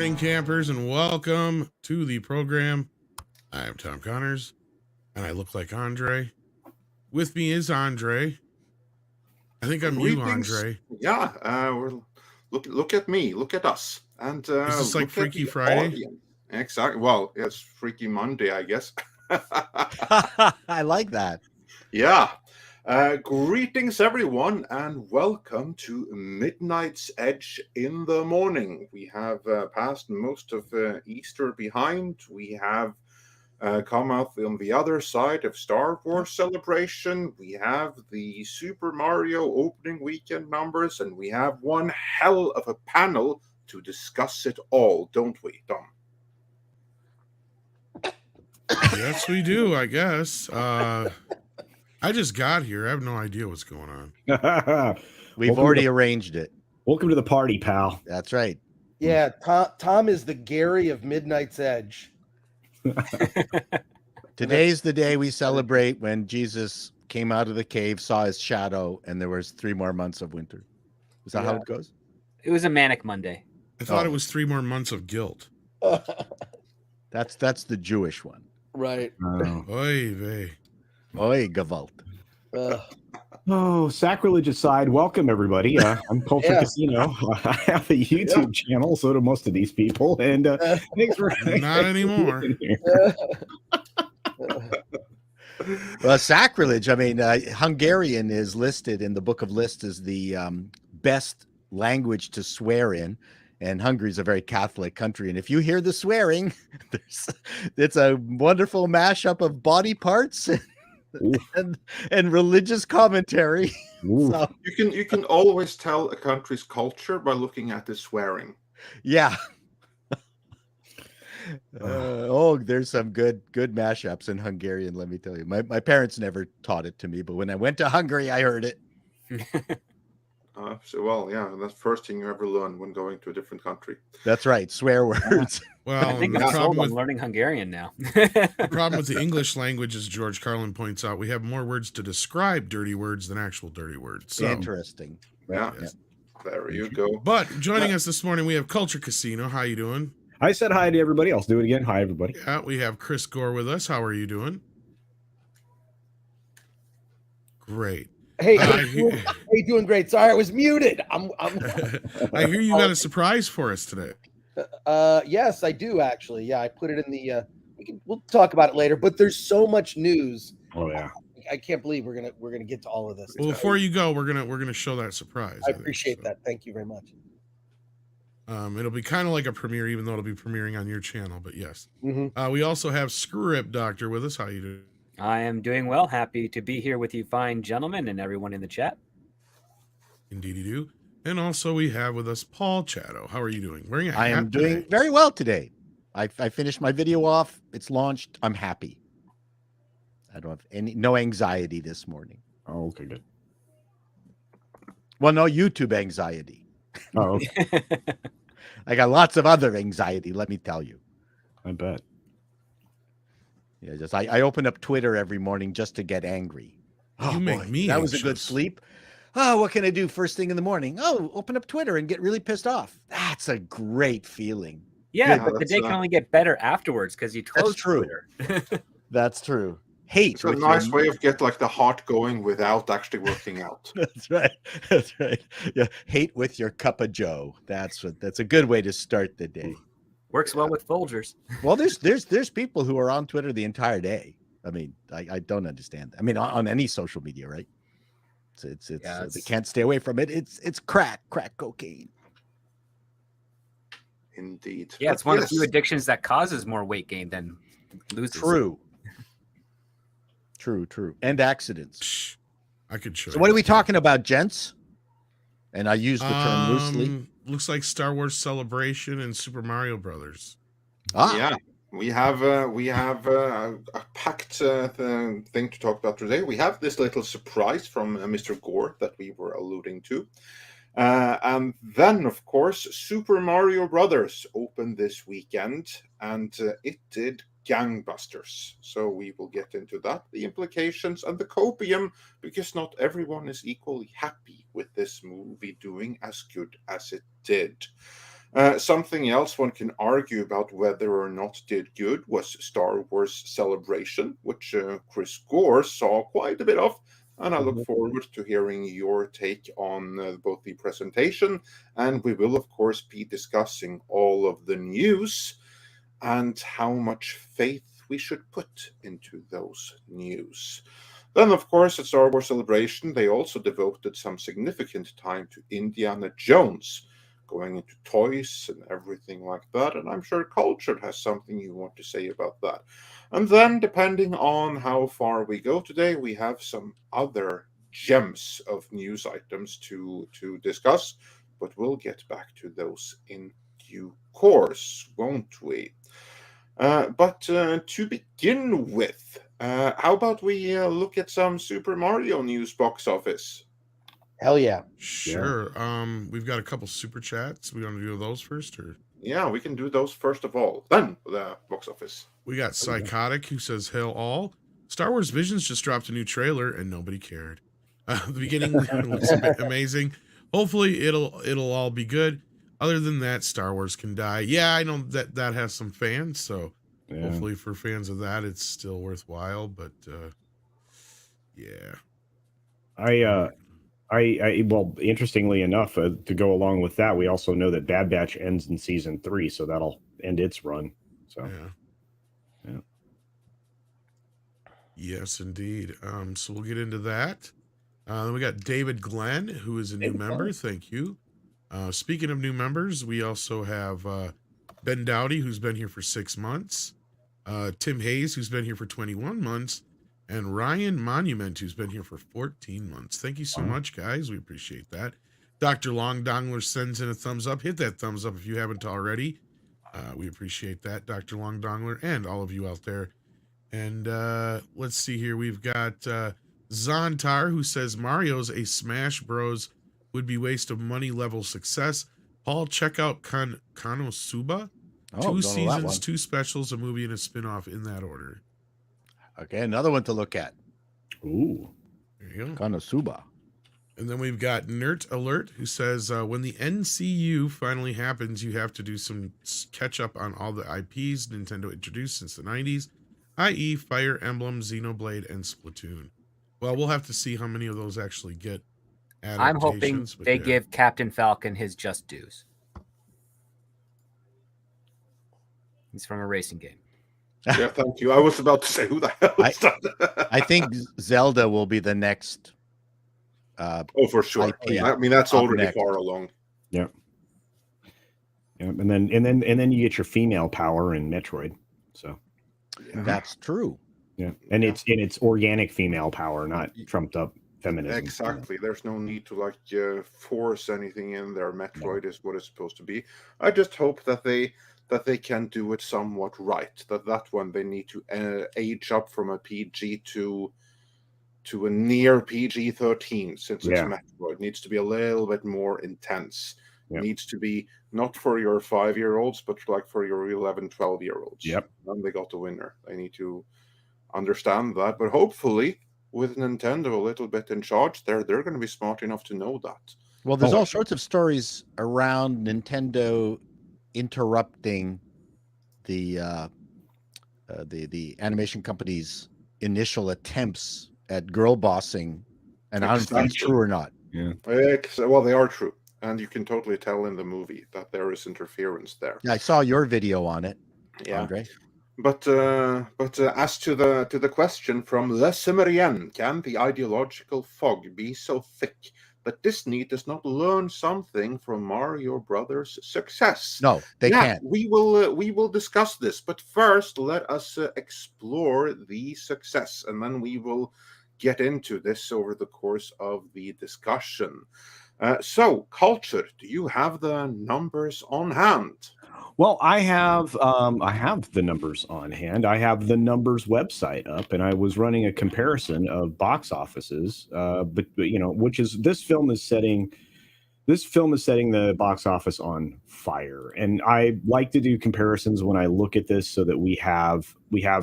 morning, campers, and welcome to the program. I am Tom Connors, and I look like Andre. With me is Andre. I think I'm you, Andre. Yeah, look at me, look at us, and Is this like look at Freaky the Friday? audience. Exactly. Well, it's Freaky Monday, I guess. I like that. Yeah. Greetings, everyone, and welcome to Midnight's Edge in the morning. We have passed most of Easter behind. We have come out on the other side of Star Wars celebration. We have the Super Mario opening weekend numbers, and we have one hell of a panel to discuss it all, don't we, Dom? Yes, we do, I guess. I just got here. I have no idea what's going on. We've already arranged it. Welcome to the party, pal. That's right. Yeah, Tom is the Gary of Midnight's Edge. Today's the day we celebrate when Jesus came out of the cave, saw his shadow, and there was 3 more months of winter. Is that how it goes? It was a manic Monday. I thought it was 3 more months of guilt. That's the Jewish one. Right. Oy vey. Oy Gewalt. Oh, sacrilege aside, welcome everybody. I'm Culture Casino. I have a YouTube channel, so do most of these people. And thanks for not anymore. Well, sacrilege. I mean, Hungarian is listed in the Book of Lists as the best language to swear in. And Hungary is a very Catholic country. And if you hear the swearing, it's a wonderful mashup of body parts and religious commentary. So, You can always tell a country's culture by looking at the swearing. Yeah. There's some good mashups in Hungarian, let me tell you. My parents never taught it to me, but when I went to Hungary, I heard it. That's the first thing you ever learn when going to a different country. That's right, swear words. Well, I think I'm learning Hungarian now. The problem with the English language, as George Carlin points out, we have more words to describe dirty words than actual dirty words. So, interesting. Yeah, there you go. But joining us this morning, we have Culture Casino. How you doing? I said hi to everybody. I'll do it again. Hi, everybody. Yeah, we have Chris Gore with us. How are you doing? Great. Hey, doing great. Sorry, I was muted. I'm I hear you got a surprise for us today. Yes, I do actually. Yeah, I put it in the. We'll talk about it later. But there's so much news. Oh yeah. I can't believe we're gonna get to all of this. Well, before you go, we're gonna show that surprise. I appreciate that. Thank you very much. It'll be kind of like a premiere, even though it'll be premiering on your channel. But yes, Mm-hmm. We also have Screw-Rip Doctor with us. How you doing? I am doing well. Happy to be here with you fine gentlemen and everyone in the chat. Indeed you do. And also we have with us Paul Chato. How are you doing? Wearing a hat I am doing today. very well today. I finished my video off. It's launched. I'm happy. I don't have no anxiety this morning. Oh, okay, good. Well, no YouTube anxiety. Oh, okay. I got lots of other anxiety, let me tell you. I bet. Yeah, just I open up Twitter every morning just to get angry. You make me that was a anxious. good sleep. Oh, what can I do first thing in the morning? Oh, open up Twitter and get really pissed off. That's a great feeling. Yeah, Yeah, but the day can only get better afterwards because you close true. Twitter. That's true. Hate. It's a nice way of get like the heart going without actually working out. That's right. That's right. Yeah, hate with your cup of Joe. That's a good way to start the day. Works well with Folgers. Well, there's people who are on Twitter the entire day. I mean, I don't understand. I mean, on any social media, right? It's they can't stay away from it. It's crack cocaine. Indeed. Yeah, it's one of the few addictions that causes more weight gain than loses. True. And accidents. Psh, I could show So you. what are we talking about, gents? And I use the term loosely. Looks like Star Wars Celebration and Super Mario Brothers. Yeah, we have a packed thing to talk about today. We have this little surprise from Mr. Gore that we were alluding to. And then, of course, Super Mario Brothers opened this weekend, and it did gangbusters. So we will get into that, the implications, and the copium, because not everyone is equally happy with this movie doing as good as it did. Something else one can argue about whether or not did good was Star Wars Celebration, which Chris Gore saw quite a bit of. And I look forward to hearing your take on both the presentation, and we will, of course, be discussing all of the news and how much faith we should put into those news. Then, of course, at Star Wars Celebration, they also devoted some significant time to Indiana Jones, going into toys and everything like that. And I'm sure Cultured has something you want to say about that. And then, depending on how far we go today, we have some other gems of news items to discuss, but we'll get back to those in due course, won't we? But to begin with, how about we look at some Super Mario news box office? Hell yeah. Sure. We've got a couple super chats. We want to do those first, or Yeah, we can do those first of all. Then the box office. we got Psychotic who says, "Hail all! Star Wars Visions just dropped a new trailer and nobody cared. The beginning looks amazing. Hopefully it'll all be good. Other than that, Star Wars can die. Yeah, I know that has some fans, so hopefully for fans of that, it's still worthwhile. But yeah, I well, interestingly enough, to go along with that, we also know that Bad Batch ends in season 3, so that'll end its run. So yeah. Yes, indeed. So we'll get into that. Then we got David Glenn, who is a new member. Thank you. Speaking of new members, we also have Ben Dowdy, who's been here for 6 months. Tim Hayes, who's been here for 21 months. And Ryan Monument, who's been here for 14 months. Thank you so much, guys. We appreciate that. Dr. Long Dongler sends in a thumbs up. Hit that thumbs up if you haven't already. We appreciate that, Dr. Long Dongler, and all of you out there. And let's see here. We've got Zontar, who says Mario's a Smash Bros. Would be waste of money level success. Paul, check out Konosuba. 2 seasons, 2 specials, a movie, and a spinoff in that order. Okay, another one to look at. Ooh. There you go. Konosuba. And then we've got Nert Alert, who says, when the NCU finally happens, you have to do some catch up on all the IPs Nintendo introduced since the 90s, i.e. Fire Emblem, Xenoblade, and Splatoon. Well, we'll have to see how many of those actually get I'm hoping they give Captain Falcon his just dues. He's from a racing game. Yeah, thank you. I was about to say, who the hell is that? I think Zelda will be the next. Oh, for sure. IP. I mean, that's already far along. Yeah. And then you get your female power in Metroid. So that's true. Yeah, and it's organic female power, not trumped up feminism. Exactly. There's no need to force anything in there. Metroid is what it's supposed to be. I just hope that they can do it somewhat right. That one they need to age up from a PG to a near PG-13, since it's Metroid. It needs to be a little bit more intense. It needs to be not for your 5-year-olds, but like for your 11, 12-year-olds. Yep. And they got the winner. They need to understand that. But hopefully, with Nintendo a little bit in charge, they're going to be smart enough to know that. Well, there's all sorts of stories around Nintendo interrupting the animation company's initial attempts at girl bossing, and I don't know if that's true or not. Yeah. Well, they are true, and you can totally tell in the movie that there is interference there. Yeah, I saw your video on it, Andre. But as to the question from Le Cimmerian, can the ideological fog be so thick that Disney does not learn something from Mario Brothers' success? No, they can't. We will discuss this, but first let us explore the success, and then we will get into this over the course of the discussion. So, Culture, do you have the numbers on hand? Well, I have the numbers on hand. I have the numbers website up, and I was running a comparison of box offices. But which is this film is setting the box office on fire. And I like to do comparisons when I look at this so that we have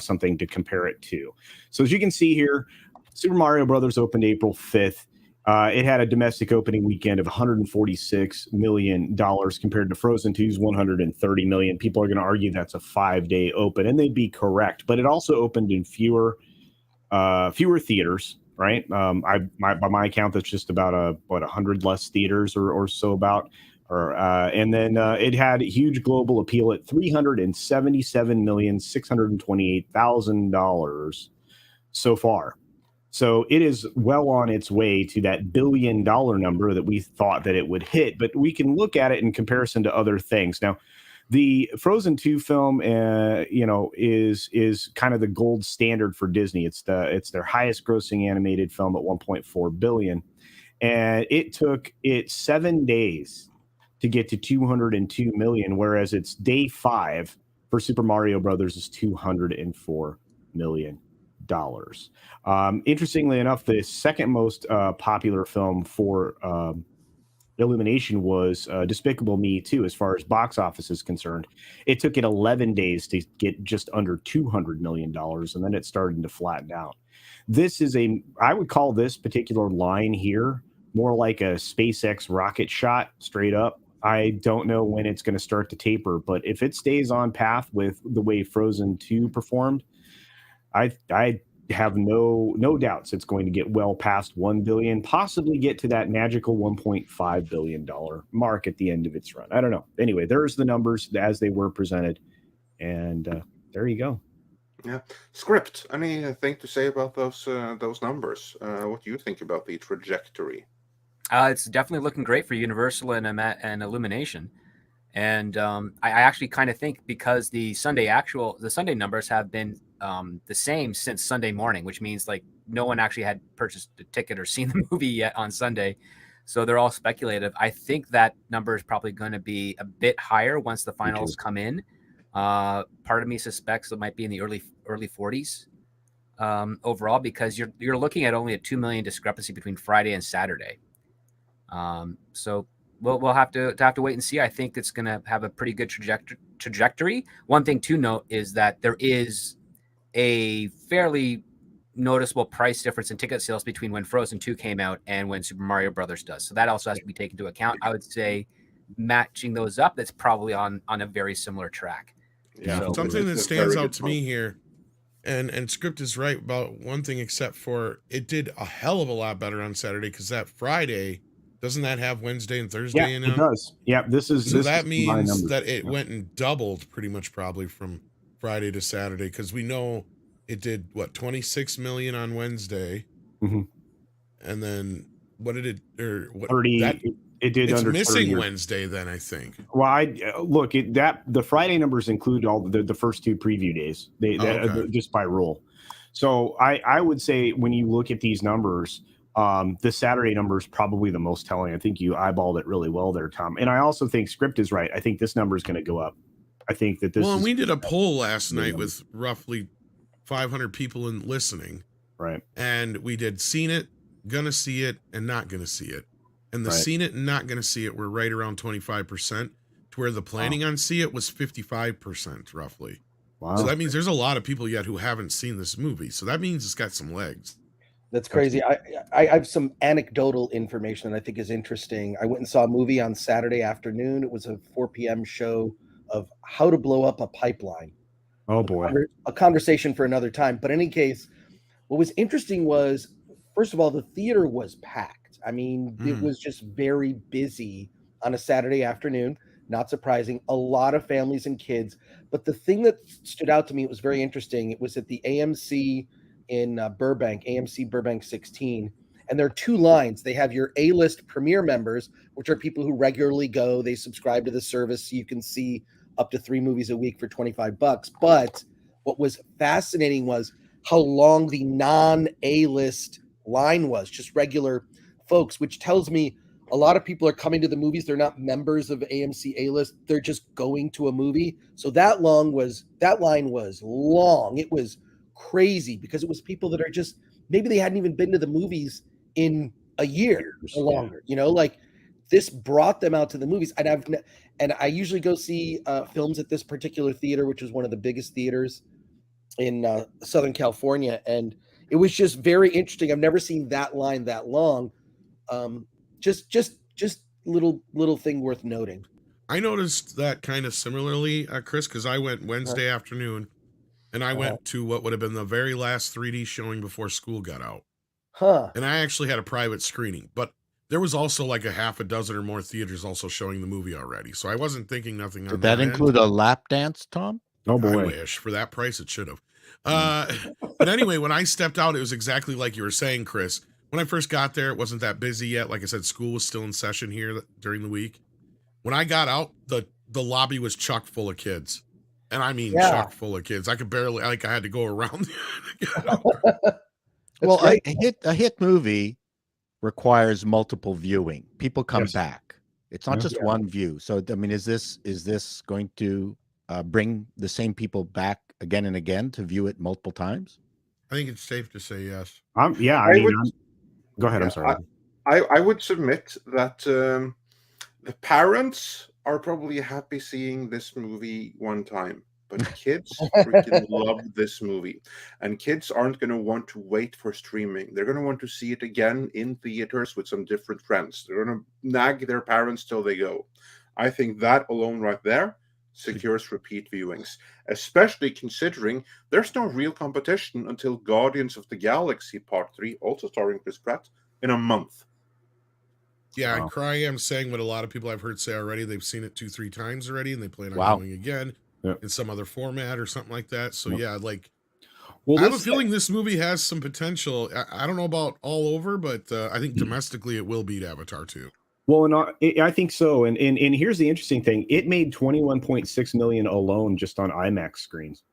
something to compare it to. So as you can see here, Super Mario Brothers opened April 5th. It had a domestic opening weekend of $146 million compared to Frozen 2's $130 million. People are going to argue that's a 5-day open, and they'd be correct. But it also opened in fewer theaters, right? By my count, that's just about 100 less theaters or so about. And then it had huge global appeal at $377,628,000 so far. So it is well on its way to that $1 billion number that we thought that it would hit. But we can look at it in comparison to other things. Now, the Frozen 2 film, is kind of the gold standard for Disney. It's their highest grossing animated film at $1.4 billion, and it took it 7 days to get to $202 million, whereas its day 5 for Super Mario Brothers is $204 million. Interestingly enough, the second most popular film for Illumination was Despicable Me 2, as far as box office is concerned. It took it 11 days to get just under $200 million, and then it started to flatten out. I would call this particular line here more like a SpaceX rocket shot straight up. I don't know when it's going to start to taper, but if it stays on path with the way Frozen 2 performed, I have no doubts it's going to get well past 1 billion, possibly get to that magical $1.5 billion mark at the end of its run. I don't know. Anyway, there's the numbers as they were presented, and there you go. Yeah. Script, anything to say about those numbers? What do you think about the trajectory? It's definitely looking great for Universal and Illumination. And I actually kind of think because the Sunday numbers have been the same since Sunday morning, which means like no one actually had purchased a ticket or seen the movie yet on Sunday. So they're all speculative. I think that number is probably going to be a bit higher once the finals come in. Part of me suspects it might be in the early 40s overall, because you're looking at only a 2 million discrepancy between Friday and Saturday. So we'll have to wait and see. I think it's going to have a pretty good trajectory. One thing to note is that there is a fairly noticeable price difference in ticket sales between when Frozen 2 came out and when Super Mario Brothers does. So that also has to be taken into account. I would say matching those up, that's probably on a very similar track. Yeah, So, something that stands out to me here, and Script is right about one thing, except for it did a hell of a lot better on Saturday, because that Friday, doesn't that have Wednesday and Thursday in it? It does. Yeah, that means that it went and doubled pretty much probably from Friday to Saturday, because we know it did 26 million on Wednesday, and then what did it 30? It did. It's under missing 30. Wednesday then, I think. Well, the Friday numbers include all the first 2 preview days. They just by rule. So I would say when you look at these numbers, the Saturday number is probably the most telling. I think you eyeballed it really well there, Tom. And I also think Script is right. I think this number is going to go up. I think that this. Well, and we did a poll last night with roughly 500 people listening. Right. And we did seen it, gonna see it, and not gonna see it. And the seen it and not gonna see it were right around 25%, to where the planning on see it was 55% roughly. Wow. So that means there's a lot of people yet who haven't seen this movie. So that means it's got some legs. That's crazy. I have some anecdotal information that I think is interesting. I went and saw a movie on Saturday afternoon. It was a 4 p.m. show of how to blow up a pipeline. Oh, boy. A conversation for another time. But in any case, what was interesting was, first of all, the theater was packed. I mean, it was just very busy on a Saturday afternoon. Not surprising. A lot of families and kids. But the thing that stood out to me, it was very interesting. It was at the AMC in Burbank, AMC Burbank 16. And there are 2 lines. They have your A-list premier members, which are people who regularly go. They subscribe to the service so you can see up to 3 movies a week for $25. But what was fascinating was how long the non-A-list line was, just regular folks, which tells me a lot of people are coming to the movies. They're not members of AMC A-list. They're just going to a movie. So that line was long. It was crazy because it was people that are just, maybe they hadn't even been to the movies in a year or longer, like this brought them out to the movies. And I usually go see films at this particular theater, which is one of the biggest theaters in Southern California. And it was just very interesting. I've never seen that line that long. Just little thing worth noting. I noticed that kind of similarly, Chris, because I went Wednesday afternoon, and I went to what would have been the very last 3D showing before school got out. Huh. And I actually had a private screening, but there was also like a half a dozen or more theaters also showing the movie already. So I wasn't thinking nothing on Did that include a lap dance, Tom? Oh I boy. wish. For that price, it should have. But anyway, when I stepped out, it was exactly like you were saying, Chris. When I first got there, it wasn't that busy yet. Like I said, school was still in session here during the week. When I got out, the lobby was chock full of kids. And I mean chock full of kids. I could barely, like, I had to go around. Well, a hit movie requires multiple viewing. People come back. It's not just one view. So, I mean, is this going to bring the same people back again and again to view it multiple times? I think it's safe to say yes. Go ahead. I'm sorry. I would submit that the parents are probably happy seeing this movie one time, but kids freaking love this movie, and kids aren't going to want to wait for streaming. They're going to want to see it again in theaters with some different friends. They're going to nag their parents till they go. I think that alone right there secures repeat viewings, especially considering there's no real competition until Guardians of the Galaxy Part 3, also starring Chris Pratt, in a month. Yeah, and Cryam's saying what a lot of people I've heard say already. They've seen it 2-3 times already, and they plan on going again in some other format or something like that. So yeah, like, I have a feeling this movie has some potential. I don't know about all over, but I think domestically it will beat Avatar 2. Well, and I think so. And here's the interesting thing: it made $21.6 million alone just on IMAX screens.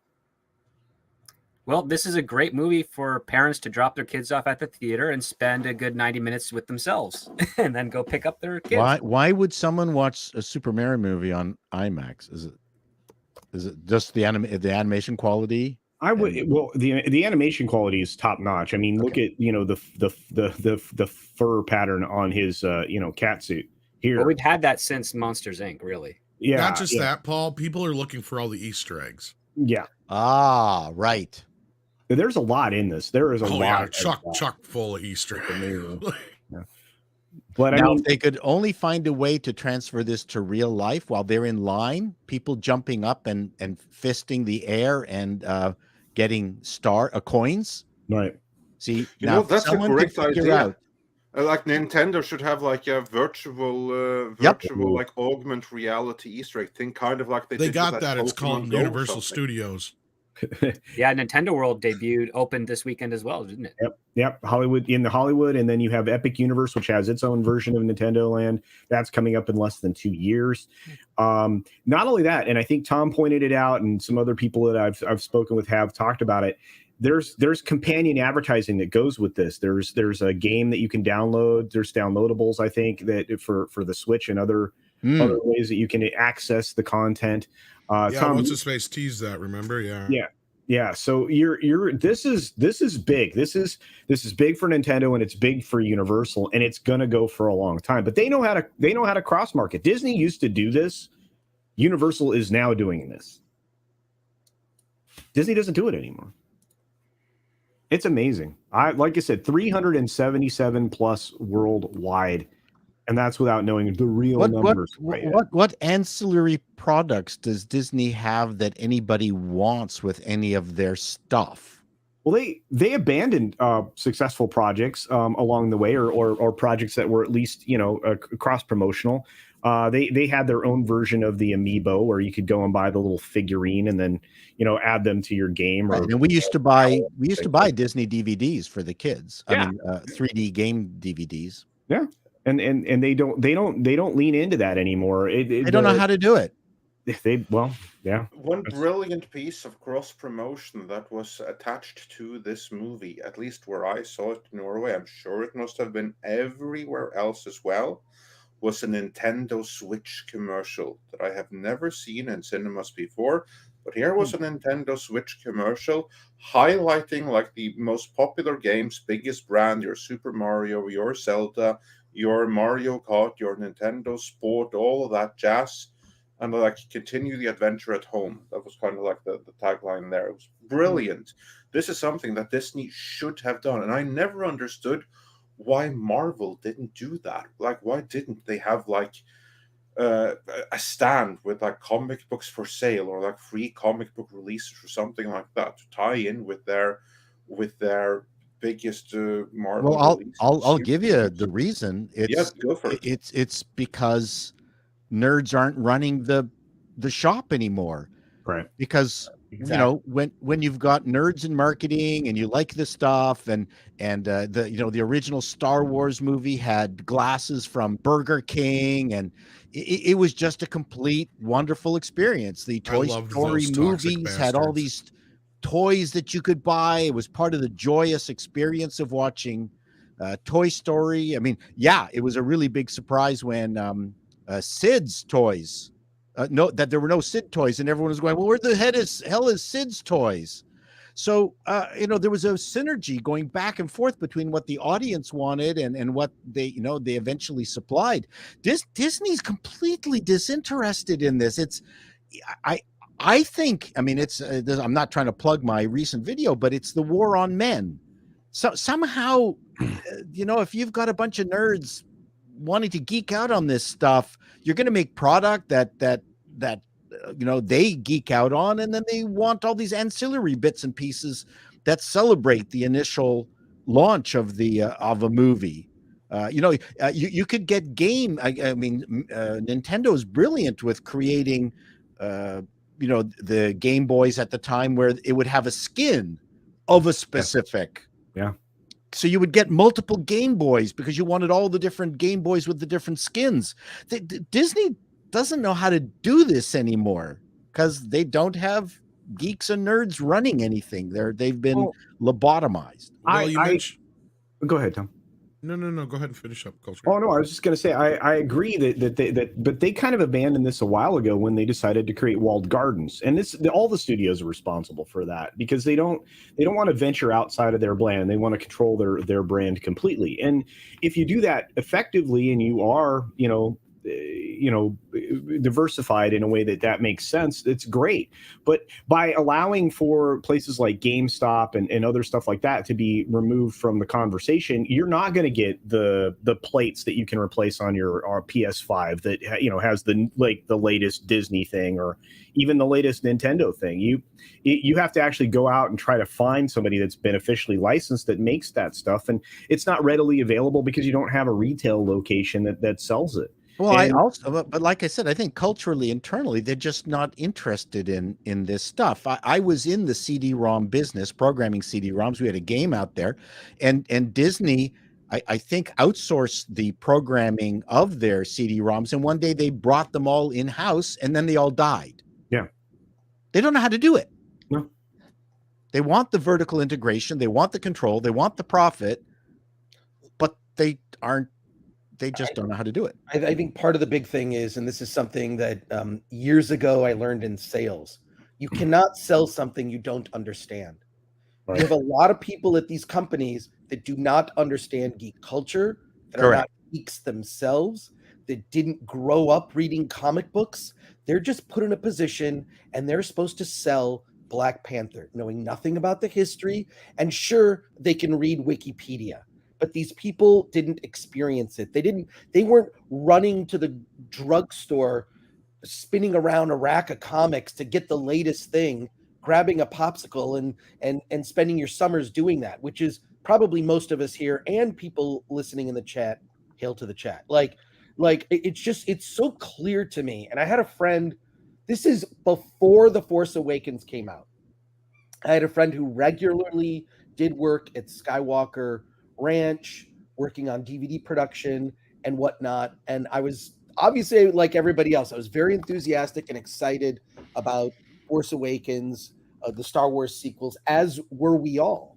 Well, this is a great movie for parents to drop their kids off at the theater and spend a good 90 minutes with themselves and then go pick up their kids. Why would someone watch a Super Mario movie on IMAX? Is it just the animation quality? I would. Well, the animation quality is top notch. I mean, look at the fur pattern on his cat suit here. Well, we've had that since Monsters Inc. Really. Yeah. Not just that, Paul. People are looking for all the Easter eggs. Yeah. Ah, right. There's a lot in this. There is a lot. Chock full of Easter eggs. But now, if they could only find a way to transfer this to real life while they're in line, people jumping up and fisting the air and getting coins. Right. See, now that's a great idea. Like Nintendo should have like a virtual like augmented reality Easter egg thing, kind of like they got that. It's called Universal Studios. Yeah, Nintendo World opened this weekend as well, didn't it? Yep. Hollywood, and then you have Epic Universe, which has its own version of Nintendo Land. That's coming up in less than 2 years. Not only that, and I think Tom pointed it out, and some other people that I've spoken with have talked about it. There's companion advertising that goes with this. There's a game that you can download. There's downloadables, I think, that for the Switch and other ways that you can access the content. Tom, what's his face teased that? Remember? Yeah. So this is big. This is big for Nintendo, and it's big for Universal, and it's gonna go for a long time. But they know how to cross market. Disney used to do this. Universal is now doing this. Disney doesn't do it anymore. It's amazing. Like I said, 377 plus worldwide. And that's without knowing the real numbers. What ancillary products does Disney have that anybody wants with any of their stuff? Well, they abandoned successful projects along the way, or projects that were at least cross promotional. They had their own version of the Amiibo where you could go and buy the little figurine and then add them to your game. Right. And we used to buy Disney DVDs for the kids. Yeah. I mean, 3D game DVDs. Yeah. And they don't lean into that anymore. They don't know how to do it. One brilliant piece of cross promotion that was attached to this movie, at least where I saw it in Norway, I'm sure it must have been everywhere else as well, was a Nintendo Switch commercial that I have never seen in cinemas before. But here was a Nintendo Switch commercial highlighting like the most popular games, biggest brand, your Super Mario, your Zelda, your Mario Kart, your Nintendo Sport, all of that jazz, and like continue the adventure at home. That was kind of like the tagline there. It was brilliant. This is something that Disney should have done, and I never understood why Marvel didn't do that. Like, why didn't they have like a stand with like comic books for sale or like free comic book releases or something like that to tie in with their biggest Marvel Well, release? I'll give you the reason. Yes, go for it. It's because nerds aren't running the shop anymore. Right. Because you know, when you've got nerds in marketing and you like this stuff, and the original Star Wars movie had glasses from Burger King, and it was just a complete wonderful experience. The Toy Story movies had all these toys that you could buy. It was part of the joyous experience of watching Toy Story. I mean, yeah, it was a really big surprise when Sid's toys. That there were no Sid toys, and everyone was going, well, where the hell is Sid's toys? So, there was a synergy going back and forth between what the audience wanted and what they eventually supplied. Disney's completely disinterested in this. I think, I mean, I'm not trying to plug my recent video, but it's the war on men. So somehow, if you've got a bunch of nerds wanting to geek out on this stuff, you're going to make product that they geek out on, and then they want all these ancillary bits and pieces that celebrate the initial launch of a movie. You could get game. Nintendo's brilliant with creating the Game Boys at the time, where it would have a skin of a specific. Yeah. So you would get multiple Game Boys because you wanted all the different Game Boys with the different skins. Disney doesn't know how to do this anymore because they don't have geeks and nerds running anything. They've been lobotomized. Go ahead, Tom. No. Go ahead and finish up, Culture. Oh no, I was just going to say I agree but they kind of abandoned this a while ago when they decided to create walled gardens, and all the studios are responsible for that because they don't want to venture outside of their brand. They want to control their brand completely. And if you do that effectively, and you are diversified in a way that makes sense, it's great. But by allowing for places like GameStop and other stuff like that to be removed from the conversation, you're not going to get the plates that you can replace on your PS5 that has the latest Disney thing or even the latest Nintendo thing. You have to actually go out and try to find somebody that's been officially licensed that makes that stuff, and it's not readily available because you don't have a retail location that sells it. Well, but like I said, I think culturally, internally, they're just not interested in this stuff. I was in the CD-ROM business, programming CD-ROMs. We had a game out there, and Disney, I think, outsourced the programming of their CD-ROMs, and one day they brought them all in-house, and then they all died. Yeah. They don't know how to do it. No. They want the vertical integration, they want the control, they want the profit, but they just don't know how to do it. I think part of the big thing is, and this is something that years ago I learned in sales, you cannot sell something you don't understand. Right. You have a lot of people at these companies that do not understand geek culture, that are not geeks themselves, that didn't grow up reading comic books. They're just put in a position and they're supposed to sell Black Panther, knowing nothing about the history. And sure, they can read Wikipedia, but these people didn't experience it. They weren't running to the drugstore, spinning around a rack of comics to get the latest thing, grabbing a popsicle and spending your summers doing that, which is probably most of us here and people listening in the chat. Hail to the chat. Like it's so clear to me. And I had a friend, this is before The Force Awakens came out. I had a friend who regularly did work at Skywalker Ranch, working on DVD production and whatnot. And I was obviously, like everybody else, I was very enthusiastic and excited about Force Awakens, the Star Wars sequels, as were we all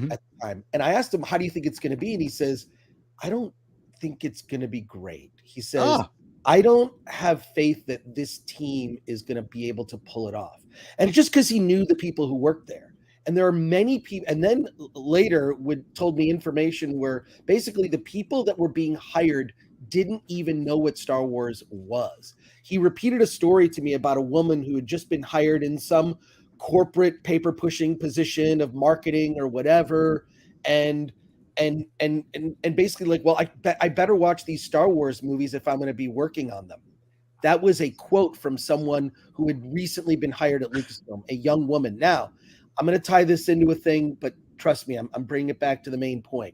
at the time. And I asked him, how do you think it's going to be? And he says, I don't think it's going to be great. He says, I don't have faith that this team is going to be able to pull it off. And just because he knew the people who worked there. And there are many people, and then later told me information where basically the people that were being hired didn't even know what Star Wars was. He repeated a story to me about a woman who had just been hired in some corporate paper pushing position of marketing or whatever. And and basically like, well, I better watch these Star Wars movies if I'm going to be working on them. That was a quote from someone who had recently been hired at Lucasfilm, a young woman. Now, I'm going to tie this into a thing, but trust me, I'm bringing it back to the main point.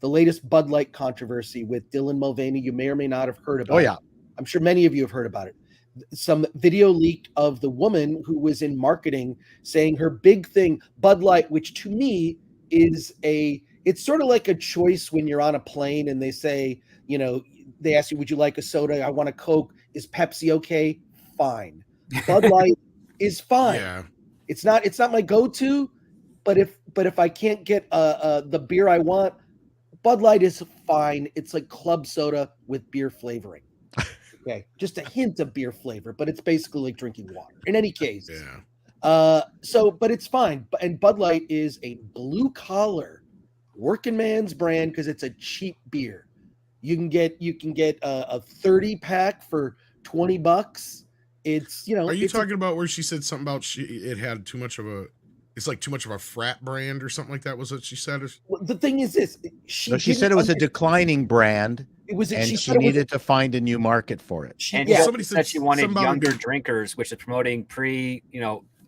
The latest Bud Light controversy with Dylan Mulvaney, you may or may not have heard about. Oh, yeah. It. I'm sure many of you have heard about it. Some video leaked of the woman who was in marketing saying her big thing, Bud Light, which to me is it's sort of like a choice when you're on a plane and they say, you know, they ask you, would you like a soda? I want a Coke. Is Pepsi okay? Fine. Bud Light is fine. Yeah. It's not my go-to, but if I can't get the beer I want, Bud Light is fine. It's like club soda with beer flavoring. Okay, just a hint of beer flavor, but it's basically like drinking water. In any case, yeah. But it's fine. And Bud Light is a blue collar, working man's brand because it's a cheap beer. You can get a 30 pack for $20. It's, you know. Are you talking about where she said something about it had too much of a? It's like too much of a frat brand or something like that. Was what she said? Well, the thing is this: she said it was a declining brand. It was, and she needed to find a new market for it. And somebody said she wanted younger drinkers, which is promoting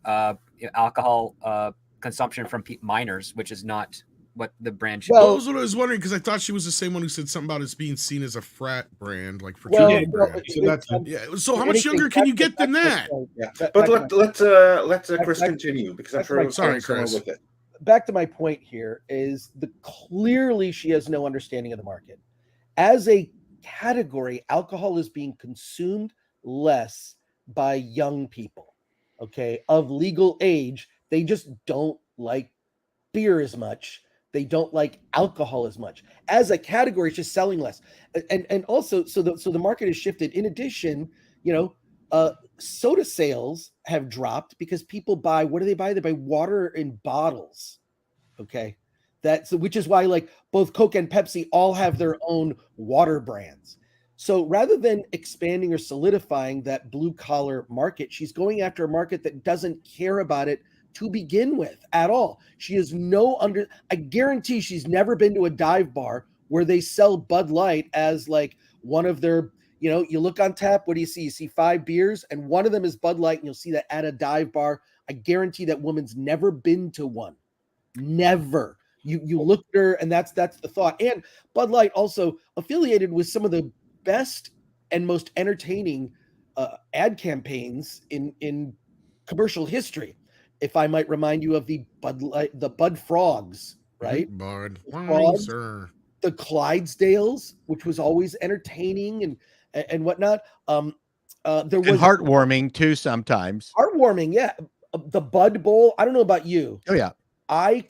alcohol consumption from minors, which is not what the brand should. Well, that was what I was wondering, because I thought she was the same one who said something about it being seen as a frat brand, like fraternity brand. So how much younger can you get than that? But let's Chris continue, because I'm sure. Sorry, Chris. With it. Back to my point here is clearly she has no understanding of the market. As a category, alcohol is being consumed less by young people, okay, of legal age. They just don't like beer as much. They don't like alcohol as much. As a category, it's just selling less. And also, so the market has shifted. In addition, soda sales have dropped because people buy, what do they buy? They buy water in bottles, okay? Which is why like both Coke and Pepsi all have their own water brands. So rather than expanding or solidifying that blue collar market, she's going after a market that doesn't care about it to begin with at all. She has I guarantee she's never been to a dive bar where they sell Bud Light as like one of their, you look on tap, what do you see? You see 5 beers and one of them is Bud Light, and you'll see that at a dive bar. I guarantee that woman's never been to one. Never. You look at her, and that's the thought. And Bud Light also affiliated with some of the best and most entertaining ad campaigns in commercial history. If I might remind you of the Bud Frogs, right? Bud Frogs, the Clydesdales, which was always entertaining and whatnot. There was heartwarming too sometimes. Heartwarming, yeah. The Bud Bowl. I don't know about you. Oh yeah, I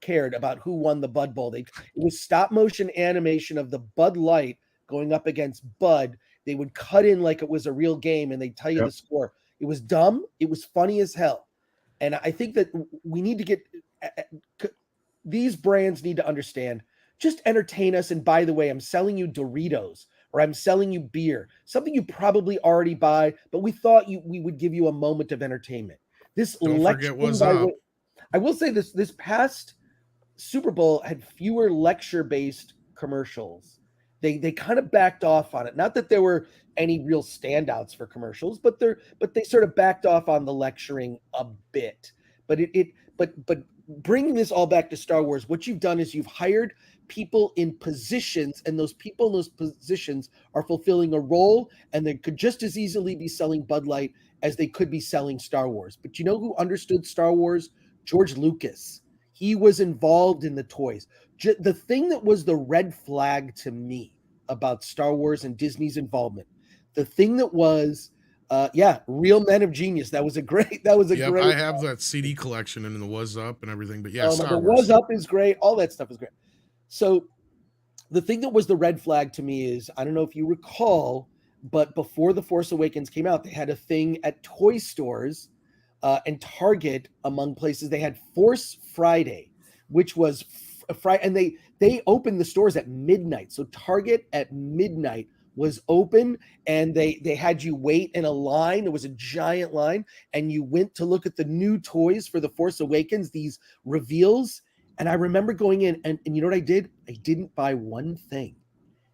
cared about who won the Bud Bowl. It was stop motion animation of the Bud Light going up against Bud. They would cut in like it was a real game, and they'd tell you the score. It was dumb. It was funny as hell. And I think that we need to get these brands need to understand, just entertain us. And by the way, I'm selling you Doritos or I'm selling you beer, something you probably already buy, but we thought we would give you a moment of entertainment. Don't forget what's up. I will say this past Super Bowl had fewer lecture-based commercials. They kind of backed off on it. Not that there were any real standouts for commercials, but they sort of backed off on the lecturing a bit. But bringing this all back to Star Wars, what you've done is you've hired people in positions, and those people in those positions are fulfilling a role, and they could just as easily be selling Bud Light as they could be selling Star Wars. But you know who understood Star Wars? George Lucas. He was involved in the toys. The thing that was the red flag to me about Star Wars and Disney's involvement, the thing that was, Real Men of Genius. That was a great. I have that CD collection and the Was Up and everything. But yeah, the Was Up is great. All that stuff is great. So the thing that was the red flag to me is, I don't know if you recall, but before The Force Awakens came out, they had a thing at toy stores and Target, among places. They had Force Friday, which was Friday, and they opened the stores at midnight. So Target at midnight was open, and they had you wait in a line. There was a giant line, and you went to look at the new toys for The Force Awakens, these reveals, And I remember going in, and you know what I did? I didn't buy one thing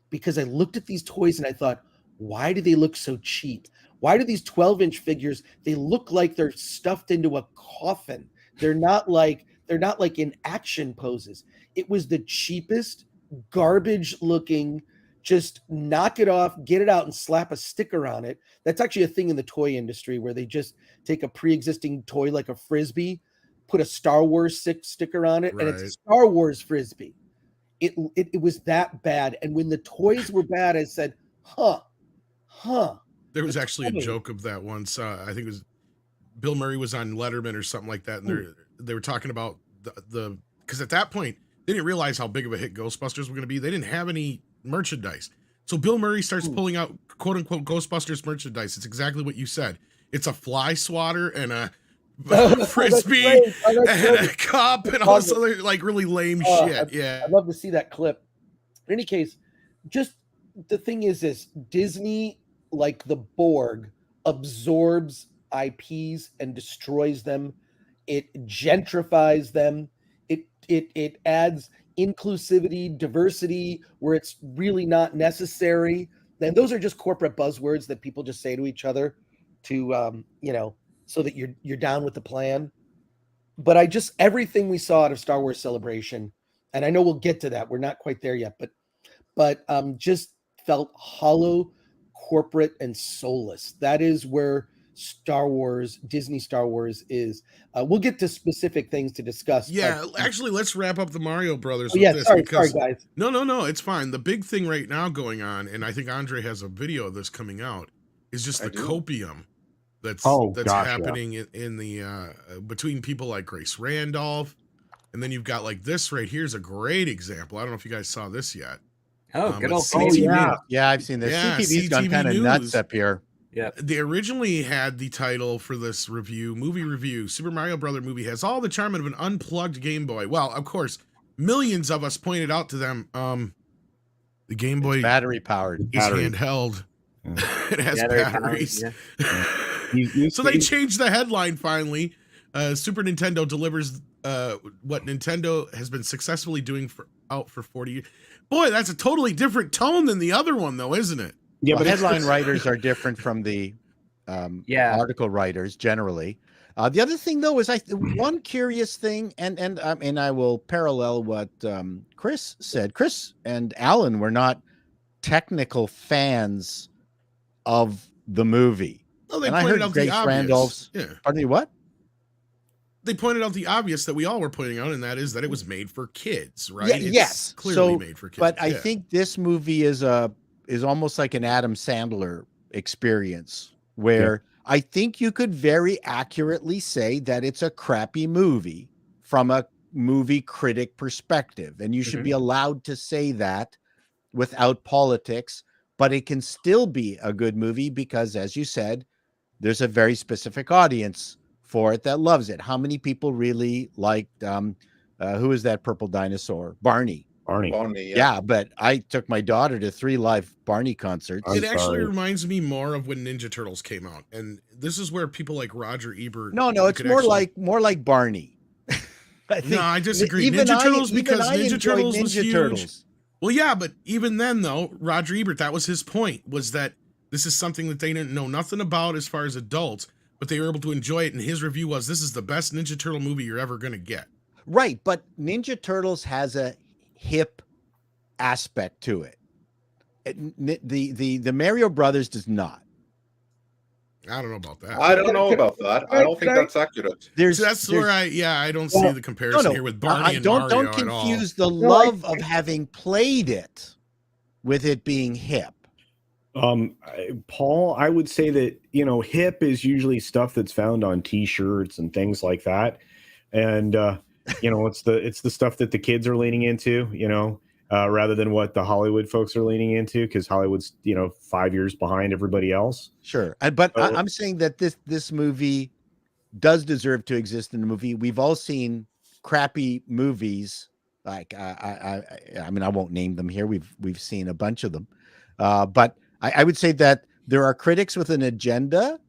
because I looked at these toys and I thought, why do they look so cheap? Why do these 12-inch figures, they look like they're stuffed into a coffin? They're not like in action poses. It was the cheapest, garbage looking, just knock it off, get it out and slap a sticker on it. That's actually a thing in the toy industry where they just take a pre-existing toy like a Frisbee, put a Star Wars sticker on it, and it's a Right. Star Wars Frisbee. It was that bad. And when the toys were bad, I said, huh. There was actually a funny. joke of that once. I think it was Bill Murray was on Letterman or something like that, and they were talking about the because at that point they didn't realize how big of a hit Ghostbusters were going to be. They didn't have any merchandise, so Bill Murray starts pulling out quote unquote Ghostbusters merchandise. It's exactly what you said. It's a fly swatter and a Frisbee and a cup and all this other like really lame shit. Yeah, I'd love to see that clip. In any case, just the thing is this: Disney, like the Borg, absorbs IPs and destroys them. It gentrifies them. It adds inclusivity, diversity where it's really not necessary. And those are just corporate buzzwords that people just say to each other to so that you're down with the plan. But everything we saw out of Star Wars Celebration, and I know we'll get to that. We're not quite there yet, but just felt hollow, corporate, and soulless. That is where Disney Star Wars is. We'll get to specific things to discuss. yeah. Actually, let's wrap up the Mario Brothers. Yeah, with this sorry, because guys. no, it's fine. The big thing right now going on, and I think Andre has a video of this coming out, is just the copium that's happening in the between people like Grace Randolph, and then you've got like this right here's a great example. I don't know if you guys saw this yet. Oh, good old CTV. Yeah, I've seen this. Yeah, CTV's gone CTV kind of News. nuts up here. Yeah. They originally had the title for this movie review, Super Mario Brother movie has all the charm of an unplugged Game Boy. Well, of course, millions of us pointed out to them, the Game Boy Battery powered. is handheld. It has batteries. So they changed the headline finally. Super Nintendo delivers what Nintendo has been successfully doing for 40 years. Boy, that's a totally different tone than the other one, though, isn't it? Yeah, but headline writers are different from the article writers generally. The other thing, though, is one curious thing, and I will parallel what Chris said. Chris and Alan were not technical fans of the movie. Well, they and pointed I heard out Grace the obvious. Randolph's. Yeah. Pardon me, what? They pointed out the obvious that we all were pointing out, and that is that it was made for kids, right? Yeah, yes, clearly made for kids. But I think this movie is almost like an Adam Sandler experience, where I think you could very accurately say that it's a crappy movie from a movie critic perspective, and you should be allowed to say that without politics. But it can still be a good movie because, as you said, there's a very specific audience for it that loves it. How many people really liked who is that purple dinosaur? Barney, yeah. But I took my daughter to 3 live Barney concerts. It actually reminds me more of when Ninja Turtles came out, and this is where people like Roger Ebert. No, it's more like Barney. I disagree. Ninja Turtles because Ninja Turtles was huge. Well, yeah, but even then, though, Roger Ebert, that was his point, was that this is something that they didn't know nothing about as far as adults, but they were able to enjoy it, and his review was, this is the best Ninja Turtle movie you're ever going to get. Right, but Ninja Turtles has a hip aspect to it. The Mario Brothers does not. I don't know about that. I don't know about that. I don't think that's accurate. That's where I don't see the comparison here with Barney and Mario don't confuse the love of having played it with it being hip. Paul, I would say that, hip is usually stuff that's found on t-shirts and things like that. And, it's the stuff that the kids are leaning into, rather than what the Hollywood folks are leaning into, because Hollywood's, 5 years behind everybody else. Sure. But I'm saying that this movie does deserve to exist in the movie. We've all seen crappy movies. Like, I won't name them here. We've seen a bunch of them. But I would say that there are critics with an agenda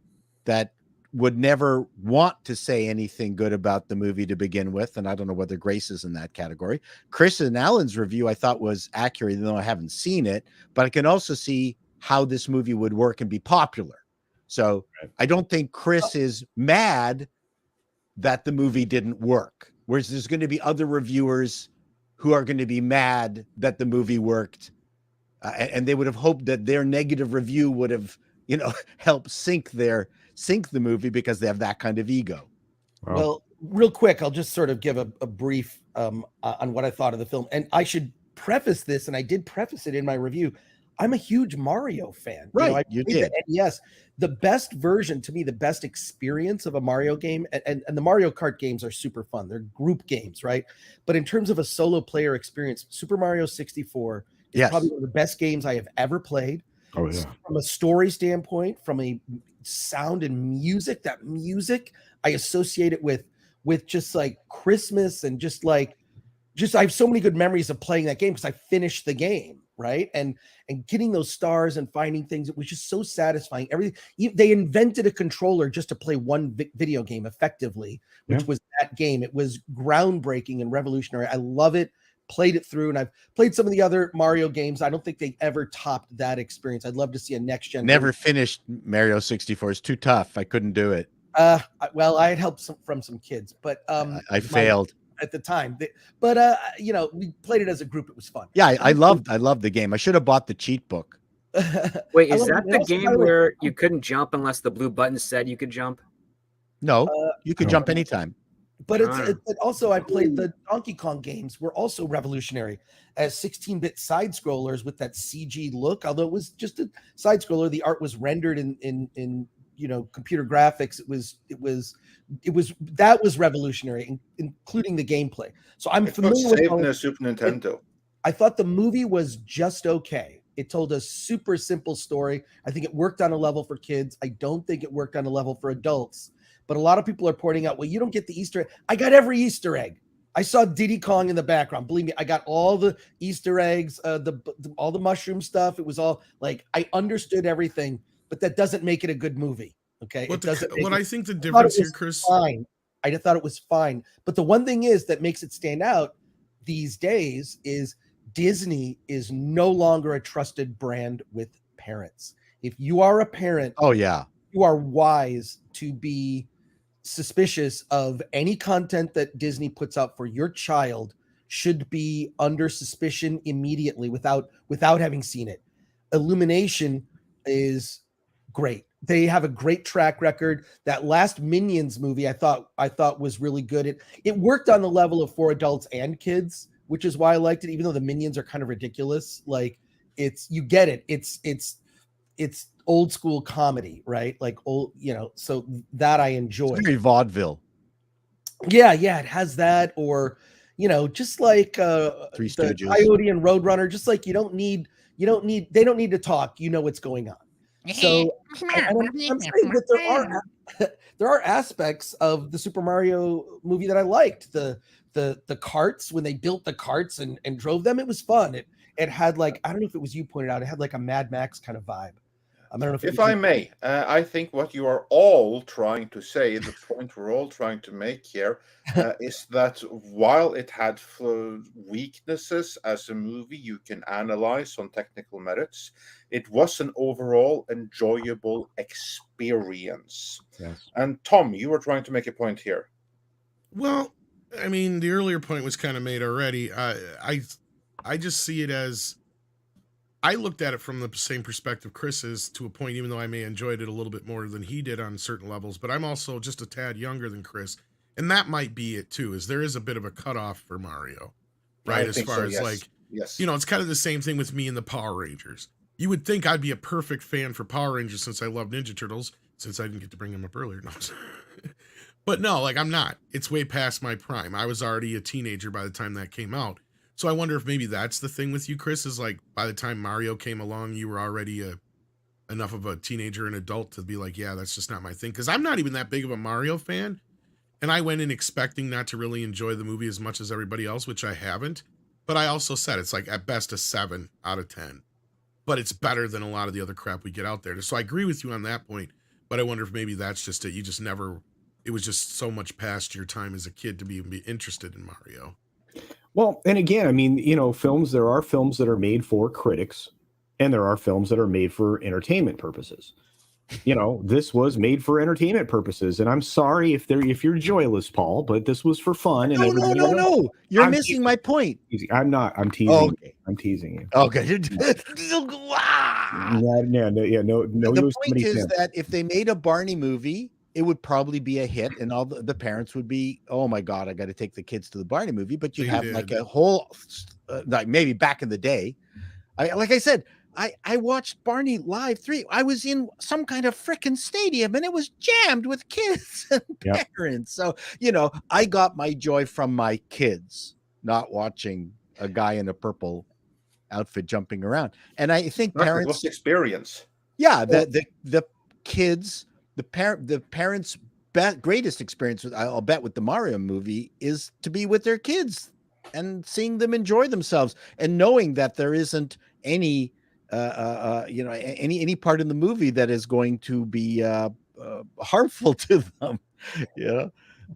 that would never want to say anything good about the movie to begin with, and I don't know whether Grace is in that category. Chris and Alan's review I thought was accurate, even though I haven't seen it, but I can also see how this movie would work and be popular. So I don't think Chris is mad that the movie didn't work, whereas there's going to be other reviewers who are going to be mad that the movie worked, and they would have hoped that their negative review would have, helped sink the movie because they have that kind of ego. Wow. Well, real quick, I'll just sort of give a brief on what I thought of the film. And I should preface this, and I did preface it in my review. I'm a huge Mario fan. Right, You you did. Yes, the best version, to me, the best experience of a Mario game, and the Mario Kart games are super fun. They're group games, right? But in terms of a solo player experience, Super Mario 64 is probably one of the best games I have ever played. Oh, yeah. From a story standpoint, from a sound and music, that music, I associate it with just like Christmas and just I have so many good memories of playing that game because I finished the game, right? And getting those stars and finding things, it was just so satisfying. They invented a controller just to play one video game effectively, which was that game. It was groundbreaking and revolutionary. I love it. Played it through, and I've played some of the other Mario games. I don't think they ever topped that experience. I'd love to see a next gen. Never finished Mario 64. It's too tough. I couldn't do it. Well, I had help from some kids, but I failed at the time. But we played it as a group. It was fun. Yeah, I loved the game. I should have bought the cheat book. Wait, is that the game where you couldn't jump unless the blue button said you could jump? No, you could jump anytime. But it also, I played the Donkey Kong games, were also revolutionary as 16-bit side scrollers with that CG look. Although it was just a side scroller, the art was rendered in computer graphics. That was revolutionary, including the gameplay. So I'm familiar with the Super Nintendo. I thought the movie was just okay. It told a super simple story. I think it worked on a level for kids. I don't think it worked on a level for adults. But a lot of people are pointing out, well, you don't get the Easter egg. I got every Easter egg. I saw Diddy Kong in the background. Believe me, I got all the Easter eggs, all the mushroom stuff. It was all like, I understood everything, but that doesn't make it a good movie. Okay. I think the difference here, Chris. Fine. I thought it was fine. But the one thing is that makes it stand out these days is Disney is no longer a trusted brand with parents. If you are a parent, you are wise to be suspicious of any content that Disney puts out for your child. Should be under suspicion immediately without having seen it. Illumination is great. They have a great track record. That last Minions movie I thought was really good. It worked on the level of for adults and kids, which is why I liked it, even though the Minions are kind of ridiculous. Like you get it. It's old school comedy, right? Like so that I enjoy. It's very vaudeville. Yeah, it has that, or just like Three Stooges, Coyote and Roadrunner, just like they don't need to talk, what's going on. So I'm saying that there are aspects of the Super Mario movie that I liked. The carts, when they built the carts and drove them, it was fun. It had like, I don't know if it was you pointed out, it had like a Mad Max kind of vibe. I don't know if I may, I think what you are all trying to say, the point we're all trying to make here, is that while it had weaknesses as a movie you can analyze on technical merits, it was an overall enjoyable experience. Yes. And Tom, you were trying to make a point here. Well, I mean, the earlier point was kind of made already. I just see it as, I looked at it from the same perspective Chris is, to a point, even though I may enjoyed it a little bit more than he did on certain levels, but I'm also just a tad younger than Chris. And that might be it too, is there is a bit of a cutoff for Mario, right? As far as yes. It's kind of the same thing with me and the Power Rangers. You would think I'd be a perfect fan for Power Rangers since I love Ninja Turtles, since I didn't get to bring them up earlier. No. But no, like I'm not. It's way past my prime. I was already a teenager by the time that came out. So I wonder if maybe that's the thing with you, Chris, is like by the time Mario came along, you were already enough of a teenager and adult to be like, yeah, that's just not my thing. Because I'm not even that big of a Mario fan. And I went in expecting not to really enjoy the movie as much as everybody else, which I haven't. But I also said it's like at best a 7 out of 10. But it's better than a lot of the other crap we get out there. So I agree with you on that point. But I wonder if maybe that's just it. You just never. It was just so much past your time as a kid to be interested in Mario. Well, and again, I mean, films. There are films that are made for critics, and there are films that are made for entertainment purposes. This was made for entertainment purposes, and I'm sorry if you're joyless, Paul, but this was for fun. And No. You're missing my point. I'm not. I'm teasing. Oh, okay. I'm teasing you. Okay. No. The point is that if they made a Barney movie, it would probably be a hit, and all the parents would be, oh my God, I got to take the kids to the Barney movie. But you'd have like a whole, like maybe back in the day, like I said, I watched Barney live 3. I was in some kind of freaking stadium and it was jammed with kids and parents. So, I got my joy from my kids, not watching a guy in a purple outfit jumping around. And I think parents experience. Yeah. The kids, the parents' greatest experience, I'll bet, with the Mario movie is to be with their kids and seeing them enjoy themselves and knowing that there isn't any any part in the movie that is going to be harmful to them.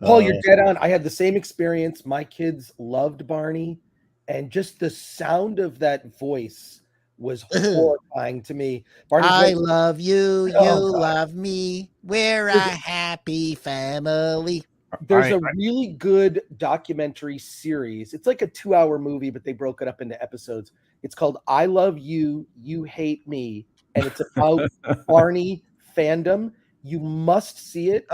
Paul, you're dead on. I had the same experience. My kids loved Barney, and just the sound of that voice was horrifying to me. I love you, you love me. We're a happy family. There's a really good documentary series. It's like a 2-hour movie, but they broke it up into episodes. It's called I Love You, You Hate Me. And it's about Barney fandom. You must see it.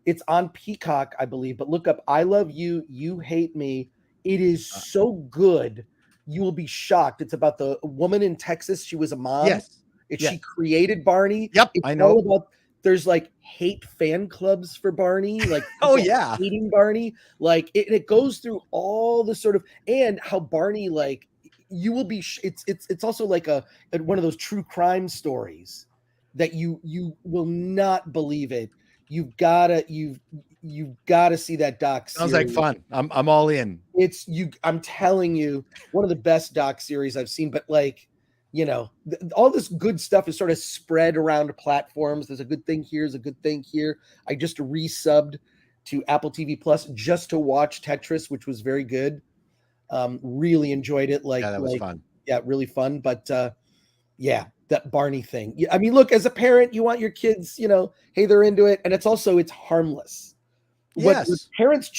It's on Peacock, I believe. But look up I Love You, You Hate Me. It is so good. You will be shocked. It's about the woman in Texas. She was a mom. Yes. She created Barney. Yep, it's I know. All about, there's like hate fan clubs for Barney, like hating Barney. Like it goes through all the sort of, and how Barney, like, you will be. It's also like a one of those true crime stories that you will not believe it. You've gotta see that doc series. Sounds like fun. I'm all in. I'm telling you, one of the best doc series I've seen. But like, all this good stuff is sort of spread around platforms. There's a good thing here. There's a good thing here. I just resubbed to Apple TV Plus just to watch Tetris, which was very good. Really enjoyed it. That was fun. Yeah, really fun. But that Barney thing. I mean, look, as a parent, you want your kids, hey, they're into it. And it's harmless. Yes. What parents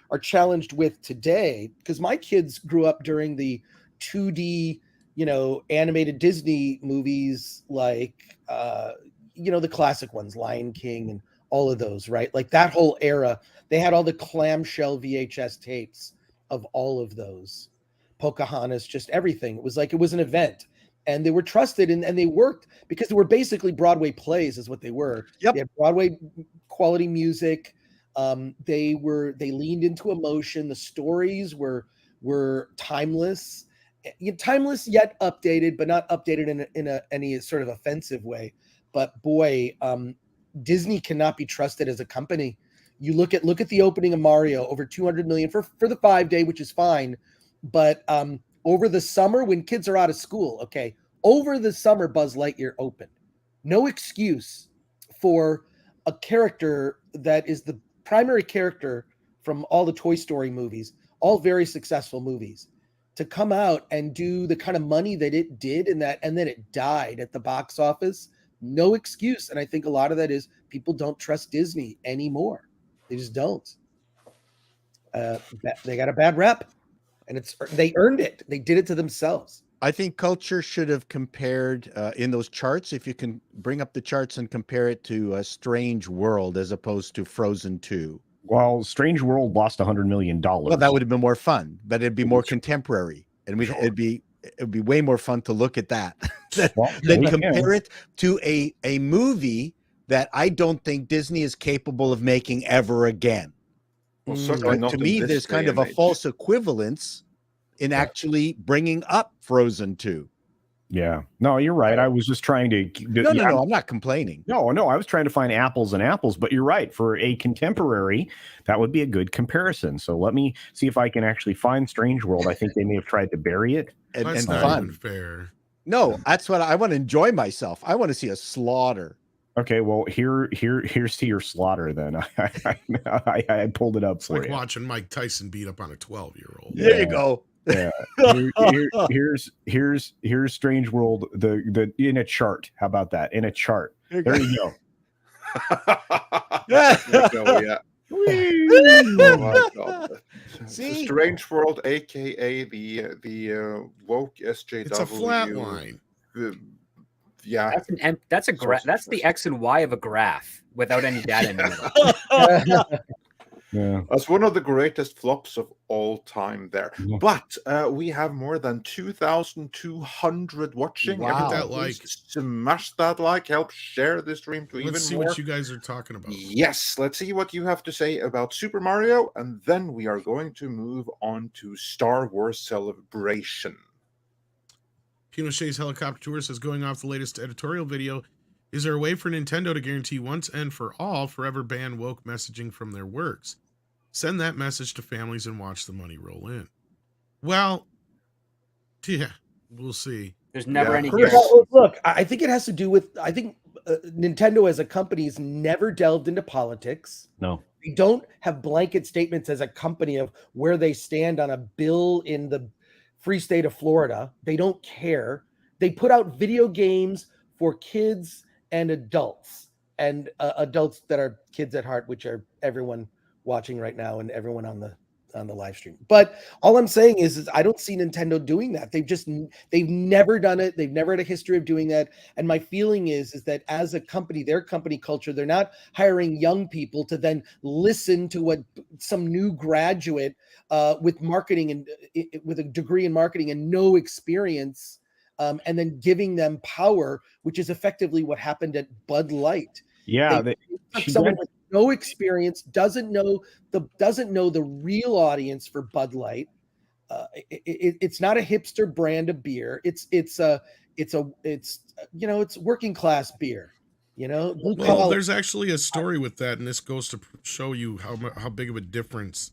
are challenged with today, because my kids grew up during the 2D, animated Disney movies, like, the classic ones, Lion King and all of those, right? Like that whole era, they had all the clamshell VHS tapes of all of those. Pocahontas, just everything. It was an event, and they were trusted and they worked because they were basically Broadway plays is what they were. Yep. They had Broadway quality music. They leaned into emotion. The stories were timeless yet updated, but not updated in any sort of offensive way. But boy, Disney cannot be trusted as a company. You look at the opening of Mario, over 200 million for the 5-day, which is fine. But over the summer, when kids are out of school, over the summer, Buzz Lightyear opened. No excuse for a character that is the primary character from all the Toy Story movies, all very successful movies, to come out and do the kind of money that it did and then it died at the box office. No excuse. And I think a lot of that is people don't trust Disney anymore. They just don't. They got a bad rep, and they earned it. They did it to themselves. I think culture should have compared in those charts. If you can bring up the charts and compare it to a Strange World as opposed to Frozen 2. Well, Strange World lost $100 million. Well, that would have been more fun, but it'd be more contemporary, and it'd be way more fun to look at that than compare it to a movie that I don't think Disney is capable of making ever again. Well, certainly not to me, there's kind of a false equivalence in actually bringing up Frozen 2. Yeah. No, you're right. I was just trying to... No, I'm not complaining. No, I was trying to find apples and apples, but you're right. For a contemporary, that would be a good comparison. So let me see if I can actually find Strange World. I think they may have tried to bury it. That's and not fun. even fair. No, that's what I want to enjoy myself. I want to see a slaughter. Okay, well here's to your slaughter then. I pulled it up It's for like you. watching Mike Tyson beat up on a 12-year-old. There you go. Yeah. Here's Strange World the in a chart. How about that? In a chart. There you go. There you go, yeah. Oh my god! See? Strange World, aka the woke SJW. It's a flat line. Yeah, That's the X and Y of a graph without any data in the middle. Yeah. that's one of the greatest flops of all time there. Yeah. But we have more than 2,200 watching. Wow. Everyone, Hit that please like. smash that like. Help share the stream to even Let's see more. what you guys are talking about. Yes, let's see what you have to say about Super Mario, and then we are going to move on to Star Wars Celebration. Pinochet's Helicopter Tour says, going off the latest editorial video, is there a way for Nintendo to guarantee once and for all forever ban woke messaging from their works? Send that message to families and watch the money roll in. Well, yeah, we'll see. There's never Yeah, any Chris. guarantee. Well, look, I think it has to do with, I think Nintendo as a company has never delved into politics. No. They don't have blanket statements as a company of where they stand on a bill in the free state of Florida. They don't care. They put out video games for kids and adults that are kids at heart, which are everyone watching right now and everyone on the live stream. But all I'm saying is I don't see Nintendo doing that. They've never done it. They've never had a history of doing that. And my feeling is that as a company, their company culture, they're not hiring young people to then listen to what some new graduate with marketing and with a degree in marketing and no experience, and then giving them power, which is effectively what happened at Bud Light. Yeah, Someone with no experience doesn't know the real audience for Bud Light. It's not a hipster brand of beer. It's working class beer. Well, there's actually a story with that, and this goes to show you how big of a difference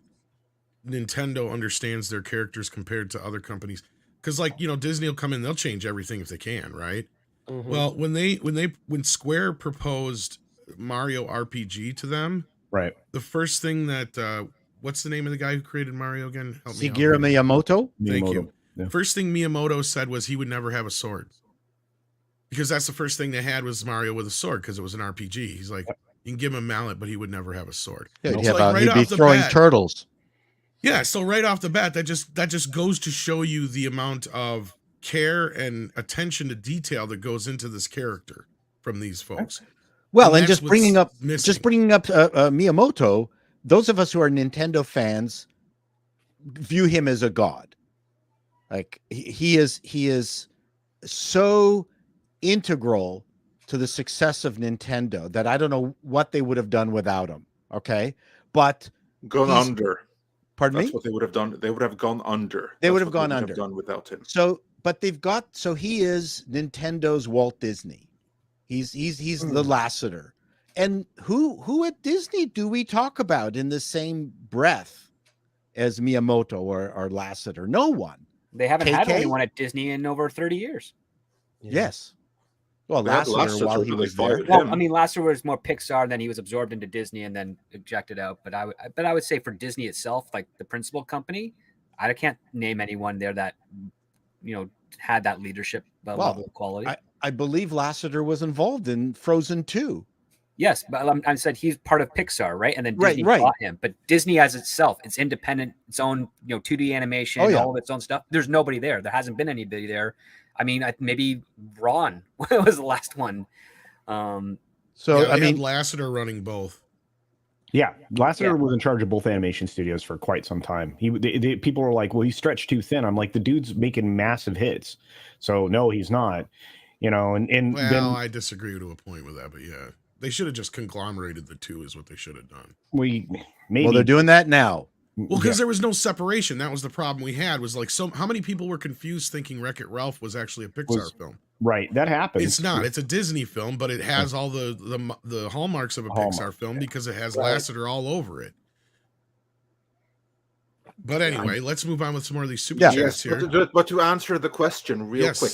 Nintendo understands their characters compared to other companies. Because Disney will come in, they'll change everything if they can, right? Mm-hmm. Well, when Square proposed Mario RPG to them, right. the first thing that what's the name of the guy who created Mario again? Help me out. Shigeru Miyamoto. Thank you. Yeah. First thing Miyamoto said was he would never have a sword, because that's the first thing they had was Mario with a sword, because it was an RPG. He's like, you can give him a mallet, but he would never have a sword. Yeah, So, he'd be throwing turtles. Yeah, so right off the bat, that just goes to show you the amount of care and attention to detail that goes into this character from these folks. Well, and that's just bringing up missing. Miyamoto, those of us who are Nintendo fans view him as a god. Like he is so integral to the success of Nintendo that I don't know what they would have done without him. Okay, but Gone under. Pardon That's me? what they would have done. They would have gone under. They would That's have what gone they under. Have done without him. So he is Nintendo's Walt Disney. He's the Lasseter. And who at Disney do we talk about in the same breath as Miyamoto or Lasseter? No one. They haven't had KK? anyone at Disney in over 30 years. Yes. Well, They had Lasseter while he was there. fired Well, him. I mean, Lasseter was more Pixar, then he was absorbed into Disney and then ejected out. But I would say for Disney itself, like the principal company, I can't name anyone there that had that leadership level of quality. I believe Lasseter was involved in Frozen 2. Yes, but I said he's part of Pixar, right? And then Disney Right. bought him. But Disney as itself, it's independent, its own 2D animation, all of its own stuff. There's nobody there. There hasn't been anybody there. I mean, maybe Ron was the last one. They had Lasseter running both. Yeah, Lasseter was in charge of both animation studios for quite some time. People were like, "Well, he's stretched too thin." I'm like, "The dude's making massive hits." So no, he's not. And Well, then I disagree to a point with that, but yeah, they should have just conglomerated the two, is what they should have done. Well, they're doing that now. Well, because there was no separation. That was the problem we had. Was like, so how many people were confused thinking Wreck-It Ralph was actually a Pixar film? Right, that happens. It's not. It's a Disney film, but it has all the hallmarks of a Pixar film because it has Lasseter all over it. But anyway, let's move on with some more of these super chats here. But to answer the question real quick,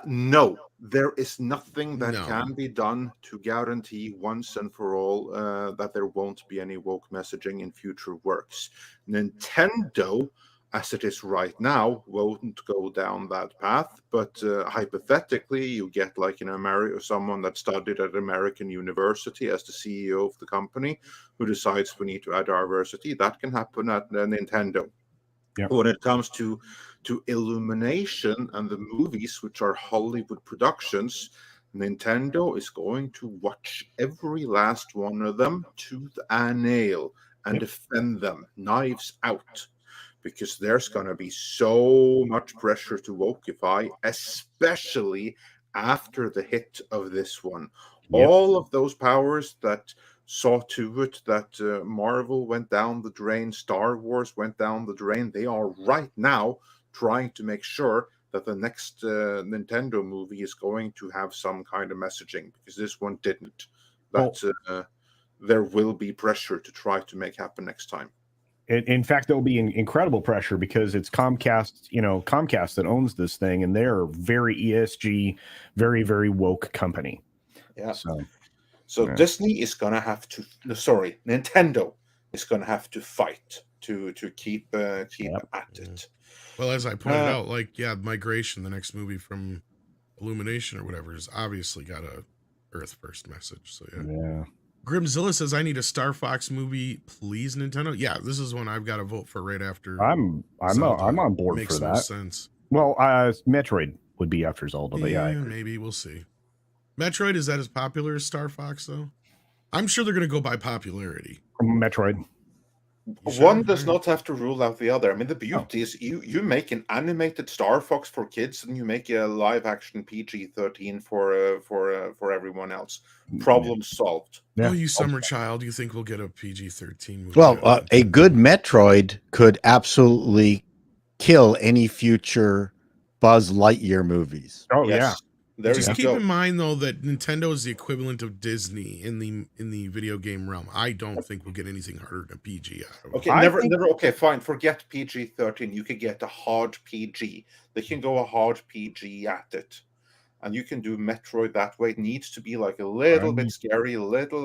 no, there is nothing that No. can be done to guarantee once and for all that there won't be any woke messaging in future works. Nintendo, as it is right now, won't go down that path. But hypothetically, you get like in America, someone that studied at American university as the CEO of the company who decides we need to add diversity. That can happen at Nintendo. Yep. When it comes to Illumination and the movies, which are Hollywood productions, Nintendo is going to watch every last one of them tooth and nail and defend them, knives out, because there's going to be so much pressure to wokeify, especially after the hit of this one. Yep. All of those powers that saw to it that Marvel went down the drain, Star Wars went down the drain, they are right now trying to make sure that the next Nintendo movie is going to have some kind of messaging, because this one didn't. But there will be pressure to try to make happen next time. In fact, there'll be incredible pressure because it's Comcast, Comcast that owns this thing, and they're a very ESG, very, very woke company. Yeah. So yeah. Disney is going to have to, Nintendo is going to have to fight to keep at it. Well, as I pointed out, Migration, the next movie from Illumination or whatever, has obviously got a Earth First message. So yeah. Grimzilla says, "I need a Star Fox movie, please, Nintendo." Yeah, this is one I've got to vote for right after. I'm on board Makes for no that. sense. Well, Metroid would be after Zelda, but yeah, maybe we'll see. Metroid, is that as popular as Star Fox though? I'm sure they're going to go by popularity. Metroid. One does not have to rule out the other. I mean, the beauty is you make an animated Star Fox for kids, and you make a live action PG-13 for everyone else. Problem solved. Yeah. Oh, you summer child! You think we'll get a PG-13 movie? Well, a good Metroid could absolutely kill any future Buzz Lightyear movies. Oh yes. Just keep in mind though that Nintendo is the equivalent of Disney in the video game realm. I don't think we'll get anything harder than PG out of it. Okay, never. Okay, fine. Forget PG-13. You could get a hard PG. They can go a hard PG at it, and you can do Metroid that way. It needs to be like a little bit scary,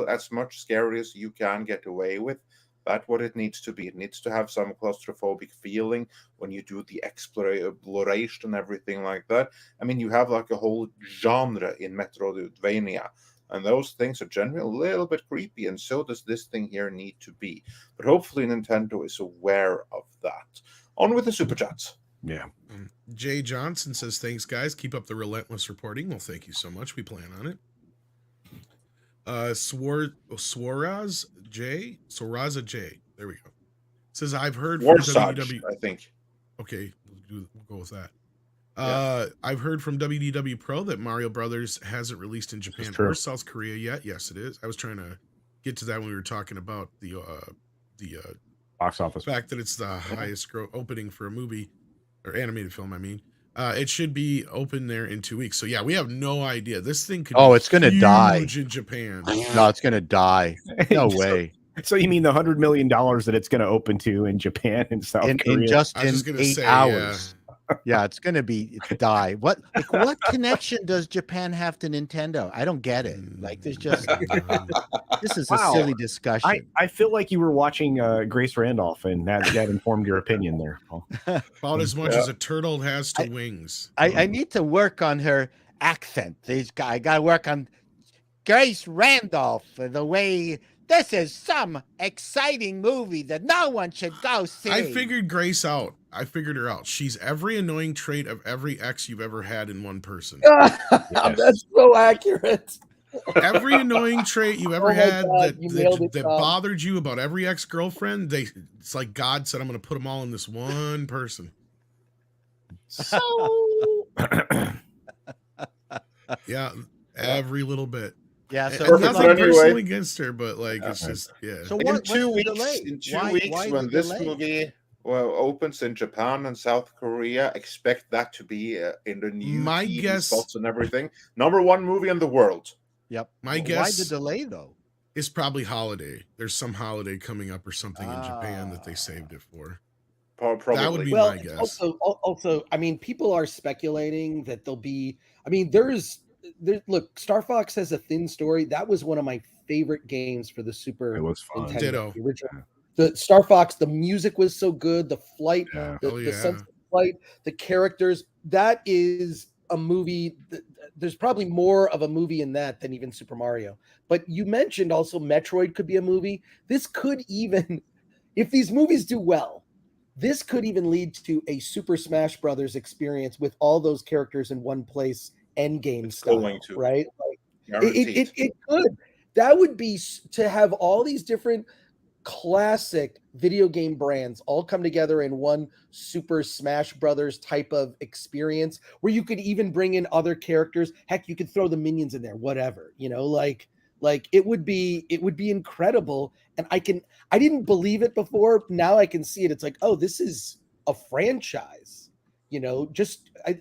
as much scary as you can get away with. That's what it needs to be. It needs to have some claustrophobic feeling when you do the exploration and everything like that. I mean, you have like a whole genre in Metroidvania, and those things are generally a little bit creepy, and so does this thing here need to be. But hopefully Nintendo is aware of that. On with the Super Chats. Yeah. Jay Johnson says, "Thanks, guys. Keep up the relentless reporting." Well, thank you so much. We plan on it. Swarazza J. There we go. Says, "I've heard from WDW. I think. Okay, we'll go with that. I've heard from WDW Pro that Mario Brothers hasn't released in Japan or South Korea yet. Yes, it is. I was trying to get to that when we were talking about the box office fact that it's the highest opening for a movie or animated film. I mean. It should be open there in 2 weeks. So yeah, we have no idea. This thing could it's going to die in Japan. No, it's going to die. No way. So you mean the $100 million that it's going to open to in Japan and South Korea in just 8 hours? Yeah, it's going to die. What connection does Japan have to Nintendo? I don't get it. Like, there's just this is a silly discussion. I feel like you were watching Grace Randolph, and that informed your opinion there, Paul. About as much as a turtle has to wings. I need to work on her accent. I got to work on Grace Randolph, the way. This is some exciting movie that no one should go see. I figured Grace out. I figured her out. She's every annoying trait of every ex you've ever had in one person. That's so accurate. Every annoying trait you ever had that bothered you about every ex-girlfriend, it's like God said, I'm going to put them all in this one person. So yeah, every little bit. Yeah, so nothing personally against her, but like it's just So in 2 weeks, when this movie opens in Japan and South Korea, expect that to be in the new TV spots and everything. #1 movie in the world. Yep. My guess. Why the delay though? It's probably holiday. There's some holiday coming up or something in Japan that they saved it for. Probably. That would be my guess. Also, I mean, people are speculating that there'll be. I mean, there's look, Star Fox has a thin story. That was one of my favorite games for the Super It was fun. Nintendo. Ditto. The original. The Star Fox, the music was so good. The flight, Yeah. the sense of flight, the characters. That is a movie. There's probably more of a movie in that than even Super Mario. But you mentioned also Metroid could be a movie. This could even, if these movies do well, this could even lead to a Super Smash Brothers experience with all those characters in one place, endgame style, going to. right? Guaranteed. It could. That would be to have all these different classic video game brands all come together in one Super Smash Brothers type of experience where you could even bring in other characters. Heck, you could throw the minions in there, whatever, like it would be incredible. And I didn't believe it before. Now I can see it. It's like, oh, this is a franchise,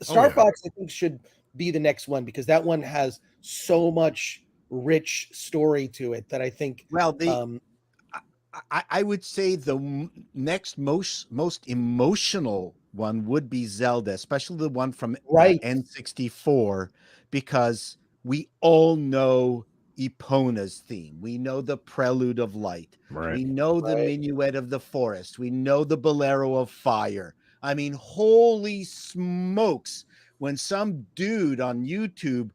Star Fox, I think, should be the next one because that one has so much rich story to it that I think, well, I would say the next most emotional one would be Zelda, especially the one from N64, because we all know Epona's theme. We know the Prelude of Light. Right. We know the Minuet of the Forest. We know the Bolero of Fire. I mean, holy smokes, when some dude on YouTube,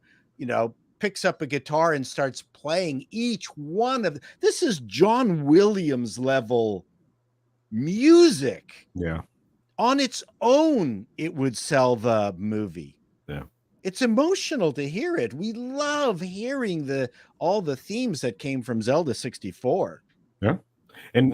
picks up a guitar and starts playing each one of this is John Williams level music. Yeah. On its own, it would sell the movie. Yeah. It's emotional to hear it. We love hearing all the themes that came from Zelda 64. Yeah. And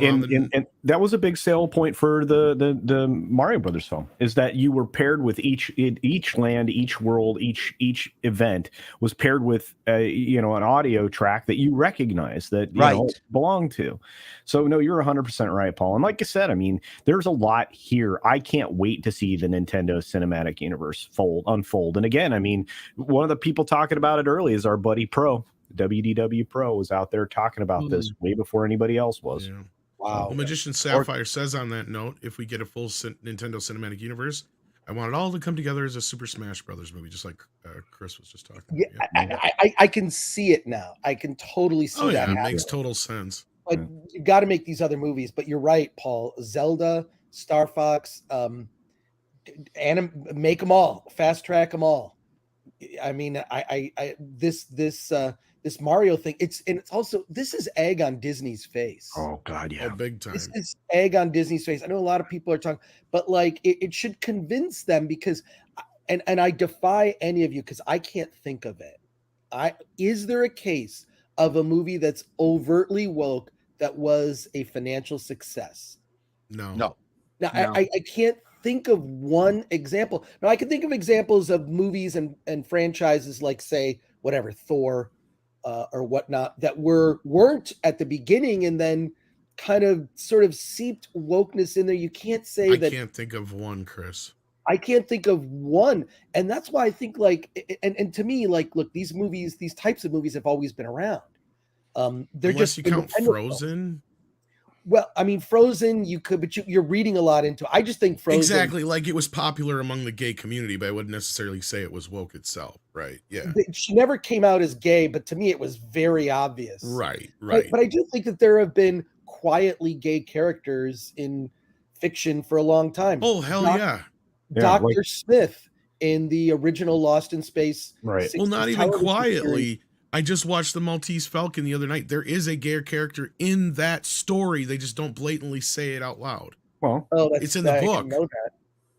that was a big sale point for the Mario Brothers film, is that you were paired with each land, each world, each event was paired with an audio track that you recognize that belonged to. So no, you're 100% right, Paul. And like I said, I mean, there's a lot here. I can't wait to see the Nintendo Cinematic Universe unfold. And again, I mean, one of the people talking about it early is our buddy Pro. WDW Pro was out there talking about this way before anybody else was. Yeah. Wow. Well, Magician Sapphire says on that note, if we get a full Nintendo Cinematic Universe, I want it all to come together as a Super Smash Brothers movie, just like Chris was just talking about. Yeah, I can see it now. I can totally see that. It makes total sense. But you got to make these other movies. But you're right, Paul. Zelda, Star Fox, make them all. Fast track them all. I mean, this Mario thing, it's also, this is egg on Disney's face. Oh God, yeah. Big time. This is egg on Disney's face. I know a lot of people are talking, but like it should convince them because, and I defy any of you because I can't think of it. Is there a case of a movie that's overtly woke that was a financial success? No. Now I can't think of one example. Now I can think of examples of movies and franchises like, say, whatever, Thor, or whatnot, that weren't at the beginning and then kind of sort of seeped wokeness in there. You can't say that. I can't think of one, Chris. I can't think of one. And that's why I think and to me, like, look, these movies, these types of movies have always been around. They're Unless just you count Frozen. Well, I mean, Frozen, you could, but you're reading a lot into it. I just think Frozen. Exactly. Like, it was popular among the gay community, but I wouldn't necessarily say it was woke itself. Right. Yeah. She never came out as gay, but to me, it was very obvious. Right. But I do think that there have been quietly gay characters in fiction for a long time. Oh, hell yeah. Dr. Smith in the original Lost in Space. Right. Well, not even quietly. I just watched the Maltese Falcon the other night. There is a gay character in that story. They just don't blatantly say it out loud. Well, it's in the book. I know that.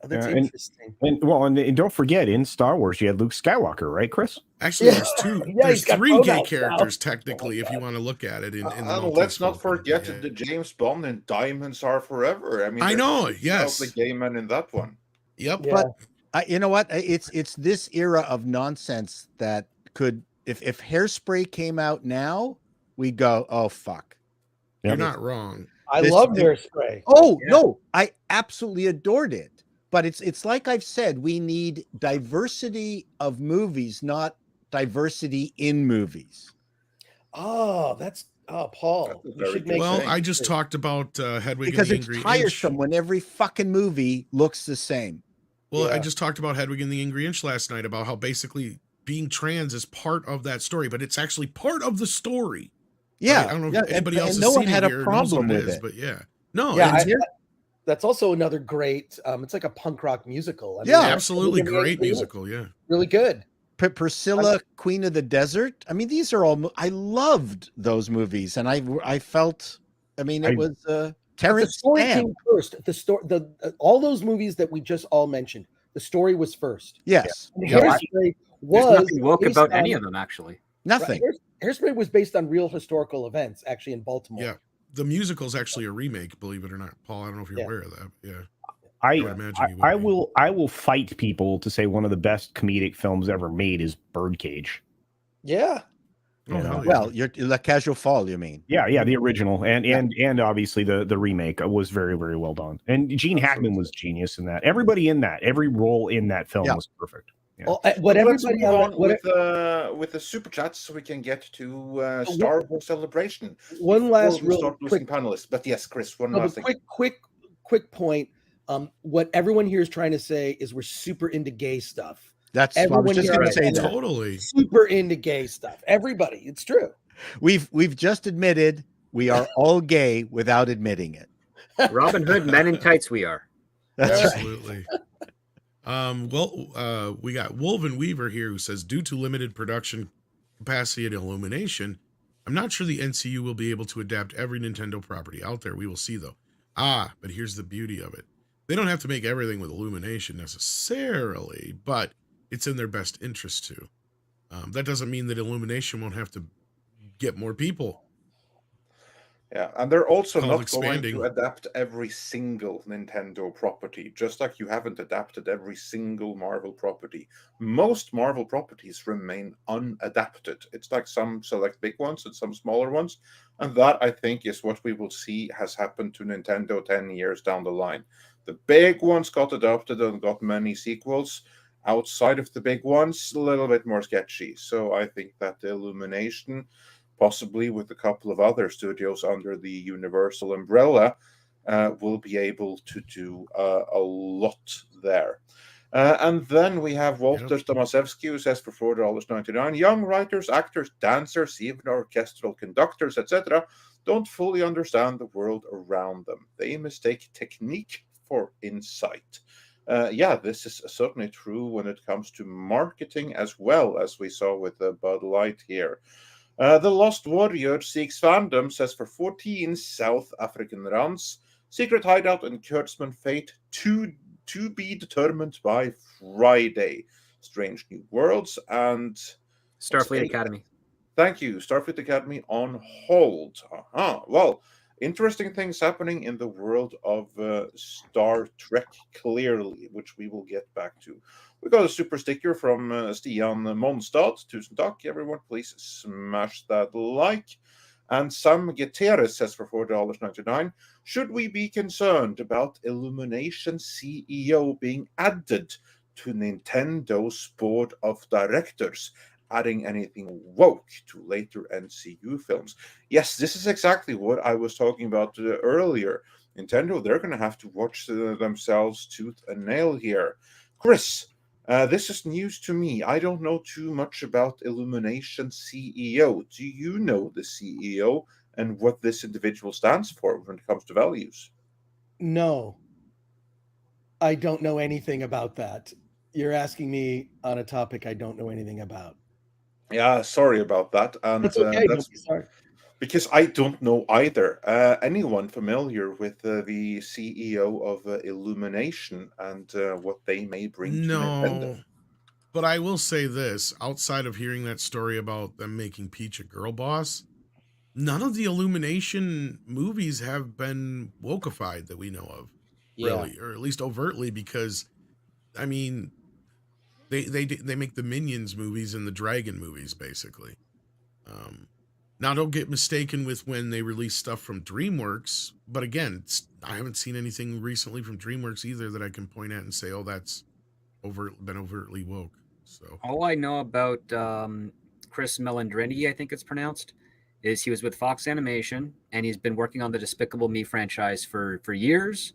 Oh, that's interesting. And don't forget, in Star Wars, you had Luke Skywalker, right, Chris? Actually, there's three gay characters, technically, if you want to look at it. In the let's not forget the James Bond and Diamonds Are Forever. I mean, I know, yes. The gay man in that one. Yep. Yeah. But you know what? It's this era of nonsense that could, if Hairspray came out now, we'd go, oh, fuck. You're not wrong. I love Hairspray. Oh, no, I absolutely adored it. But it's like I've said, we need diversity of movies, not diversity in movies. Oh, Paul. I just talked about Hedwig because and the Angry Inch. Because it's tiresome when every fucking movie looks the same. Well, I just talked about Hedwig and the Angry Inch last night, about how basically being trans is part of that story, but it's actually part of the story. Yeah, right? I don't know if anybody else and has no one seen had it a here or knows what problem it with is, it. but yeah. No, Yeah, and that's also another great. It's like a punk rock musical. I mean, Yeah. absolutely it was great musical. Yeah. really good. Priscilla, Queen of the Desert. I mean, these are all. I loved those movies, and I felt. I mean, it was But the Terrence story Stamp. came first. The story, all those movies that we just all mentioned, the story was first. Yes, And Yeah, Hairspray There's was nothing woke based about on- any of them, actually. nothing. Hairspray was based on real historical events, actually in Baltimore. Yeah. The musical's actually a remake, believe it or not. Paul, I don't know if you're Yeah. aware of that. Yeah. I would imagine you would I be. will fight people to say one of the best comedic films ever made is Birdcage. Yeah. Oh, You know, hell yeah. Well, you're La Casual Fall, you mean? Yeah, the original, and Yeah. and obviously the remake was very, very well done. And Gene Hackman was genius in that. Everybody in that, every role in that film was perfect. Yeah. Well, But what let's everybody move on on with the super chats so we can get to Star Wars Celebration. one last Before we real start quick losing panelists. But yes, Chris, one No, last but thing. quick point. What everyone here is trying to say is we're super into gay stuff. That's I was Everyone just here going to is say that. Totally. super into gay stuff. Everybody, it's true. We've just admitted we are all gay without admitting it. Robin Hood, men in tights, we are. That's right. Absolutely. We got Wolven Weaver here who says, due to limited production capacity and Illumination, I'm not sure the NCU will be able to adapt every Nintendo property out there. We will see, though. But here's the beauty of it. They don't have to make everything with Illumination necessarily, but it's in their best interest to. That doesn't mean that Illumination won't have to get more people. Yeah, and they're also Called not expanding. going to adapt every single Nintendo property, just like you haven't adapted every single Marvel property. Most Marvel properties remain unadapted. It's like some select big ones and some smaller ones, and that, I think, is what we will see has happened to Nintendo 10 years down the line. The big ones got adopted and got many sequels. Outside of the big ones, a little bit more sketchy. So I think that the Illumination, possibly with a couple of other studios under the Universal umbrella, will be able to do a lot there. And then we have Walter Tomasevsky, who says for $4.99, young writers, actors, dancers, even orchestral conductors, etc., don't fully understand the world around them. They mistake technique for insight. Yeah, this is certainly true when it comes to marketing as well, as we saw with the Bud Light here. The Lost Warrior seeks fandom, says for 14 South African rands. Secret hideout and Kurtzman fate to be determined by Friday. Strange New Worlds and Starfleet Academy. Thank you. Starfleet Academy on hold. Well, interesting things happening in the world of Star Trek, clearly, which we will get back to. We got a super sticker from Stian Monstad. Tusen takk, everyone. Please smash that like. And Sam Gutierrez says for $4.99, should we be concerned about Illumination CEO being added to Nintendo's board of directors, adding anything woke to later MCU films? Yes, this is exactly what I was talking about earlier. Nintendo, they're going to have to watch themselves tooth and nail here. Chris, this is news to me. I don't know too much about Illumination CEO. Do you know the CEO and what this individual stands for when it comes to values? No, I don't know anything about that. You're asking me on a topic I don't know anything about. Yeah, sorry about that. And That's okay. that's Don't be sorry. because I don't know either. Anyone familiar with the CEO of Illumination and what they may bring to Nintendo? No. But I will say this, outside of hearing that story about them making Peach a girl boss, none of the Illumination movies have been wokeified that we know of, really, or at least overtly, because, I mean, they make the Minions movies and the Dragon movies, basically. Now, don't get mistaken with when they release stuff from DreamWorks, but again, I haven't seen anything recently from DreamWorks either that I can point at and say, oh, that's been overtly woke. So all I know about Chris Melandrini, I think it's pronounced, is he was with Fox Animation and he's been working on the Despicable Me franchise for years.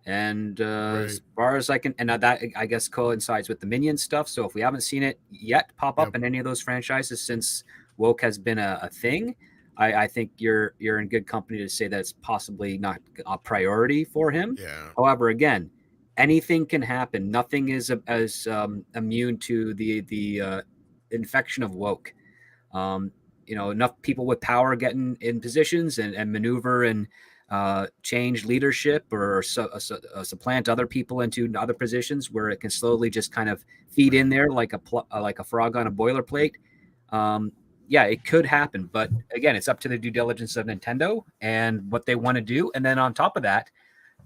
And Right. as far as I can, and that I guess coincides with the Minion stuff. So if we haven't seen it yet pop up in any of those franchises since woke has been a thing, I think you're in good company to say that it's possibly not a priority for him. Yeah. However, again, anything can happen. Nothing is as immune to the infection of woke. Enough people with power getting in positions and maneuver and change leadership or supplant other people into other positions where it can slowly just kind of feed in there like a frog on a boilerplate. Yeah, it could happen, but again, it's up to the due diligence of Nintendo and what they want to do. And then on top of that,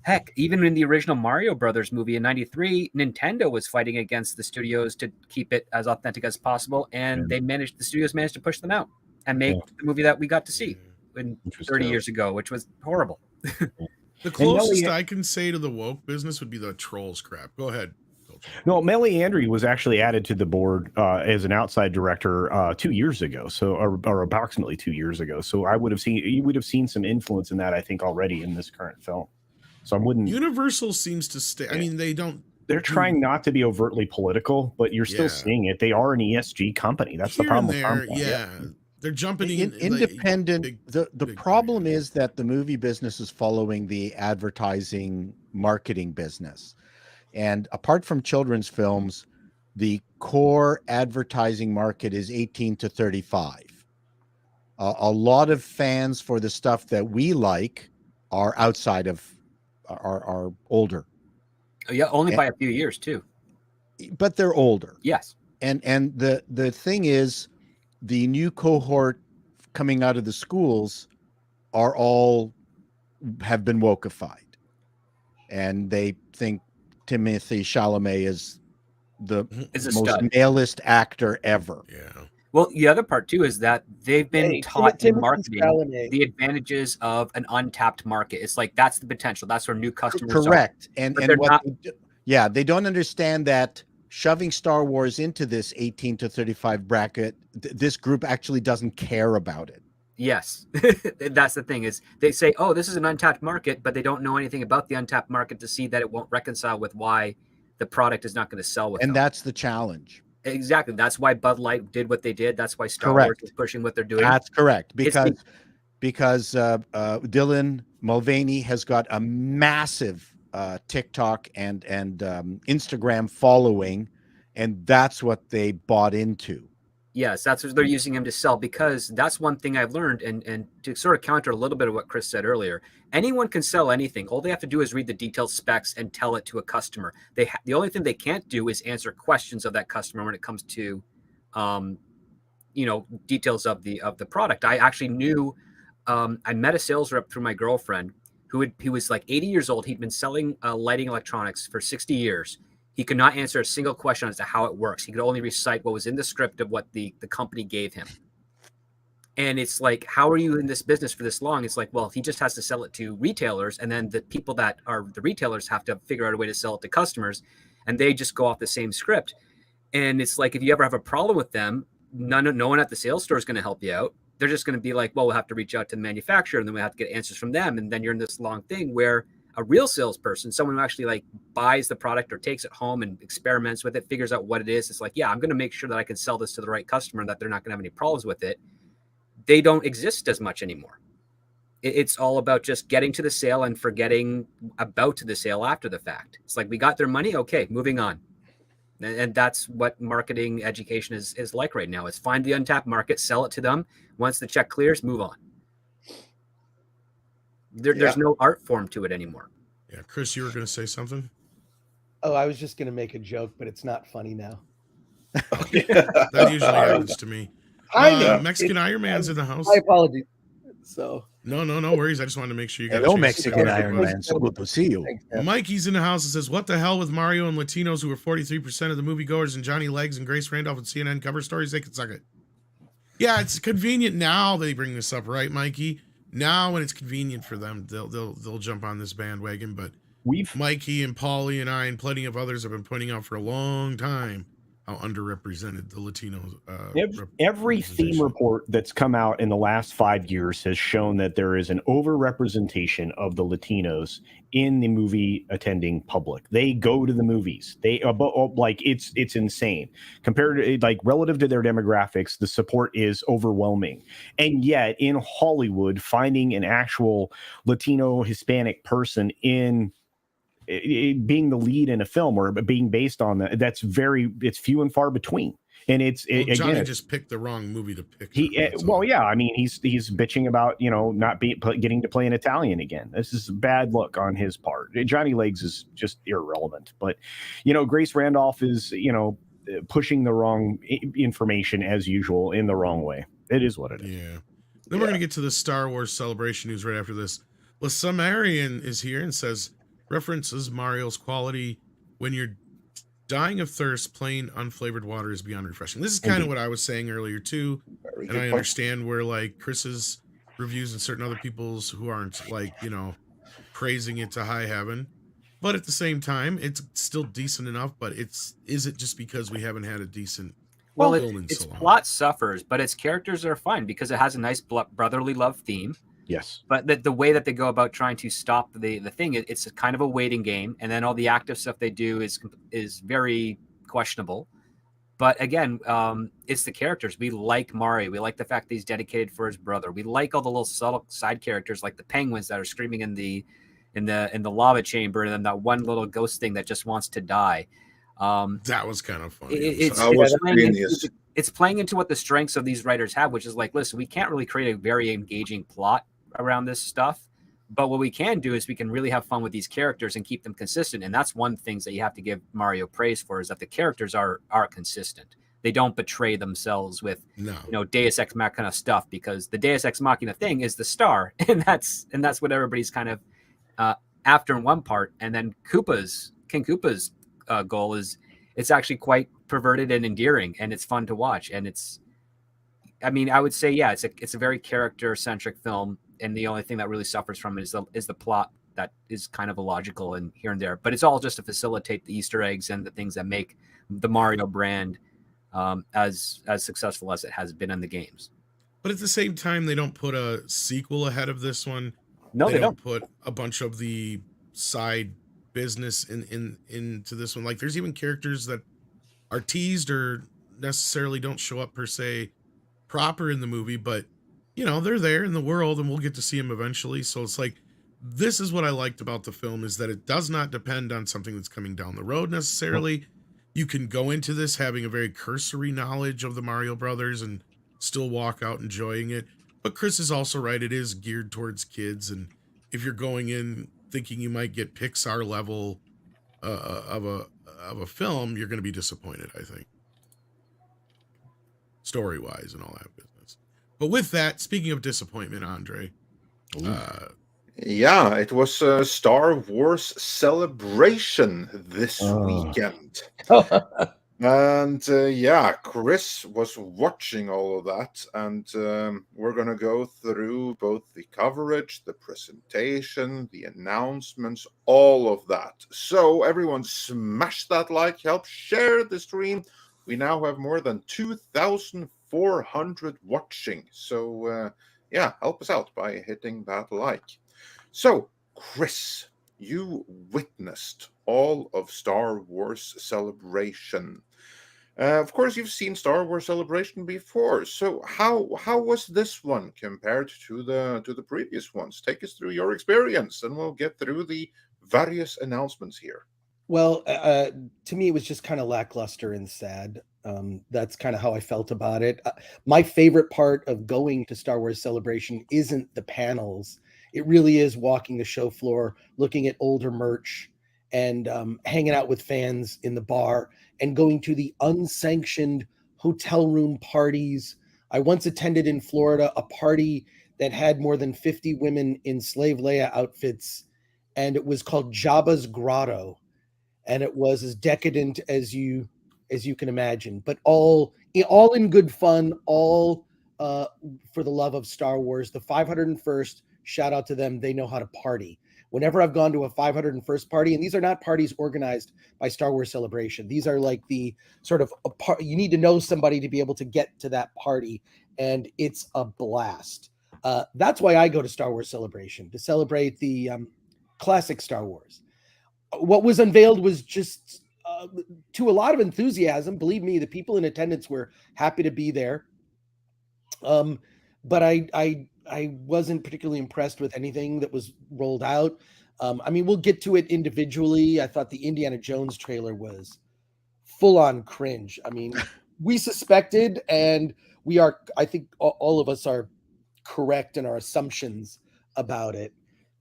heck, even in the original Mario Brothers movie in '93, Nintendo was fighting against the studios to keep it as authentic as possible, and the studios managed to push them out and make the movie that we got to see in 30 years ago, which was horrible. The closest I can say to the woke business would be the Trolls crap. Go ahead. No, Melly Andrew was actually added to the board as an outside director 2 years ago, or approximately 2 years ago. So you would have seen some influence in that, I think, already in this current film. So I wouldn't. Universal seems to stay. I mean, they're trying not to be overtly political, but you're still seeing it. They are an ESG company. That's the problem with Comcast. Yeah. They're jumping in independent. The problem is that the movie business is following the advertising marketing business. And apart from children's films, the core advertising market is 18 to 35. A lot of fans for the stuff that we like are outside of, are older. Yeah, only by a few years too. But they're older. Yes. And the thing is, the new cohort coming out of the schools have been wokeified. And they think Timothée Chalamet is the most male-ist actor ever. Yeah. Well, the other part too is that they've been taught in marketing the advantages of an untapped market. It's like that's the potential. That's where new customers correct. Are. And they don't understand that shoving Star Wars into this 18 to 35 bracket, this group actually doesn't care about it. Yes, that's the thing is they say, oh, this is an untapped market, but they don't know anything about the untapped market to see that it won't reconcile with why the product is not going to sell with them. And that's the challenge. Exactly. That's why Bud Light did what they did. That's why Star Wars is pushing what they're doing. That's correct. Because Dylan Mulvaney has got a massive TikTok and Instagram following, and that's what they bought into. Yes, that's what they're using him to sell, because that's one thing I've learned, and to sort of counter a little bit of what Chris said earlier, anyone can sell anything. All they have to do is read the detailed specs and tell it to a customer. The only thing they can't do is answer questions of that customer when it comes to, details of the product. I actually knew, I met a sales rep through my girlfriend he was like 80 years old. He'd been selling lighting electronics for 60 years. He could not answer a single question as to how it works. He could only recite what was in the script of what the company gave him. And it's like, how are you in this business for this long? It's like, well, he just has to sell it to retailers. And then the people that are the retailers have to figure out a way to sell it to customers. And they just go off the same script. And it's like, if you ever have a problem with them, no one at the sales store is going to help you out. They're just going to be like, well, we'll have to reach out to the manufacturer, and then we have to get answers from them. And then you're in this long thing where a real salesperson, someone who actually like buys the product or takes it home and experiments with it, figures out what it is. It's like, yeah, I'm going to make sure that I can sell this to the right customer, that they're not going to have any problems with it. They don't exist as much anymore. It's all about just getting to the sale and forgetting about the sale after the fact. It's like, we got their money. Okay, moving on. And that's what marketing education is like right now, is find the untapped market, sell it to them. Once the check clears, move on. There's no art form to it anymore. Yeah. Chris, you were going to say something? Oh, I was just going to make a joke, but it's not funny now. That usually happens to me. Mexican Iron Man's in the house. My apologies. So no worries. I just wanted to make sure you got Hello, Mexican Iron Man. So good to see you. Mikey's in the house and says, what the hell with Mario and Latinos, who are 43% of the moviegoers, and Johnny Legs and Grace Randolph and CNN cover stories? They can suck it. Yeah, it's convenient now they bring this up, right, Mikey? Now when it's convenient for them, they'll jump on this bandwagon. But Mikey and Paulie and I and plenty of others have been pointing out for a long time how underrepresented the Latino Every theme representation. report that's come out in the last 5 years has shown that there is an overrepresentation of the Latinos in the movie attending public. They go to the movies. They like it's insane compared to like relative to their demographics. The support is overwhelming, and yet in Hollywood, finding an actual Latino Hispanic person in being the lead in a film or being based on that, it's few and far between. And Johnny again, just picked the wrong movie to pick. Yeah, I mean, he's bitching about not getting to play an Italian again. This is a bad look on his part. Johnny Legs is just irrelevant. But Grace Randolph is pushing the wrong information as usual in the wrong way. It is what it is. Yeah. Then we're gonna get to the Star Wars Celebration news right after this. Lasumarian is here and says references Mario's quality when you're dying of thirst, plain unflavored water is beyond refreshing. This is kind of what I was saying earlier too, and I understand where like Chris's reviews and certain other people's who aren't like praising it to high heaven, but at the same time, it's still decent enough. But is it just because we haven't had a decent film in its so long? Plot suffers, but its characters are fine because it has a nice brotherly love theme. Yes, but the way that they go about trying to stop the thing, it's kind of a waiting game, and then all the active stuff they do is very questionable. But again, it's the characters. We like Mario. We like the fact that he's dedicated for his brother. We like all the little subtle side characters, like the penguins that are screaming in the lava chamber, and then that one little ghost thing that just wants to die. That was kind of funny. It's playing into what the strengths of these writers have, which is like, listen, we can't really create a very engaging plot around this stuff, but what we can do is we can really have fun with these characters and keep them consistent. And that's one thing that you have to give Mario praise for, is that the characters are consistent. They don't betray themselves with Deus Ex Machina stuff, because the Deus Ex Machina thing is the star, and that's what everybody's kind of after in one part. And then King Koopa's goal is, it's actually quite perverted and endearing, and it's fun to watch. And I would say, yeah, it's a very character centric film, and the only thing that really suffers from it is the plot that is kind of illogical and here and there. But it's all just to facilitate the Easter eggs and the things that make the Mario brand as successful as it has been in the games. But at the same time, they don't put a sequel ahead of this one. No, they don't put a bunch of the side business into this one. Like, there's even characters that are teased or necessarily don't show up per se proper in the movie, but they're there in the world, and we'll get to see them eventually. So it's like, this is what I liked about the film, is that it does not depend on something that's coming down the road necessarily. You can go into this having a very cursory knowledge of the Mario Brothers and still walk out enjoying it. But Chris is also right, it is geared towards kids, and if you're going in thinking you might get Pixar level of a film, you're going to be disappointed, I think, story wise and all that business. But with that, speaking of disappointment, Andre, it was a Star Wars Celebration this weekend. And Chris was watching all of that, and we're going to go through both the coverage, the presentation, the announcements, all of that. So everyone smash that like, help share the stream. We now have more than 2,400 watching. So help us out by hitting that like. So, Chris, you witnessed all of Star Wars Celebration. Of course, you've seen Star Wars Celebration before. So how was this one compared to the previous ones? Take us through your experience, and we'll get through the various announcements here. Well, to me, it was just kind of lackluster and sad. That's kind of how I felt about it. My favorite part of going to Star Wars Celebration isn't the panels. It really is walking the show floor, looking at older merch, and hanging out with fans in the bar, and going to the unsanctioned hotel room parties. I once attended in Florida a party that had more than 50 women in Slave Leia outfits, and it was called Jabba's Grotto, and it was as decadent as you can imagine, but all in good fun, all for the love of Star Wars. The 501st, shout out to them. They know how to party. whenever I've gone to a 501st party, and these are not parties organized by Star Wars Celebration. These are like the sort of you need to know somebody to be able to get to that party, and it's a blast. That's why I go to Star Wars Celebration, to celebrate the classic Star Wars. What was unveiled was just to a lot of enthusiasm. Believe me, the people in attendance were happy to be there. But I wasn't particularly impressed with anything that was rolled out. I mean, we'll get to it individually. I thought the Indiana Jones trailer was full on cringe. I mean, we suspected, and we are, I think all of us are correct in our assumptions about it.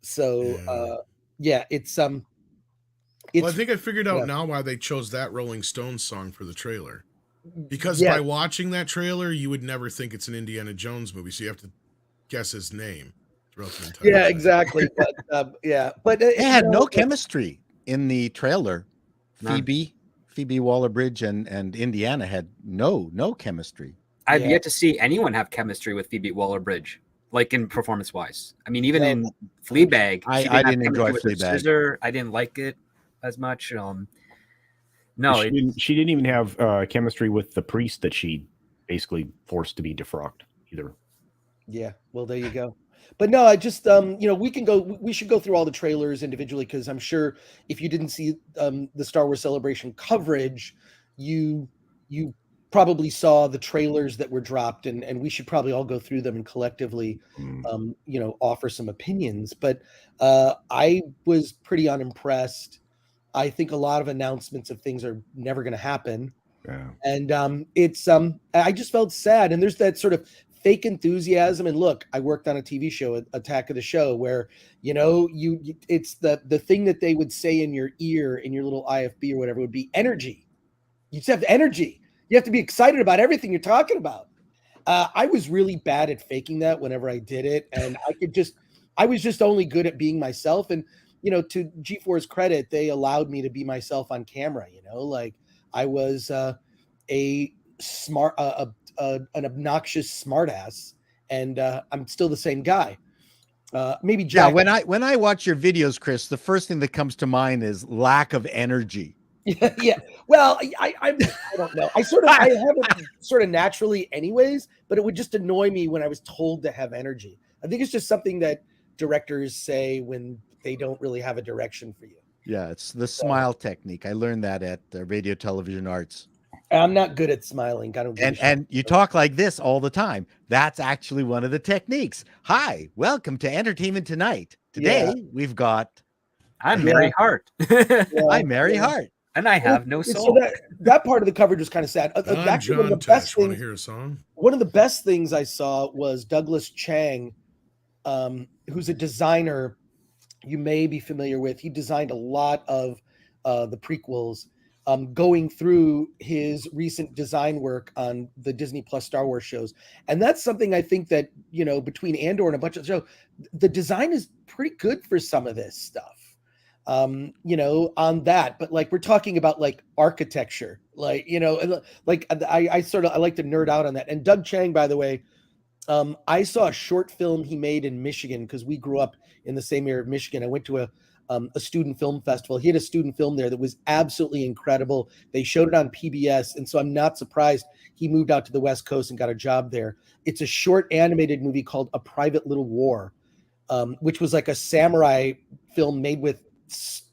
So, it's well, I think I figured out now why they chose that Rolling Stones song for the trailer. Because by watching that trailer, you would never think it's an Indiana Jones movie, so you have to guess his name throughout the entire thing. Exactly. But but they had no chemistry in the trailer. None. Phoebe Waller-Bridge and Indiana had no chemistry. I've yet to see anyone have chemistry with Phoebe Waller-Bridge, like in performance-wise. I mean, even in Fleabag, I didn't enjoy Fleabag. I didn't like it as much. She didn't even have chemistry with the priest that she basically forced to be defrocked either. Yeah, well, there you go. But no, I just we should go through all the trailers individually, because I'm sure if you didn't see the Star Wars Celebration coverage, you probably saw the trailers that were dropped, and we should probably all go through them and collectively offer some opinions. But I was pretty unimpressed. I think a lot of announcements of things are never going to happen. Yeah. And it's I just felt sad. And there's that sort of fake enthusiasm. And look, I worked on a TV show, Attack of the Show, where it's the thing that they would say in your ear, in your little IFB or whatever, would be energy. You just have energy. You have to be excited about everything you're talking about. I was really bad at faking that whenever I did it, and I was just only good at being myself. And to G4's credit, they allowed me to be myself on camera. Like I was an obnoxious smartass, and I'm still the same guy. Maybe Jack. Yeah, when I watch your videos, Chris, the first thing that comes to mind is lack of energy. Yeah. Well, I don't know. I have it sort of naturally, anyways. But it would just annoy me when I was told to have energy. I think it's just something that directors say when they don't really have a direction for you. Yeah, it's the smile technique. I learned that at Radio Television Arts. I'm not good at smiling. I don't. And you talk like this all the time. That's actually one of the techniques. Hi, welcome to Entertainment Tonight. Today we've got. I'm Mary Hart. I'm Mary Hart. And I have no soul. So that part of the coverage was kind of sad. Actually, one of the best things. Hear a song? One of the best things I saw was Douglas Chang, who's a designer you may be familiar with. He designed a lot of the prequels, going through his recent design work on the Disney Plus Star Wars shows. And that's something I think that, between Andor and a bunch of shows, the design is pretty good for some of this stuff. On that, but like we're talking about like architecture, I like to nerd out on that. And Doug Chang, by the way, I saw a short film he made in Michigan, because we grew up in the same area of Michigan. I went to a student film festival. He had a student film there that was absolutely incredible. They showed it on PBS, and so I'm not surprised he moved out to the West Coast and got a job there. It's a short animated movie called A Private Little War, which was like a samurai film made with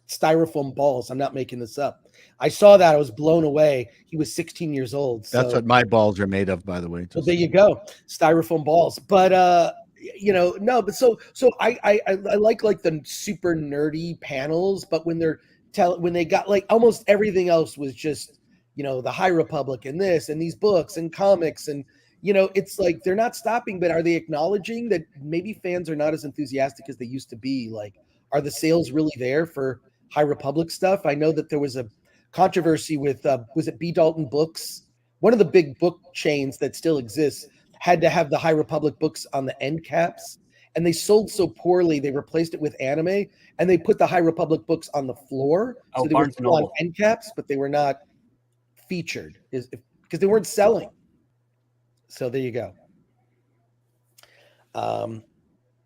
styrofoam balls. I'm not making this up. I saw that. I was blown away. He was 16 years old. So. That's what my balls are made of, by the way. Well, there you go. Styrofoam balls. But, no, but so I like the super nerdy panels, but when they got like almost everything else was just, the High Republic and this and these books and comics and, it's like they're not stopping, but are they acknowledging that maybe fans are not as enthusiastic as they used to be? Like, are the sales really there for High Republic stuff? I know that there was a controversy with, was it B. Dalton Books? One of the big book chains that still exists had to have the High Republic books on the end caps, and they sold so poorly, they replaced it with anime, and they put the High Republic books on the floor. So they were still on end caps, but they were not featured because they weren't selling. So there you go.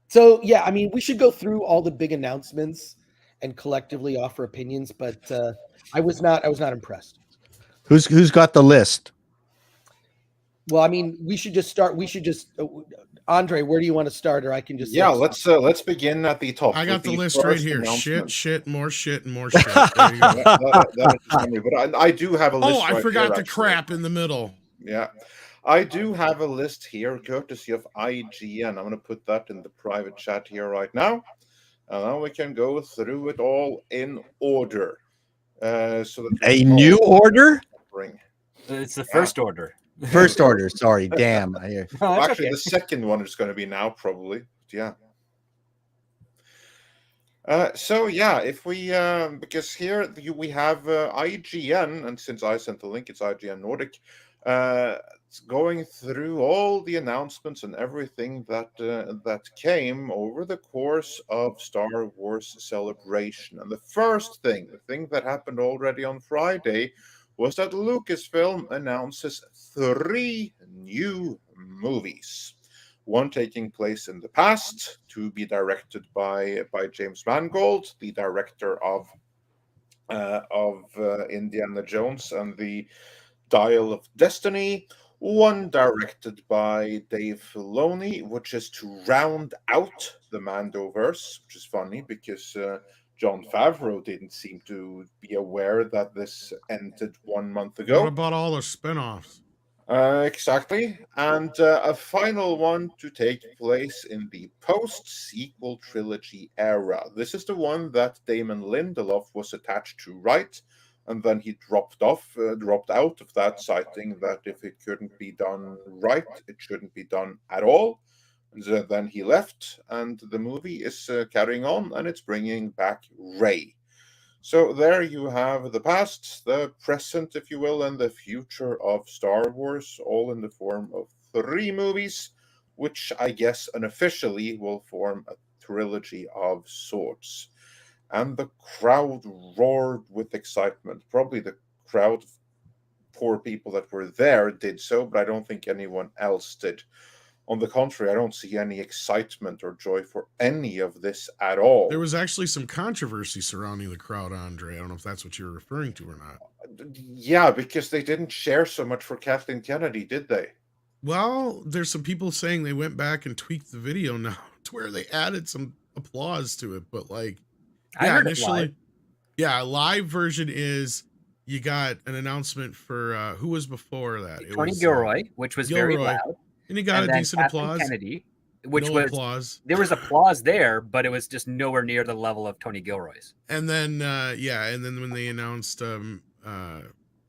So yeah, I mean, we should go through all the big announcements and collectively offer opinions, but I was not impressed. Who's got the list? Well, I mean, we should just start. Andre, where do you want to start, or I can just Yeah, let's begin at the top. I got with the list first right here. announcement. Shit, more shit, and more shit. There you go. That is funny, but I do have a list. Oh, I right forgot here, the actually. crap in the middle. Yeah, I do have a list here, courtesy of IGN. I'm going to put that in the private chat here right now, and then we can go through it all in order. So that A new order? bring. It's the first order. First order. Sorry, damn. I hear. No, it's Actually, okay. the second one is going to be now, probably. Yeah. So yeah, if we because here we have IGN, and since I sent the link, it's IGN Nordic. It's going through all the announcements and everything that came over the course of Star Wars Celebration. And the first thing, the thing that happened already on Friday, was that Lucasfilm announces 3 new movies. One taking place in the past, to be directed by James Mangold, the director of Indiana Jones and the Dial of Destiny. One directed by Dave Filoni, which is to round out the Mandoverse, which is funny because Jon Favreau didn't seem to be aware that this ended 1 month ago. What about all the spin-offs? Exactly. And a final one to take place in the post-sequel trilogy era. This is the one that Damon Lindelof was attached to write, and then he dropped out of that, citing that if it couldn't be done right, it shouldn't be done at all. So then he left, and the movie is carrying on, and it's bringing back Rey. So there you have the past, the present, if you will, and the future of Star Wars, all in the form of 3 movies, which I guess unofficially will form a trilogy of sorts. And the crowd roared with excitement. Probably the crowd of poor people that were there did so, but I don't think anyone else did. On the contrary, I don't see any excitement or joy for any of this at all. There was actually some controversy surrounding the crowd, Andre. I don't know if that's what you're referring to or not. Yeah, because they didn't share so much for Kathleen Kennedy, did they? Well, there's some people saying they went back and tweaked the video now to where they added some applause to it. But like, I yeah, heard it initially, live. yeah, live version is you got an announcement for who was before that? It Tony was Gilroy, which was very Gilroy. loud. And he got And a then decent Kathleen applause. Kennedy, which no was applause. there was applause there, but it was just nowhere near the level of Tony Gilroy's. And then and then when they announced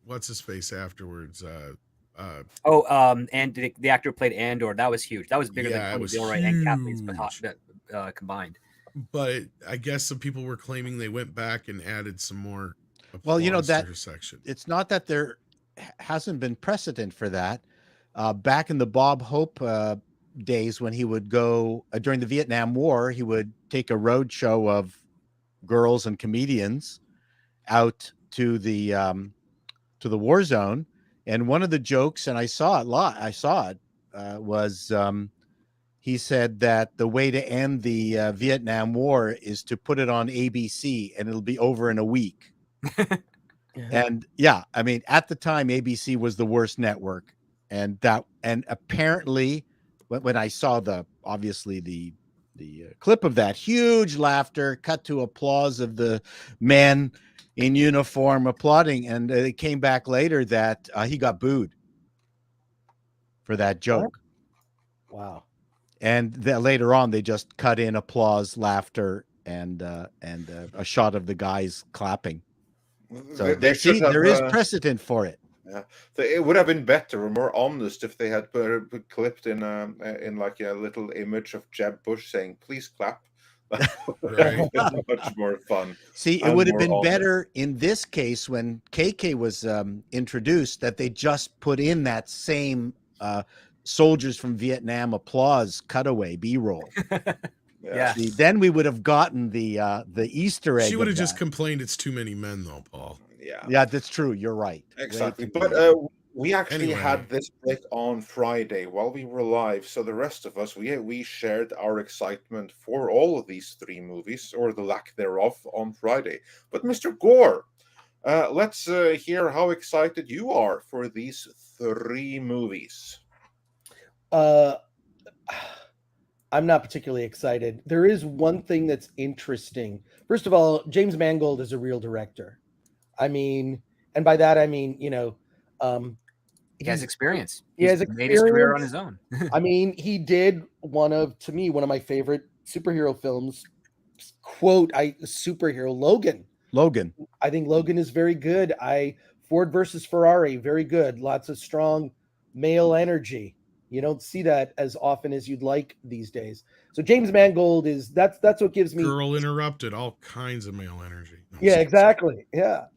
what's his face afterwards, And the actor who played Andor, that was huge. That was bigger Yeah, than it Tony was Gilroy and Kathleen's huge. combined. But I guess some people were claiming they went back and added some more applause Well, you know, to that her section. it's not that there hasn't been precedent for that. Back in the Bob Hope days, when he would go during the Vietnam War, he would take a road show of girls and comedians out to the war zone. And one of the jokes, and I saw it was he said that the way to end the Vietnam War is to put it on ABC and it'll be over in a week. And yeah, I mean, at the time, ABC was the worst network. And apparently when I saw obviously the clip of that, huge laughter, cut to applause of the men in uniform applauding. And it came back later that he got booed for that joke. Wow. And later on, they just cut in applause, laughter, and a shot of the guys clapping. So there is precedent for it. Yeah, it would have been better or more honest if they had clipped in like a little image of Jeb Bush saying, "Please clap." Right. Much more fun. See, it would have been better in this case when KK was introduced that they just put in that same soldiers from Vietnam applause cutaway B-roll. Yeah. See, then we would have gotten the Easter egg. She would have just complained it's too many men, though, Paul. Yeah, yeah, that's true. You're right. exactly. Way too But many. We actually Anyway. had this break on Friday while we were live, so the rest of us we shared our excitement for all of these 3 movies, or the lack thereof, on Friday. But Mr. Gore, let's hear how excited you are for these 3 movies. I'm not particularly excited. There is one thing that's interesting. First of all, James Mangold is a real director. I mean, and by that I mean, he has experience. He has made his career on experience. his own. I mean, he did one of my favorite superhero films. Superhero Logan. I think Logan is very good. Ford versus Ferrari, very good. Lots of strong male energy. You don't see that as often as you'd like these days. So James Mangold that's what gives me. Girl interrupted, all kinds of male energy. No, Yeah, exactly. Yeah,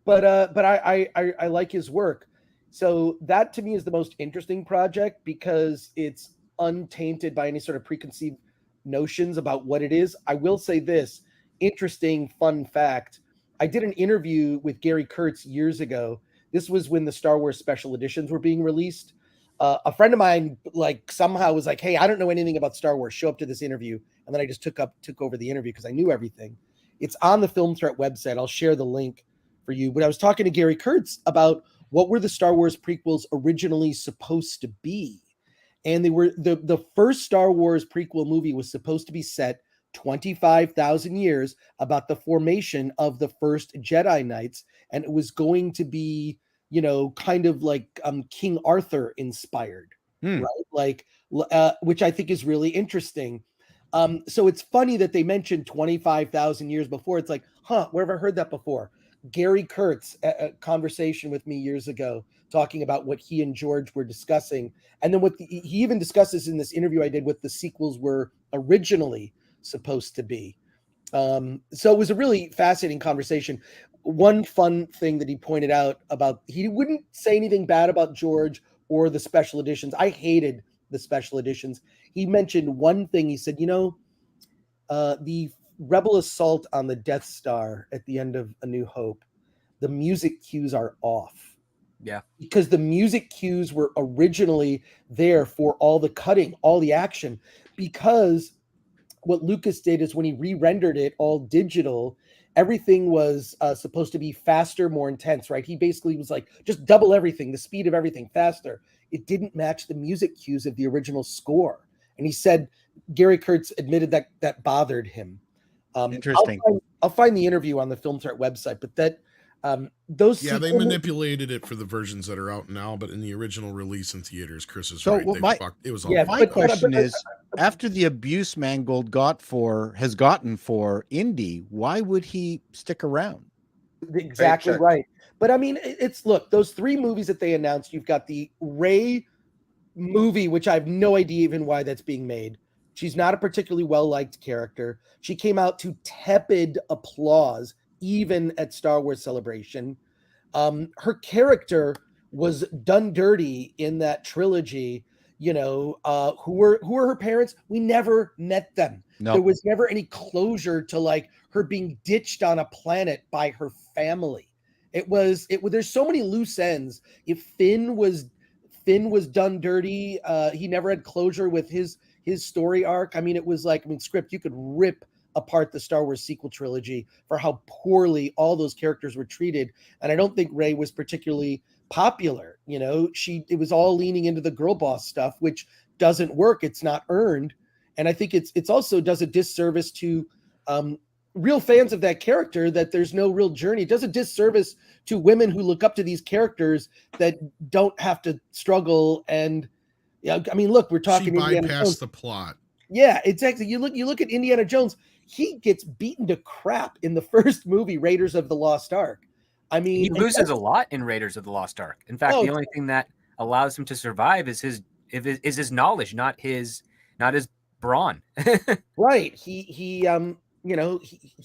but I like his work. So that to me is the most interesting project because it's untainted by any sort of preconceived notions about what it is. I will say this interesting fun fact. I did an interview with Gary Kurtz years ago. This was when the Star Wars special editions were being released. A friend of mine somehow was like, "Hey, I don't know anything about Star Wars. Show up to this interview." And then I just took over the interview because I knew everything. It's on the Film Threat website. I'll share the link for you. But I was talking to Gary Kurtz about what were the Star Wars prequels originally supposed to be. And they were the first Star Wars prequel movie was supposed to be set 25,000 years about the formation of the first Jedi Knights. And it was going to be, kind of like King Arthur inspired, right? Which I think is really interesting. So it's funny that they mentioned 25,000 years before. It's like, where have I heard that before? Gary Kurtz, a conversation with me years ago, talking about what he and George were discussing. And then he even discusses in this interview I did what the sequels were originally supposed to be. So it was a really fascinating conversation. One fun thing that he pointed out about, he wouldn't say anything bad about George or the special editions. I hated the special editions. He mentioned one thing. He said, the Rebel assault on the Death Star at the end of A New Hope, the music cues are off. Yeah. Because the music cues were originally there for all the cutting, all the action. Because what Lucas did is when he re-rendered it all digital, everything was supposed to be faster, more intense, right? He basically was like, just double everything, the speed of everything faster. It didn't match the music cues of the original score. And he said, Gary Kurtz admitted that bothered him. Interesting. I'll find the interview on the Film Threat website, but those. Yeah, they manipulated it for the versions that are out now, but in the original release in theaters, Chris is right. It was all. Yeah, my question is, after the abuse Mangold has gotten for Indy, why would he stick around? Exactly right. But I mean, look, those 3 movies that they announced. You've got the Rey movie, which I have no idea even why that's being made. She's not a particularly well-liked character. She came out to tepid applause, even at Star Wars Celebration. Her character was done dirty in that trilogy. Who were her parents? We never met them. No. There was never any closure to her being ditched on a planet by her family. There's so many loose ends. If Finn was done dirty, he never had closure with his story arc. I mean, it was Script, you could rip apart the Star Wars sequel trilogy for how poorly all those characters were treated. And I don't think Rey was particularly popular. It was all leaning into the girl boss stuff, which doesn't work. It's not earned. And I think it's also does a disservice to real fans of that character that there's no real journey. It does a disservice to women who look up to these characters that don't have to struggle. And I mean, look, we're talking. She bypassed the plot. Yeah, exactly. You look at Indiana Jones. He gets beaten to crap in the first movie, Raiders of the Lost Ark. I mean, he loses a lot in Raiders of the Lost Ark. In fact, the only thing that allows him to survive is his knowledge, not his brawn. Right. He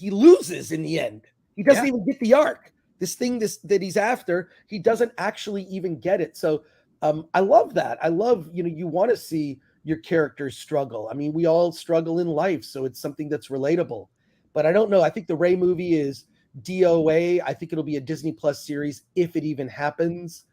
loses in the end. He doesn't even get the arc. This thing that he's after, he doesn't actually even get it. So I love that. I love, you want to see your characters struggle. I mean, we all struggle in life, so it's something that's relatable. But I don't know. I think the Rey movie is DOA. I think it'll be a Disney Plus series if it even happens.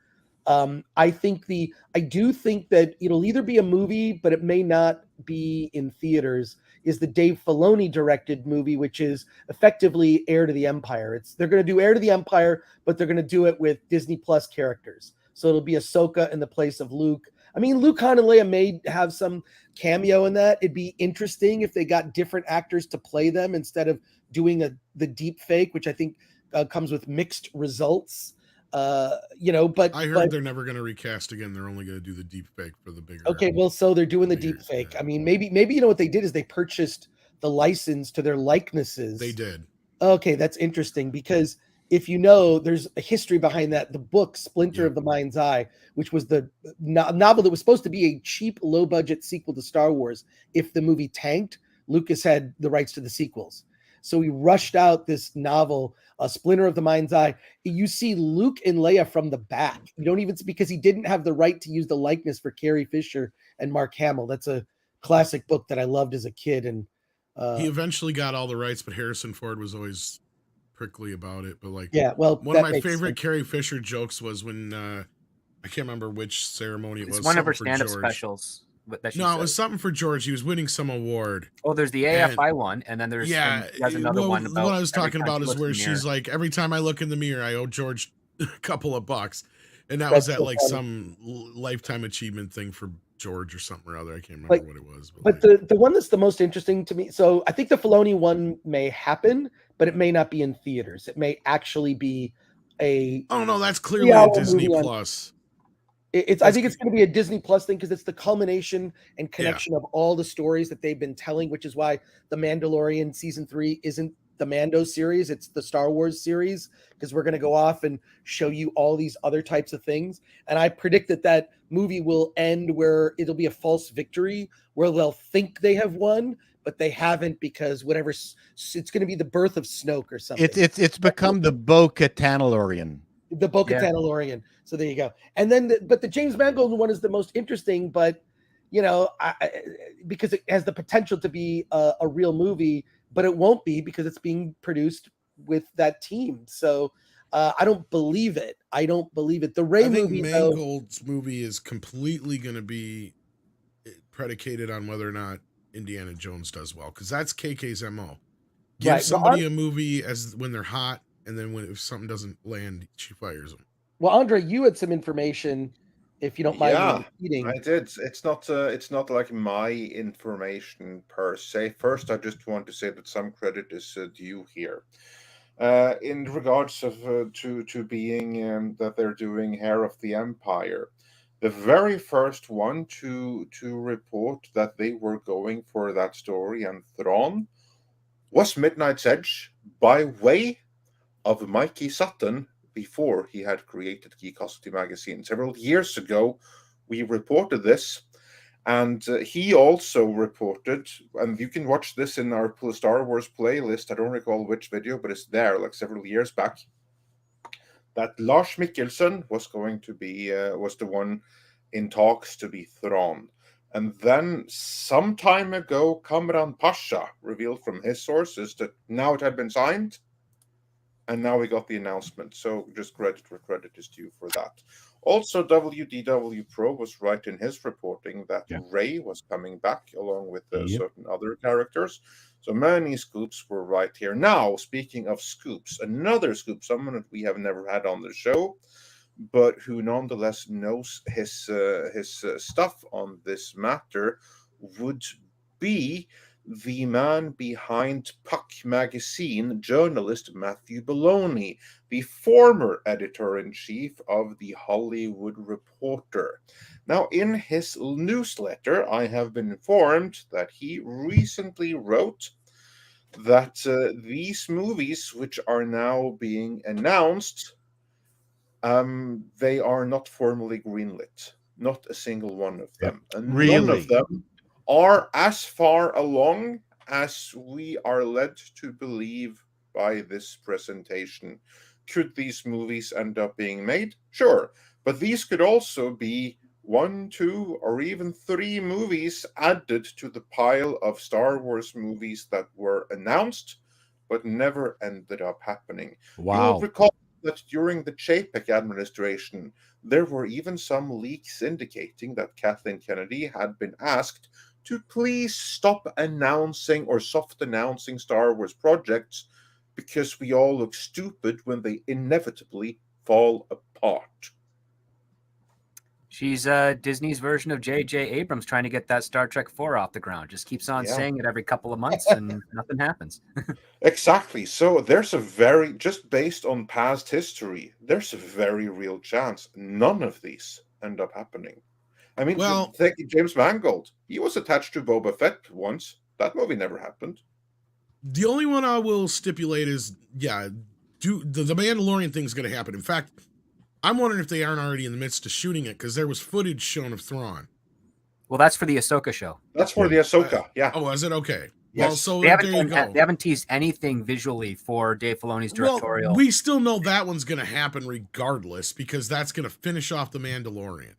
I do think that it'll either be a movie, but it may not be in theaters, is the Dave Filoni directed movie, which is effectively Heir to the Empire. They're going to do Heir to the Empire, but they're going to do it with Disney Plus characters. So it'll be Ahsoka in the place of Luke. I mean, Luke, Han, and Leia may have some cameo in that. It'd be interesting if they got different actors to play them instead of doing the deep fake, which I think comes with mixed results. But I heard they're never going to recast again. They're only going to do the deep fake for the bigger. Okay, well, so they're doing the deep fake. Yeah. I mean, maybe what they did is they purchased the license to their likenesses. They did. Okay, that's interesting because if you know, there's a history behind that. The book Splinter of the Mind's Eye, which was the novel that was supposed to be a cheap, low-budget sequel to Star Wars. If the movie tanked, Lucas had the rights to the sequels. So he rushed out this novel, Splinter of the Mind's Eye. You see Luke and Leia from the back. You don't even, because he didn't have the right to use the likeness for Carrie Fisher and Mark Hamill. That's a classic book that I loved as a kid. And he eventually got all the rights, but Harrison Ford was always prickly about it. But one of my favorite Carrie Fisher jokes was when I can't remember which ceremony it was. One of her stand-up specials. It was something for George. He was winning some award. Oh, there's the AFI one, and then there's another one about what I was talking about is where she's like, every time I look in the mirror, I owe George a couple of bucks, and that's at like some lifetime achievement thing for George or something or other. I can't remember what it was. But the one that's the most interesting to me. So I think the Filoni one may happen, but it may not be in theaters. It may actually be a. Oh no, that's clearly a Disney Plus. I think it's going to be a Disney Plus thing because it's the culmination and connection of all the stories that they've been telling, which is why The Mandalorian season 3 isn't the Mando series, it's the Star Wars series, because we're going to go off and show you all these other types of things. And I predict that movie will end where it'll be a false victory, where they'll think they have won, but they haven't, because it's going to be the birth of Snoke or something. It's become the Bo-Katanalorian. The Bo-Katanalorian. So there you go. And then, but the James Mangold one is the most interesting, but because it has the potential to be a real movie, but it won't be because it's being produced with that team. So I don't believe it. The Rey movie, Mangold's movie is completely going to be predicated on whether or not Indiana Jones does well, because that's KK's MO. Give somebody a movie when they're hot, and then if something doesn't land, she fires them. Well, Andre, you had some information, if you don't mind repeating. I did. It's not like my information per se. First, I just want to say that some credit is due here. In regards of to being that they're doing Heir of the Empire, the very first one to report that they were going for that story and Thrawn was Midnight's Edge, by way of Mikey Sutton, before he had created Geekosity magazine. Several years ago, we reported this, and he also reported, and you can watch this in our Star Wars playlist, I don't recall which video, but it's there, like several years back, that Lars Mikkelsen was going to be, was the one in talks to be Thrawn. And then some time ago, Kamran Pasha revealed from his sources that now it had been signed, and now we got the announcement. So just credit where credit is due for that. Also, WDW Pro was right in his reporting that Rey was coming back along with certain other characters. So many scoops were right here. Now, speaking of scoops, another scoop, someone that we have never had on the show, but who nonetheless knows his stuff on this matter, would be the man behind Puck magazine, journalist Matthew Belloni, the former editor-in-chief of the Hollywood Reporter. Now, in his newsletter, I have been informed that he recently wrote that these movies, which are now being announced, they are not formally greenlit. Not a single one of them. And none of them are as far along as we are led to believe by this presentation. Could these movies end up being made? Sure. But these could also be 1, 2, or even 3 movies added to the pile of Star Wars movies that were announced but never ended up happening. Wow. You'll recall that during the Chapek administration, there were even some leaks indicating that Kathleen Kennedy had been asked to please stop announcing or soft announcing Star Wars projects because we all look stupid when they inevitably fall apart. She's Disney's version of J.J. Abrams trying to get that Star Trek 4 off the ground. Just keeps on saying it every couple of months and nothing happens. Exactly. So there's a very, just based on past history, there's a very real chance none of these end up happening. I mean, Well- think James Mangold. He was attached to Boba Fett once. That movie never happened. The only one I will stipulate is, yeah, the Mandalorian thing's going to happen. In fact, I'm wondering if they aren't already in the midst of shooting it, because there was footage shown of Thrawn. Well, that's for the Ahsoka show. That's for the Ahsoka, yeah. Oh, is it? Okay. Yes. Well, so They there you haven't, go. they haven't teased anything visually for Dave Filoni's directorial. Well, we still know that one's going to happen regardless, because that's going to finish off the Mandalorian,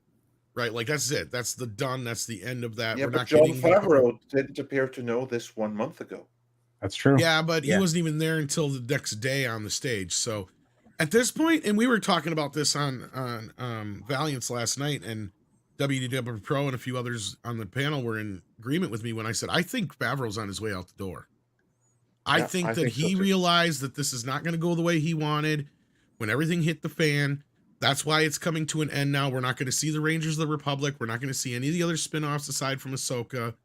right? Like, that's it. That's the done. That's the end of that. Yeah, We're but not John getting Favreau didn't appear to know this 1 month ago. That's true. Yeah, but he wasn't even there until the next day on the stage. So at this point, and we were talking about this on Valiance last night, and WDW Pro and a few others on the panel were in agreement with me when I said, I think Favreau's on his way out the door. I think that he realized that this is not going to go the way he wanted when everything hit the fan. That's why it's coming to an end now. We're not going to see the Rangers of the Republic. We're not going to see any of the other spin-offs aside from Ahsoka.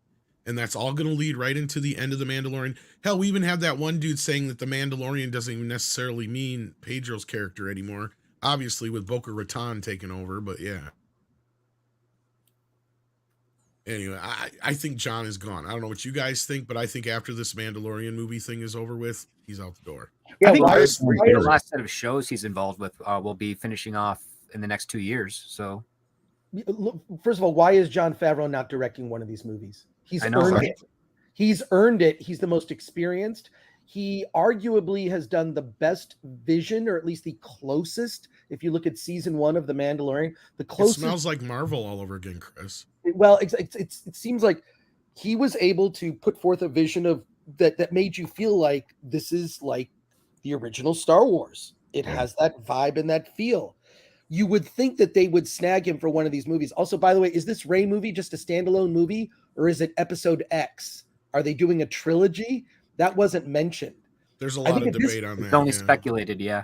And that's all going to lead right into the end of The Mandalorian. Hell, we even have that one dude saying that The Mandalorian doesn't even necessarily mean Pedro's character anymore. Obviously, with Boca Raton taking over, but yeah. Anyway, I think John is gone. I don't know what you guys think, but I think after this Mandalorian movie thing is over with, he's out the door. Yeah, I think the last set of shows he's involved with will be finishing off in the next 2 years. So, look, first of all, why is Jon Favreau not directing one of these movies? He's I know, earned right? it. He's earned it. He's the most experienced. He arguably has done the best vision, or at least the closest. If you look at season 1 of The Mandalorian, the It closest. smells like Marvel all over again, Chris. Well, it seems like he was able to put forth a vision of that made you feel like this is like the original Star Wars. It has that vibe and that feel. You would think that they would snag him for one of these movies. Also, by the way, is this Rey movie just a standalone movie, or is it Episode X? Are they doing a trilogy? That wasn't mentioned. There's a lot of debate on that. It's only speculated, yeah.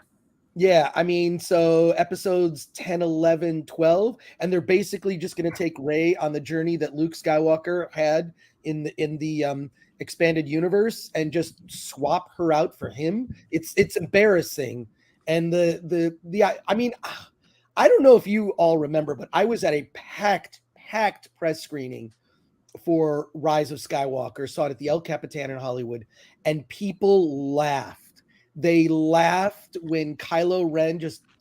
Yeah, I mean, so episodes 10, 11, 12, and they're basically just going to take Rey on the journey that Luke Skywalker had in the expanded universe and just swap her out for him. It's embarrassing. And I mean, I don't know if you all remember, but I was at a packed press screening for Rise of Skywalker, saw it at the El Capitan in Hollywood, and people laughed. They laughed when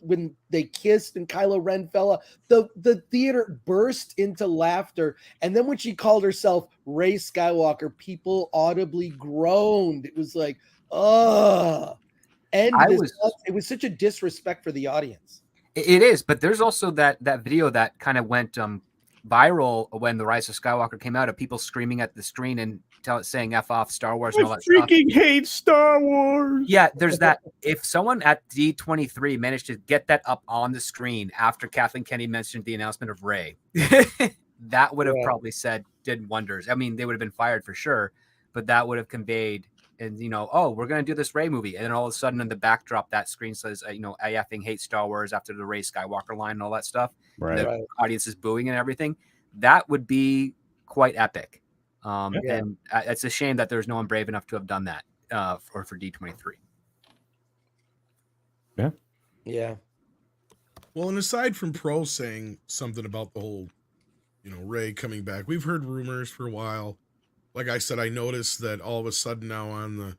when they kissed and Kylo Ren fell off. The theater burst into laughter. And then when she called herself Rey Skywalker, people audibly groaned. It was like, it was such a disrespect for the audience. It is, but there's also that video that kind of went viral when the Rise of Skywalker came out, of people screaming at the screen and saying "F off Star Wars" and all that stuff. Freaking hate Star Wars. Yeah, there's that. If someone at D23 managed to get that up on the screen after Kathleen Kennedy mentioned the announcement of Rey, that would have probably did wonders. I mean, they would have been fired for sure, but that would have conveyed, and we're going to do this Rey movie, and then all of a sudden in the backdrop that screen says, I effing hate Star Wars after the Rey Skywalker line and all that stuff. Right. The audience is booing and everything. That would be quite epic. And it's a shame that there's no one brave enough to have done that for D23. Yeah. Well, and aside from Pro saying something about the whole, Rey coming back, we've heard rumors for a while. Like I said, I noticed that all of a sudden now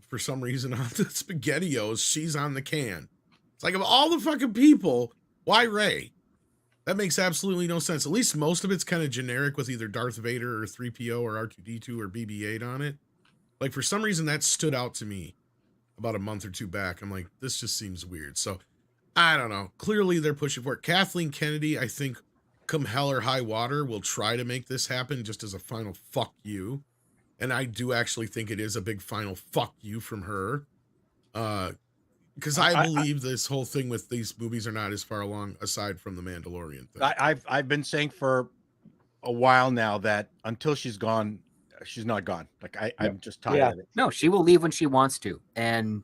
for some reason on the SpaghettiOs, she's on the can. It's like, of all the fucking people, why Rey? That makes absolutely no sense. At least most of it's kind of generic with either Darth Vader or 3PO or R2-D2 or BB-8 on it. Like, for some reason, that stood out to me about a month or two back. I'm like, this just seems weird. So, I don't know. Clearly, they're pushing for it. Kathleen Kennedy, I think, come hell or high water, will try to make this happen just as a final fuck you. And I do actually think it is a big final fuck you from her. Because I believe this whole thing with these movies are not as far along aside from the Mandalorian thing. I've been saying for a while now that until she's gone, she's not gone. Like I'm just tired of it. No, she will leave when she wants to, and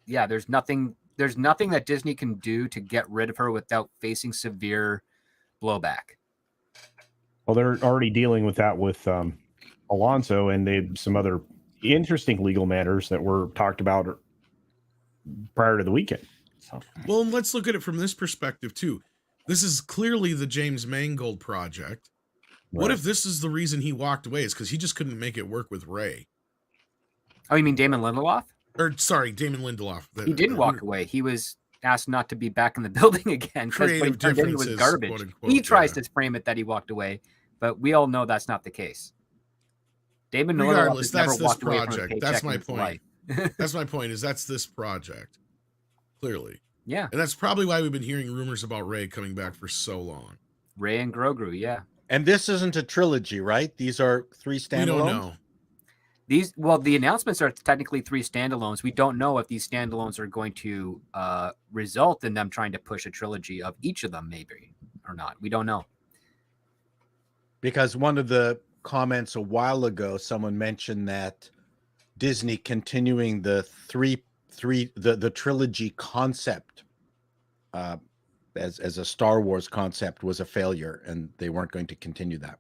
yeah, there's nothing that Disney can do to get rid of her without facing severe blowback. Well, they're already dealing with that with Alonso, and they some other interesting legal matters that were talked about prior to the weekend. So. Well, and let's look at it from this perspective too. This is clearly the James Mangold project. Right. What if this is the reason he walked away? Is because he just couldn't make it work with Rey. Oh, you mean Damon Lindelof? Or sorry, Damon Lindelof. He didn't walk away. He was asked not to be back in the building again because what he turned in was garbage. Quote, unquote, he tries to frame it that he walked away, but we all know that's not the case. Damon Lindelof has never walked away from a paycheck. That's my in his point. life. That's my point. Is that's this project, clearly. Yeah, and that's probably why we've been hearing rumors about Rey coming back for so long. Rey and Grogu, yeah. And this isn't a trilogy, right? These are 3 standalones. We don't know. The announcements are technically 3 standalones. We don't know if these standalones are going to result in them trying to push a trilogy of each of them, maybe or not. We don't know. Because one of the comments a while ago, someone mentioned that Disney continuing the the trilogy concept as a Star Wars concept was a failure, and they weren't going to continue that.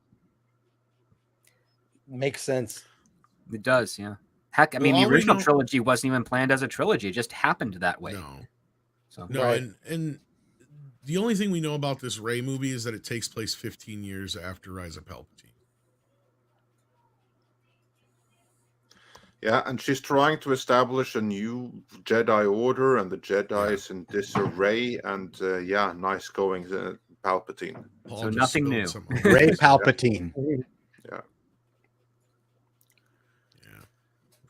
Makes sense. It does, yeah. Heck, I mean, the original trilogy wasn't even planned as a trilogy. It just happened that way. No, right. and the only thing we know about this Rey movie is that it takes place 15 years after Rise of Palpatine. Yeah, and she's trying to establish a new Jedi Order, and the Jedi is in disarray, and nice going, Palpatine. Paul so nothing new. Rey Palpatine. Yeah.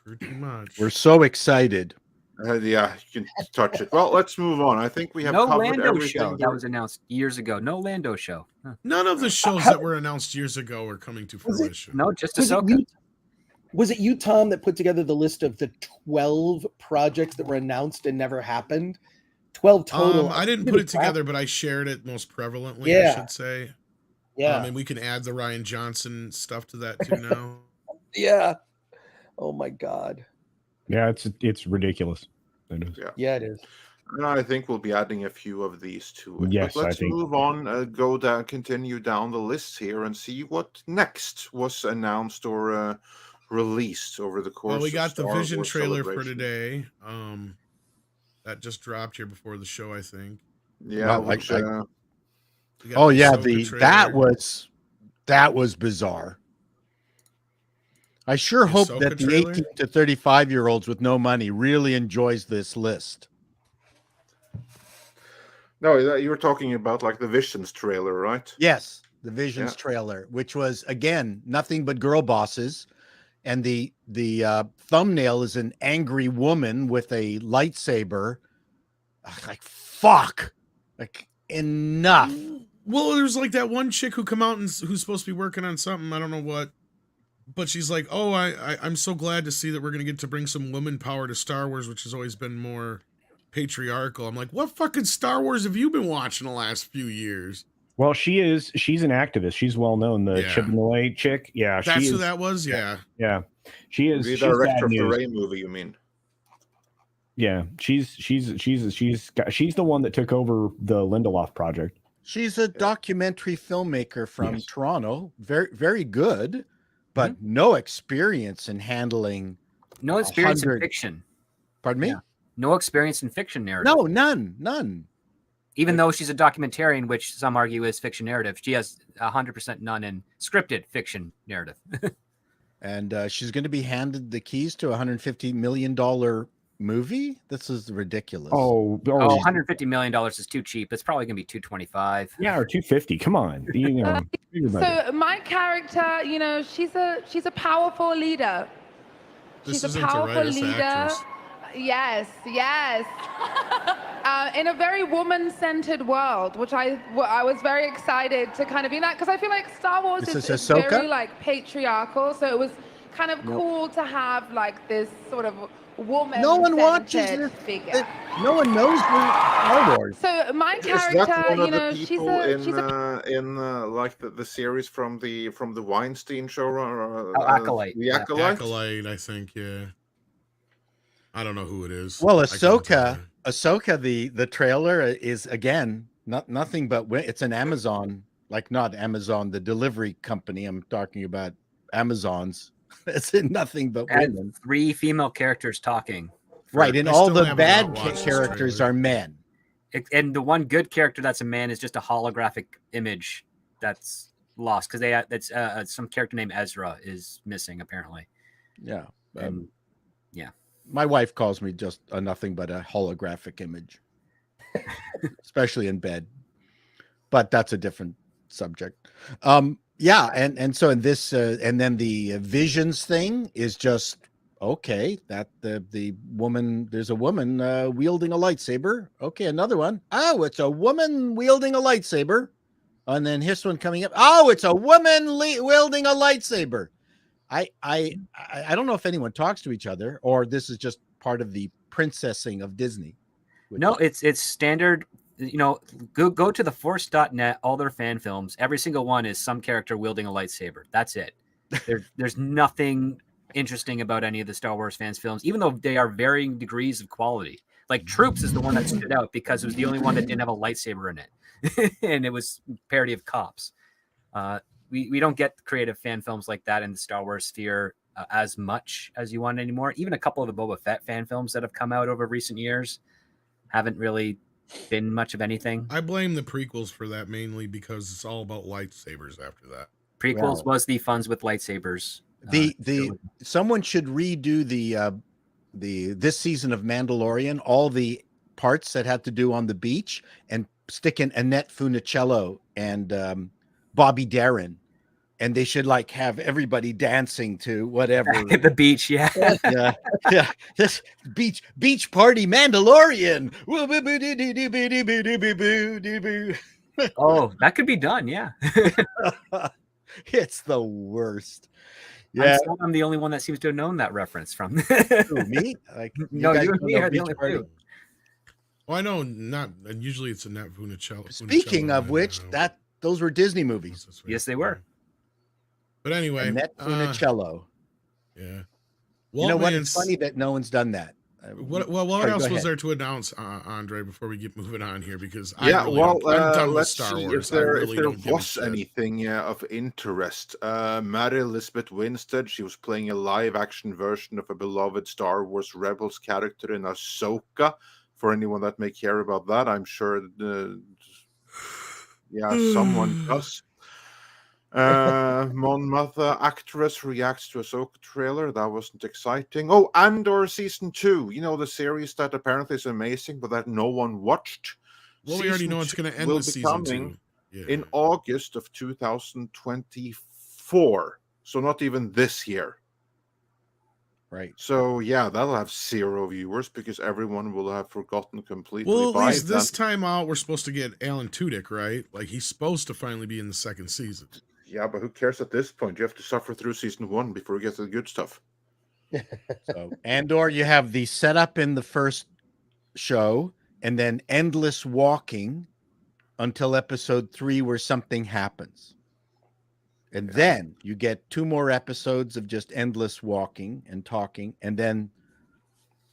Pretty much. We're so excited. You can touch it. Well, let's move on. I think we have no covered Lando everything show that was announced years ago. No Lando show. Huh. None of the shows that were announced years ago are coming to fruition. No, just Ahsoka. Was it you, Tom, that put together the list of the 12 projects that were announced and never happened? 12 total. I didn't put it together, but I shared it most prevalently, I should say. Yeah. And we can add the Rian Johnson stuff to that too now. Yeah. Oh my God. Yeah, it's ridiculous. It is. Yeah, it is. And I think we'll be adding a few of these to it. Yes, but let's move on, continue down the list here and see what next was announced or released over the course. Well, we got of the Star Vision Wars trailer Celebration. for today. That just dropped here before the show, I think. Yeah. Well, that was bizarre. I sure hope Ahsoka that the trailer? 18 to 35-year-olds with no money really enjoys this list. No, you were talking about like the Visions trailer, right? Yes, the Visions trailer, which was again nothing but girl bosses, and the thumbnail is an angry woman with a lightsaber. Like fuck, like enough. Well, there's like that one chick who come out and who's supposed to be working on something. I don't know what. But she's like, oh, I'm so glad to see that we're going to get to bring some woman power to Star Wars, which has always been more patriarchal. I'm like, what fucking Star Wars have you been watching the last few years? Well, she's an activist. She's well known. The Chibnall chick. Yeah. That's who that was? Yeah. Yeah. She is. The director of the Rey movie, you mean? Yeah. She's the one that took over the Lindelof project. She's a documentary filmmaker from Toronto. Very, very good. But no experience in handling. No experience in fiction. Pardon me? Yeah. No experience in fiction narrative. No, none. Even though she's a documentarian, which some argue is fiction narrative, she has 100% none in scripted fiction narrative. And she's going to be handed the keys to a $150 million movie. This is ridiculous. $150 million is too cheap. It's probably going to be $225. Yeah, or $250. Come on. So my character, she's a powerful leader. She's a powerful leader. Actress. Yes. In a very woman-centered world, which I was very excited to kind of be in that, because I feel like Star Wars is Ahsoka? very like patriarchal. So it was kind of cool to have like this sort of woman. No one watches this. Figure. No one knows Star Wars. So my Is that character, one of you know, the she's people a like the series from the Weinstein show? Acolyte. The Acolyte. Acolyte, I think. Yeah. I don't know who it is. Well, I couldn't tell you. Ahsoka, the trailer is again nothing but it's an Amazon, like not Amazon, the delivery company. I'm talking about Amazon's. It's in nothing but women. 3 female characters talking. Right, and I all still the haven't bad watched this characters trailer. are men. And the one good character that's a man is just a holographic image that's lost because that's some character named Ezra is missing apparently. Yeah. Yeah. My wife calls me just a nothing but a holographic image, especially in bed. But that's a different subject. Yeah, and so in this, and then the visions thing is just okay. That the woman, there's a woman wielding a lightsaber. Okay, another one. Oh, it's a woman wielding a lightsaber, and then this one coming up. Oh, it's a woman wielding a lightsaber. I don't know if anyone talks to each other or this is just part of the princessing of Disney. No, it's standard. You know, go to theforce.net, all their fan films. Every single one is some character wielding a lightsaber. That's it. There's nothing interesting about any of the Star Wars fans films, even though they are varying degrees of quality. Like Troops is the one that stood out because it was the only one that didn't have a lightsaber in it, and it was parody of cops. We don't get creative fan films like that in the Star Wars sphere as much as you want anymore. Even a couple of the Boba Fett fan films that have come out over recent years haven't really been much of anything. I blame the prequels for that mainly because it's all about lightsabers after that. Prequels was the funs with lightsabers. Someone should redo this season of Mandalorian, all the parts that had to do on the beach, and stick in Annette Funicello and Bobby Darin, and they should like have everybody dancing to whatever at the beach. Yeah. This beach party Mandalorian. Oh, that could be done. Yeah. It's the worst. Yeah, I'm the only one that seems to have known that reference from me. Like, no, you and me are the only two. Well, I know not. And usually it's a Annette Funicello. Speaking of which, those were Disney movies. Yes, they were. But anyway, Annette Funicello. Yeah. You know what? It's funny that no one's done that. What else was there to announce, Andre, before we get moving on here? Because I'm done with Star Wars. If there was anything of interest. Mary Elizabeth Winstead, she was playing a live-action version of a beloved Star Wars Rebels character in Ahsoka. For anyone that may care about that, I'm sure someone does. Monmouth actress reacts to Ahsoka trailer. That wasn't exciting. Oh, Andor season 2. You know, the series that apparently is amazing, but that no one watched. Well, we already know it's going to end with season 2. In August of 2024. So not even this year. Right. So yeah, that'll have 0 viewers because everyone will have forgotten completely. Well, at least this time out, we're supposed to get Alan Tudyk, right? Like he's supposed to finally be in the second season. Yeah, but who cares at this point? You have to suffer through season 1 before you get to the good stuff. So Andor, you have the setup in the first show, and then endless walking until episode 3, where something happens. And then you get 2 more episodes of just endless walking and talking, and then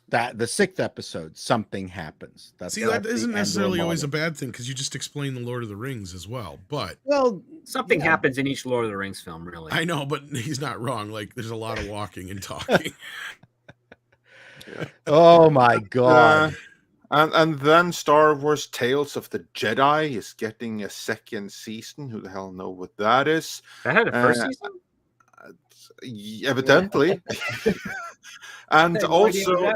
the 6th episode, something happens. That isn't necessarily always a bad thing because you just explain the Lord of the Rings as well. But something happens in each Lord of the Rings film, really. I know, but he's not wrong. Like there's a lot of walking and talking. Oh my god. And then Star Wars Tales of the Jedi is getting a second season. Who the hell know what that is? That had a first season? Evidently. And also,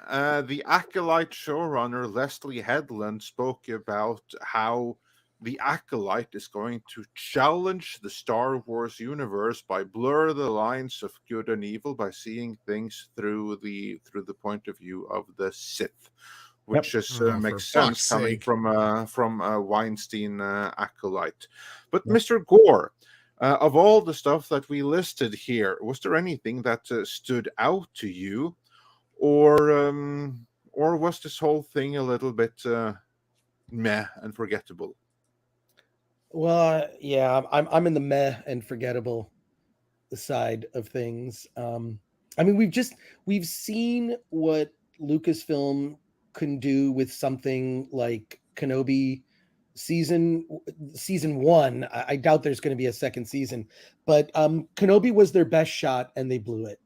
the Acolyte showrunner Leslie Headland spoke about how the Acolyte is going to challenge the Star Wars universe by blur the lines of good and evil by seeing things through the point of view of the Sith. Which makes sense coming from Weinstein Acolyte. But Mr. Gore, Of all the stuff that we listed here, was there anything that stood out to you, or was this whole thing a little bit meh and forgettable? Well, yeah, I'm in the meh and forgettable side of things. I mean, we've seen what Lucasfilm can do with something like Kenobi season 1. I doubt there's going to be a second season, but Kenobi was their best shot and they blew it.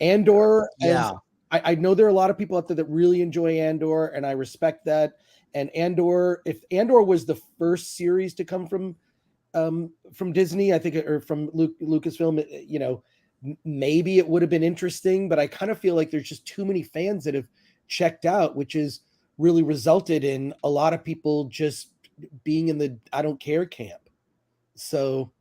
Andor, Yeah. I know there are a lot of people out there that really enjoy Andor, and I respect that. And Andor, if Andor was the first series to come from Disney, I think, or from Lucasfilm, you know, maybe it would have been interesting, but I kind of feel like there's just too many fans that have checked out, which has really resulted in a lot of people just being in the I don't care camp. So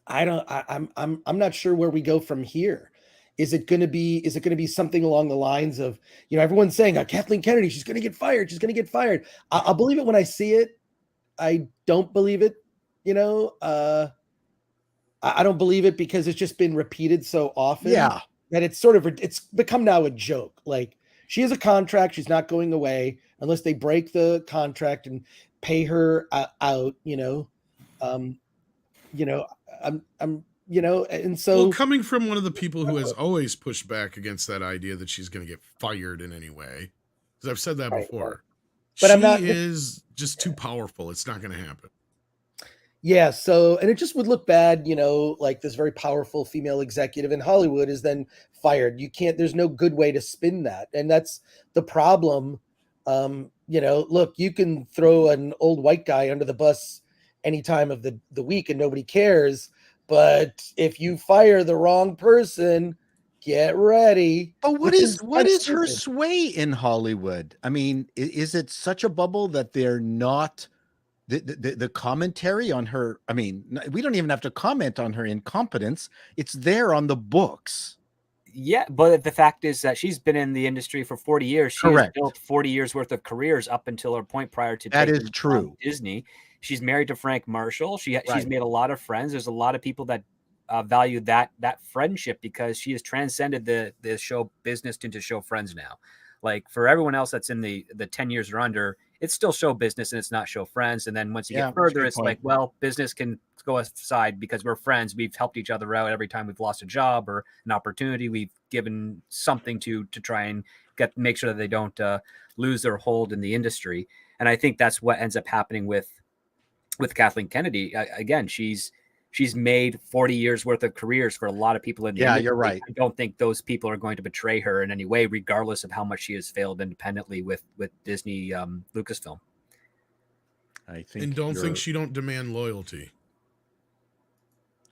I'm not sure where we go from here. Is it going to be something along the lines of, you know, everyone's saying, Kathleen Kennedy, she's going to get fired. She's going to get fired. I'll believe it when I see it. I don't believe it. You know, I don't believe it because it's just been repeated so often that it's become now a joke. Like, she has a contract. She's not going away unless they break the contract and pay her out, you know, I'm you know, and so, well, coming from one of the people who has always pushed back against that idea that she's going to get fired in any way, because I've said that before, but she is just too powerful. It's not going to happen. Yeah. So, and it just would look bad, you know, like this very powerful female executive in Hollywood is then fired. You can't, there's no good way to spin that. And that's the problem. You know, look, you can throw an old white guy under the bus any time of the week and nobody cares. But if you fire the wrong person, get ready. But what is her sway in Hollywood? I mean, is it such a bubble that they're not the commentary on her? I mean, we don't even have to comment on her incompetence. It's there on the books. Yeah, but the fact is that she's been in the industry for 40 years. She has built 40 years worth of careers up until her point prior to that is true. Disney. She's married to Frank Marshall. She's made a lot of friends. There's a lot of people that value that friendship because she has transcended the show business into show friends now. Like, for everyone else that's in the 10 years or under, it's still show business and it's not show friends. And then once you get further, it's like, well, business can go aside because we're friends. We've helped each other out every time we've lost a job or an opportunity. We've given something to try and make sure that they don't lose their hold in the industry. And I think that's what ends up happening with Kathleen Kennedy. Again, she's made 40 years worth of careers for a lot of people in the industry. You're right. I don't think those people are going to betray her in any way, regardless of how much she has failed independently with Disney Lucasfilm. I think, and don't think she don't demand loyalty.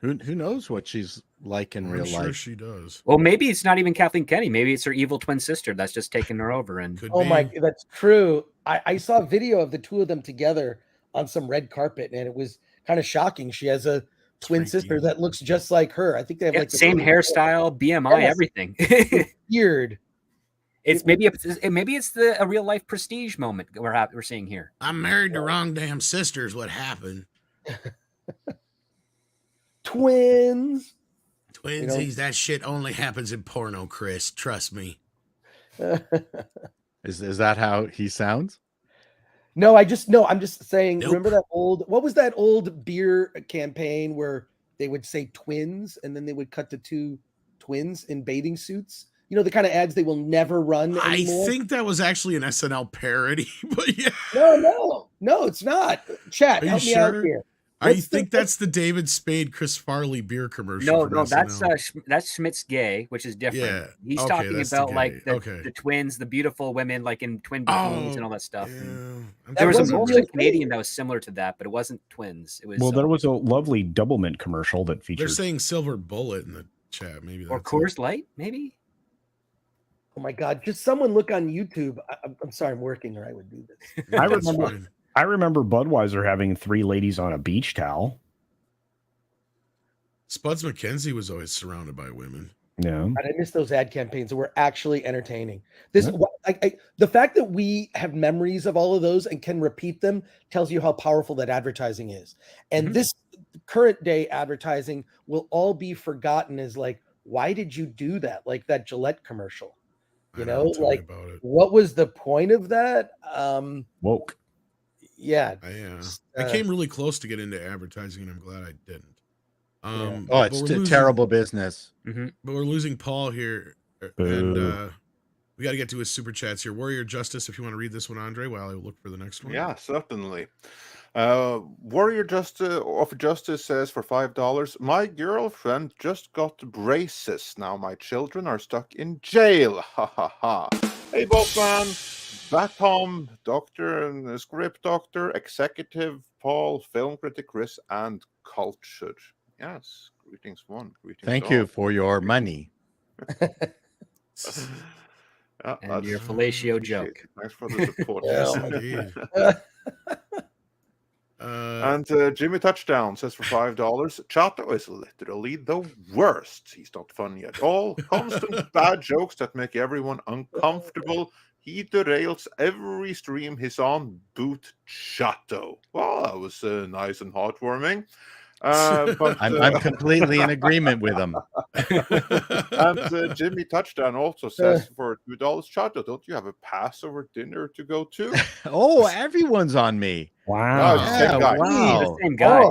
Who knows what she's like in real life? Sure, she does. Well, maybe it's not even Kathleen Kennedy. Maybe it's her evil twin sister that's just taken her over. And that's true. I saw a video of the two of them together on some red carpet, and it was kind of shocking. She has a twin sister that looks just like her. I think they have like the same hairstyle, BMI, everything. It's weird. Maybe it's a real life prestige moment we're seeing here. I'm married to wrong damn sister is what happened. Twinsies. You know? That shit only happens in porno, Chris. Trust me. Is that how he sounds? No, I'm just saying, Remember that what was that old beer campaign where they would say twins and then they would cut to two twins in bathing suits? You know, the kind of ads they will never run anymore? I think that was actually an SNL parody, but yeah. No, it's not. Chat, help me out here. I think that's the David Spade, Chris Farley beer commercial. No, that's Schmidt's Gay, which is different. Yeah. He's talking about like the twins, the beautiful women, like in twin bikinis and all that stuff. Yeah. There was a bullshit Canadian that was similar to that, but it wasn't twins. It was there was a lovely Double Mint commercial that featured. They're saying Silver Bullet in the chat, maybe. Or Coors Light, maybe. Oh my God! Just someone look on YouTube. I'm sorry, I'm working, or I would do this. I remember Budweiser having 3 ladies on a beach towel. Spuds McKenzie was always surrounded by women. Yeah, and I miss those ad campaigns that were actually entertaining. The fact that we have memories of all of those and can repeat them tells you how powerful that advertising is. And this current day advertising will all be forgotten as like, why did you do that? Like that Gillette commercial, you know, like about it. what was the point of that? Woke. Yeah. I came really close to get into advertising, and I'm glad I didn't. Oh, it's a terrible business. But we're losing Paul here, and we got to get to his super chats here. Warrior Justice, if you want to read this one, Andre, while I look for the next one. Yeah, certainly. Warrior of Justice says for $5, my girlfriend just got braces. Now my children are stuck in jail. Ha ha ha. Hey, Boatman, Batom, Doctor, and Script Doctor, Executive, Paul, Film Critic Chris, and Cultured. Yes, greetings one. Greetings Thank all. you for your money. And your fellatio joke. Thanks for the support. Yes, indeed. And Jimmy Touchdown says for $5, Chato is literally the worst. He's not funny at all. Constant bad jokes that make everyone uncomfortable. He derails every stream he's on. Boot Chato. Well, that was nice and heartwarming. But I'm completely in agreement with him. And Jimmy Touchdown also says for $2, Chato, don't you have a Passover dinner to go to? Oh, everyone's on me. Wow. Same guy. Wow. Same guy.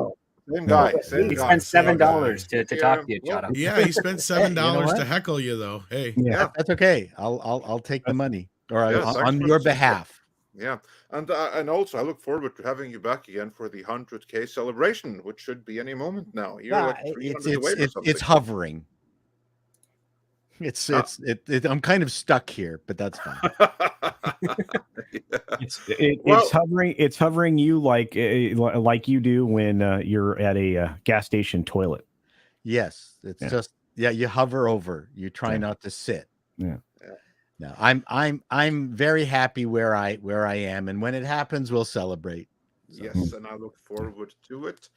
Same guy. He spent $7 to talk to you, Chato. Yeah, he spent $7 to heckle you, though. Hey, Yeah, that's okay. I'll take the money, or on for your the behalf. Yeah, and also I look forward to having you back again for the 100K celebration, which should be any moment now. You're like 300 away or something. It's hovering. I'm kind of stuck here, but that's fine. It's hovering. It's hovering you like you do when you're at a gas station toilet. Yes, it's just you hover over. You try not to sit. Yeah. No, I'm very happy where I am, and when it happens, we'll celebrate. So. Yes, and I look forward to it,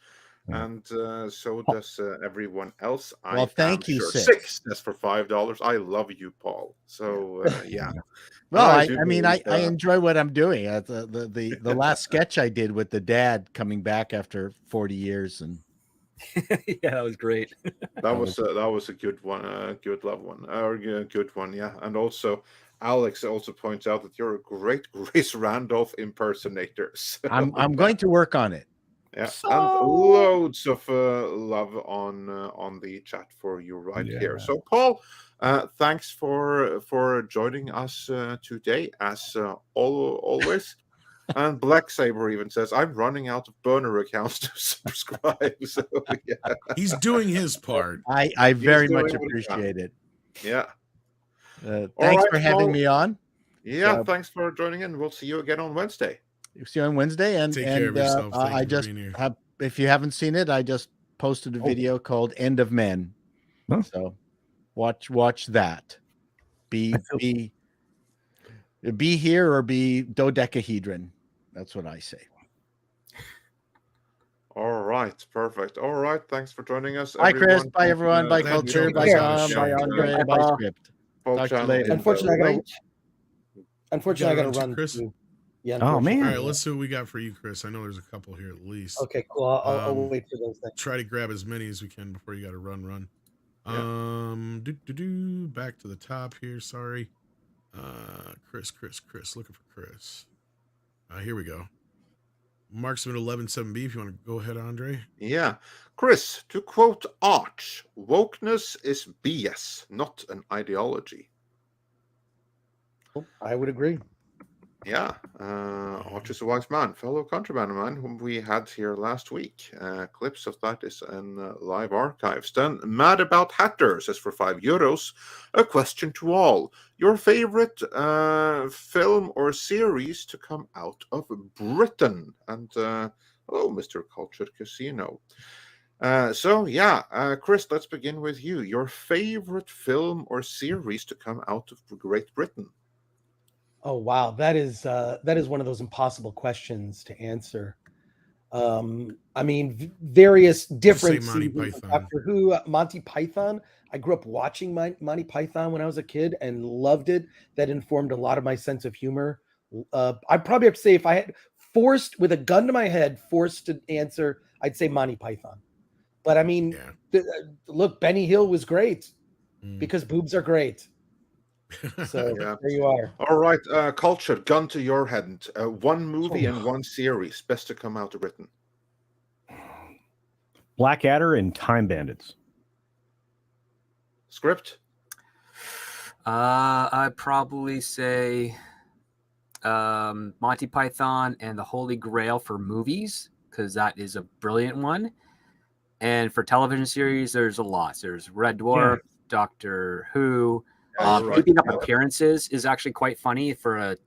and so does everyone else. Well, thank you, Six. That's for $5. I love you, Paul. So yeah. Well, I enjoy what I'm doing. The last sketch I did with the dad coming back after 40 years, and yeah, that was great. That was a good one, good love one, or good one, yeah. And also, Alex also points out that you're a great Grace Randolph impersonator. So, I'm going to work on it. Yeah, and loads of love on the chat for you here. So, Paul, thanks for joining us today, as always. And Black Saber even says, I'm running out of burner accounts to subscribe. So yeah. He's doing his part. I very much appreciate it. Yeah. Thanks for having me on. Yeah, thanks for joining in. We'll see you again on Wednesday. See you on Wednesday. And take care of yourself. I just have, if you haven't seen it, I just posted a video called End of Men. Huh? So watch that. Be here or be dodecahedron. That's what I say. All right, perfect. All right, thanks for joining us. Bye, Chris. Bye, everyone. Bye, Culture. Bye, Tom. Bye, Andre. Bye, Script. Talk to you later. Unfortunately, I got to run. Chris. Yeah. Oh man. All right, let's see what we got for you, Chris. I know there's a couple here at least. Okay, cool. I'll wait for those things. Try to grab as many as we can before you got to run. Yeah. Back to the top here. Sorry. Chris. Looking for Chris. Here we go. Marksman 11-7B, if you want to go ahead, Andre. Yeah. Chris, to quote Arch, wokeness is BS, not an ideology. I would agree. Yeah. Arch is a wise man, fellow countryman man whom we had here last week. Clips of that is in live archives. Then Mad About Hatter says for €5. A question to all. Your favorite film or series to come out of Britain? And hello, Mr. Cultured Casino. Chris, let's begin with you. Your favorite film or series to come out of Great Britain? Oh wow, that is one of those impossible questions to answer. I mean, various different Monty seasons Python. Doctor Who, Monty Python. I grew up watching Monty Python when I was a kid and loved it. That informed a lot of my sense of humor. I'd probably have to say, if I had forced with a gun to my head, forced to answer, I'd say Monty Python. But I mean, look, Benny Hill was great because boobs are great. So there you are. All right, Culture, gun to your head. One movie and one series best to come out of Britain. Blackadder and Time Bandits. Script? I'd probably say Monty Python and the Holy Grail for movies, because that is a brilliant one. And for television series, there's a lot. There's Red Dwarf, Doctor Who. Keeping Up Appearances is actually quite funny for a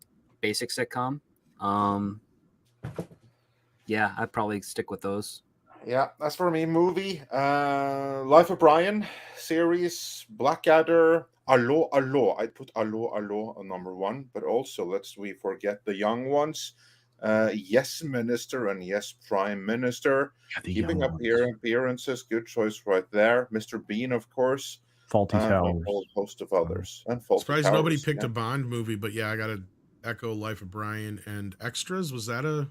basic sitcom. Yeah, I'd probably stick with those. Yeah, that's for me. Movie, Life of Brian, series, Blackadder, Allo, Allo. I'd put Allo, Allo on number one, but also lest we forget the young ones. Yes, Minister and Yes, Prime Minister. Keeping Up Appearances, good choice right there. Mr. Bean, of course. Faulty Towers. A whole host of others. And Faulty Surprised Towers, nobody picked a Bond movie, but yeah, I got to echo Life of Brian and Extras. Was that a...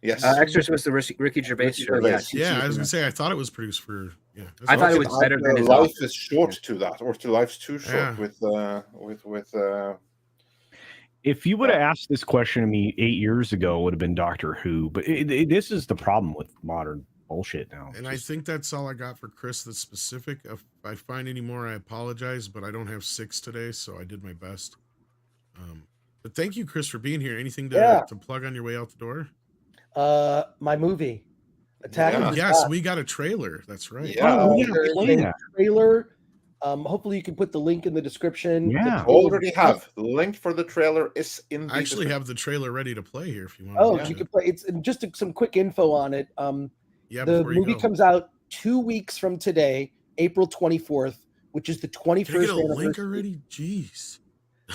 Yes. Extras was the Ricky Gervais show. Yeah, I was going to say, I thought it was produced for... Yeah, I thought it was better than his Life is short to that, or to Life's too short with If you would have asked this question to me 8 years ago, it would have been Doctor Who. But this is the problem with modern bullshit now. And I think that's all I got for Chris that's specific. If I find any more, I apologize, but I don't have 6 today, so I did my best. But thank you, Chris, for being here. Anything to plug on your way out the door? My movie, Attack. Yes, we got a trailer. That's right. Yeah, trailer. Hopefully you can put the link in the description. Yeah, already have. The link for the trailer is in the I actually have the trailer ready to play here if you want. Oh, you can play. It's just some quick info on it. The movie comes out 2 weeks from today, April 24th, which is the 21st Can I get a anniversary. link already? Jeez.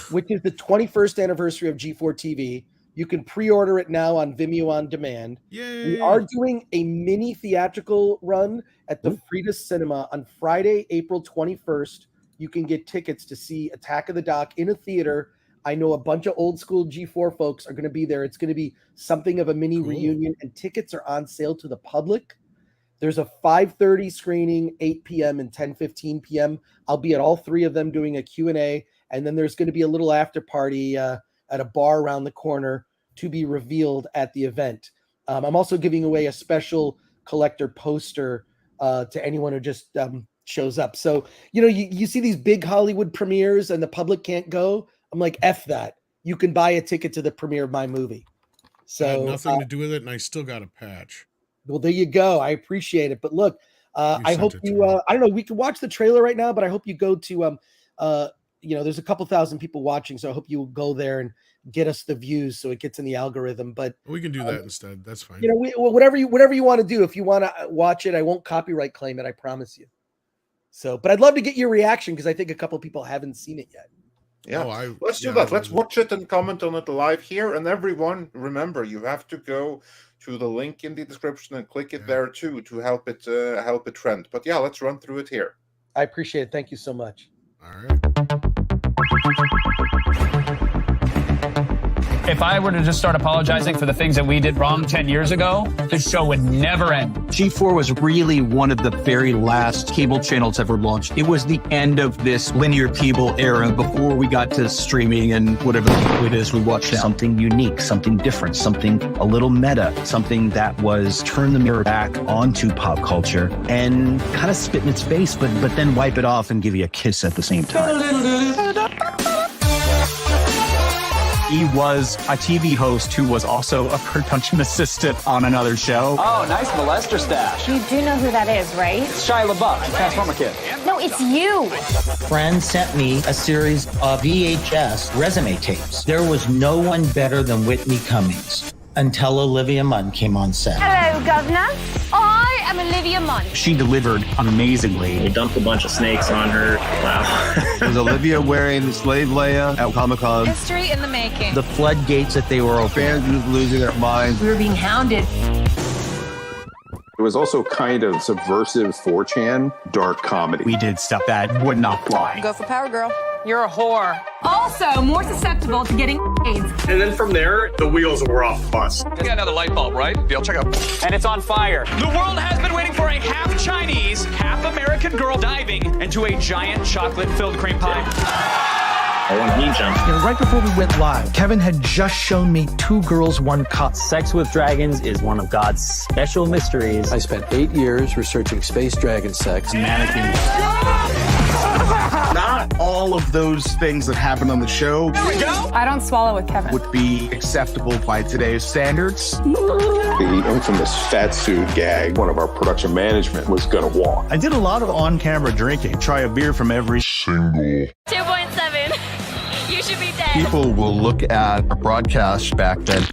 Which is the 21st anniversary of G4 TV. You can pre-order it now on Vimeo on demand. Yay. We are doing a mini theatrical run at the Frida Cinema on Friday, April 21st. You can get tickets to see Attack of the Dock in a theater. I know a bunch of old school G4 folks are going to be there. It's going to be something of a mini reunion, and tickets are on sale to the public. There's a 5:30 screening, 8 p.m. and 10:15 p.m. I'll be at all 3 of them doing a Q&A, and then there's going to be a little after party at a bar around the corner to be revealed at the event. I'm also giving away a special collector poster to anyone who just shows up. So, you see these big Hollywood premieres and the public can't go. I'm like, F that. You can buy a ticket to the premiere of my movie. So I had nothing to do with it, and I still got a patch. Well, there you go. I appreciate it. But look, I hope you, I don't know, we can watch the trailer right now, but I hope you go to, there's a couple thousand people watching. So I hope you go there and get us the views so it gets in the algorithm. But we can do that instead. That's fine. Whatever you want to do. If you want to watch it, I won't copyright claim it. I promise you. So, but I'd love to get your reaction because I think a couple people haven't seen it yet. Yeah, let's do that. Let's watch it and comment on it live here. And everyone, remember, you have to go to the link in the description and click it there too to help it trend. But yeah, let's run through it here. I appreciate it. Thank you so much. All right. If I were to just start apologizing for the things that we did wrong 10 years ago, the show would never end. G4 was really one of the very last cable channels ever launched. It was the end of this linear cable era before we got to streaming and whatever it is we watch now. Something unique, something different, something a little meta, something that was turn the mirror back onto pop culture and kind of spit in its face, but then wipe it off and give you a kiss at the same time. He was a TV host who was also a production assistant on another show. Oh, nice molester stash. You do know who that is, right? It's Shia LaBeouf, Transformer Kid. No, it's you. A friend sent me a series of VHS resume tapes. There was no one better than Whitney Cummings until Olivia Munn came on set. Hello, Governor. I am Olivia Munn. She delivered amazingly. We dumped a bunch of snakes on her. Wow. Was Olivia wearing slave Leia at Comic-Con? History in the making. The floodgates that they were open. Fans were losing their minds. We were being hounded. It was also kind of subversive 4chan dark comedy. We did stuff that would not fly. Go for Power Girl. You're a whore. Also, more susceptible to getting AIDS. And then from there, the wheels were off the bus. You got another light bulb, right? Deal, check out. And it's on fire. The world has been waiting for a half Chinese, half American girl diving into a giant chocolate-filled cream pie. I want knee jump. Right before we went live, Kevin had just shown me 2 girls, 1 cup. Sex with dragons is one of God's special mysteries. I spent 8 years researching space dragon sex. Mannequins. Not all of those things that happen on the show I don't swallow with Kevin. would be acceptable by today's standards. The infamous fat suit gag, one of our production management was going to walk. I did a lot of on-camera drinking. Try a beer from every single 2.7. You should be dead. People will look at a broadcast back then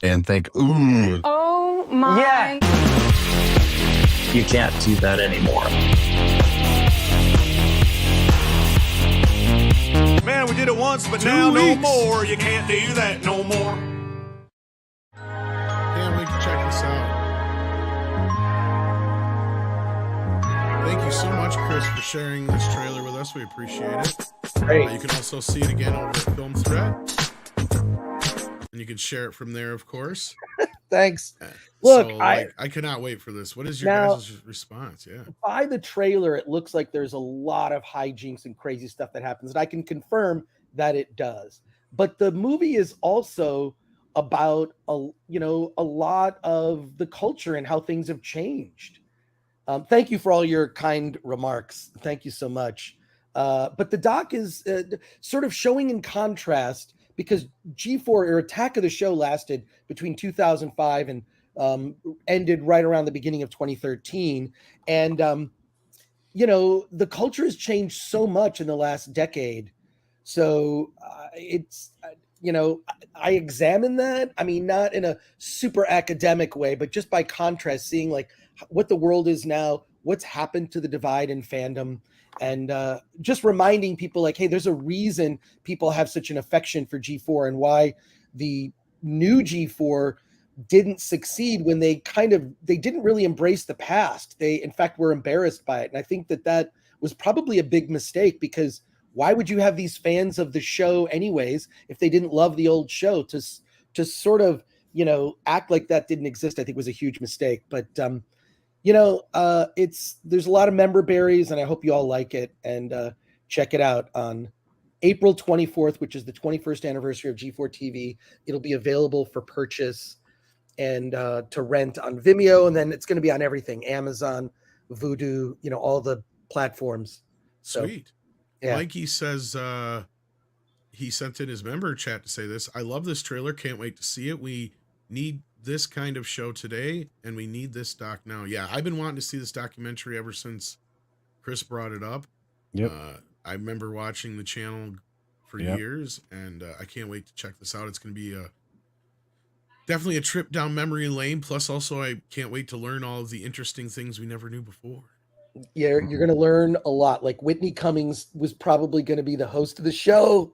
and think, ooh. Oh my. Yeah. You can't do that anymore. Man, we did it once, but now no more. You can't do that no more. Can't wait to check this out. Thank you so much, Chris, for sharing this trailer with us. We appreciate it. Great. You can also see it again over at Film Threat. And you can share it from there, of course. Thanks. Look, so, I cannot wait for this. What is your guys' response? Yeah. By the trailer, it looks like there's a lot of hijinks and crazy stuff that happens, and I can confirm that it does. But the movie is also about a lot of the culture and how things have changed. Thank you for all your kind remarks. Thank you so much. But the doc is sort of showing in contrast, because G4 or Attack of the Show lasted between 2005 and ended right around the beginning of 2013. And, the culture has changed so much in the last decade. So I examine that. I mean, not in a super academic way, but just by contrast, seeing like what the world is now, what's happened to the divide in fandom, and just reminding people like, hey, there's a reason people have such an affection for G4 and why the new G4 didn't succeed when they didn't really embrace the past. They, in fact, were embarrassed by it. And I think that was probably a big mistake, because why would you have these fans of the show anyways if they didn't love the old show? To sort of, act like that didn't exist, I think was a huge mistake. But there's a lot of member berries, and I hope you all like it, and check it out on April 24th, which is the 21st anniversary of G4 TV. It'll be available for purchase and to rent on Vimeo, and then it's going to be on everything: Amazon, Vudu, all the platforms. So, sweet. Yeah. Mikey says he sent in his member chat to say this: I love this trailer. Can't wait to see it. We need this kind of show today, and we need this doc now. Yeah, I've been wanting to see this documentary ever since Chris brought it up. Yep. I remember watching the channel for years, and I can't wait to check this out. It's going to be definitely a trip down memory lane. Plus, also, I can't wait to learn all of the interesting things we never knew before. Yeah, you're going to learn a lot. Like Whitney Cummings was probably going to be the host of the show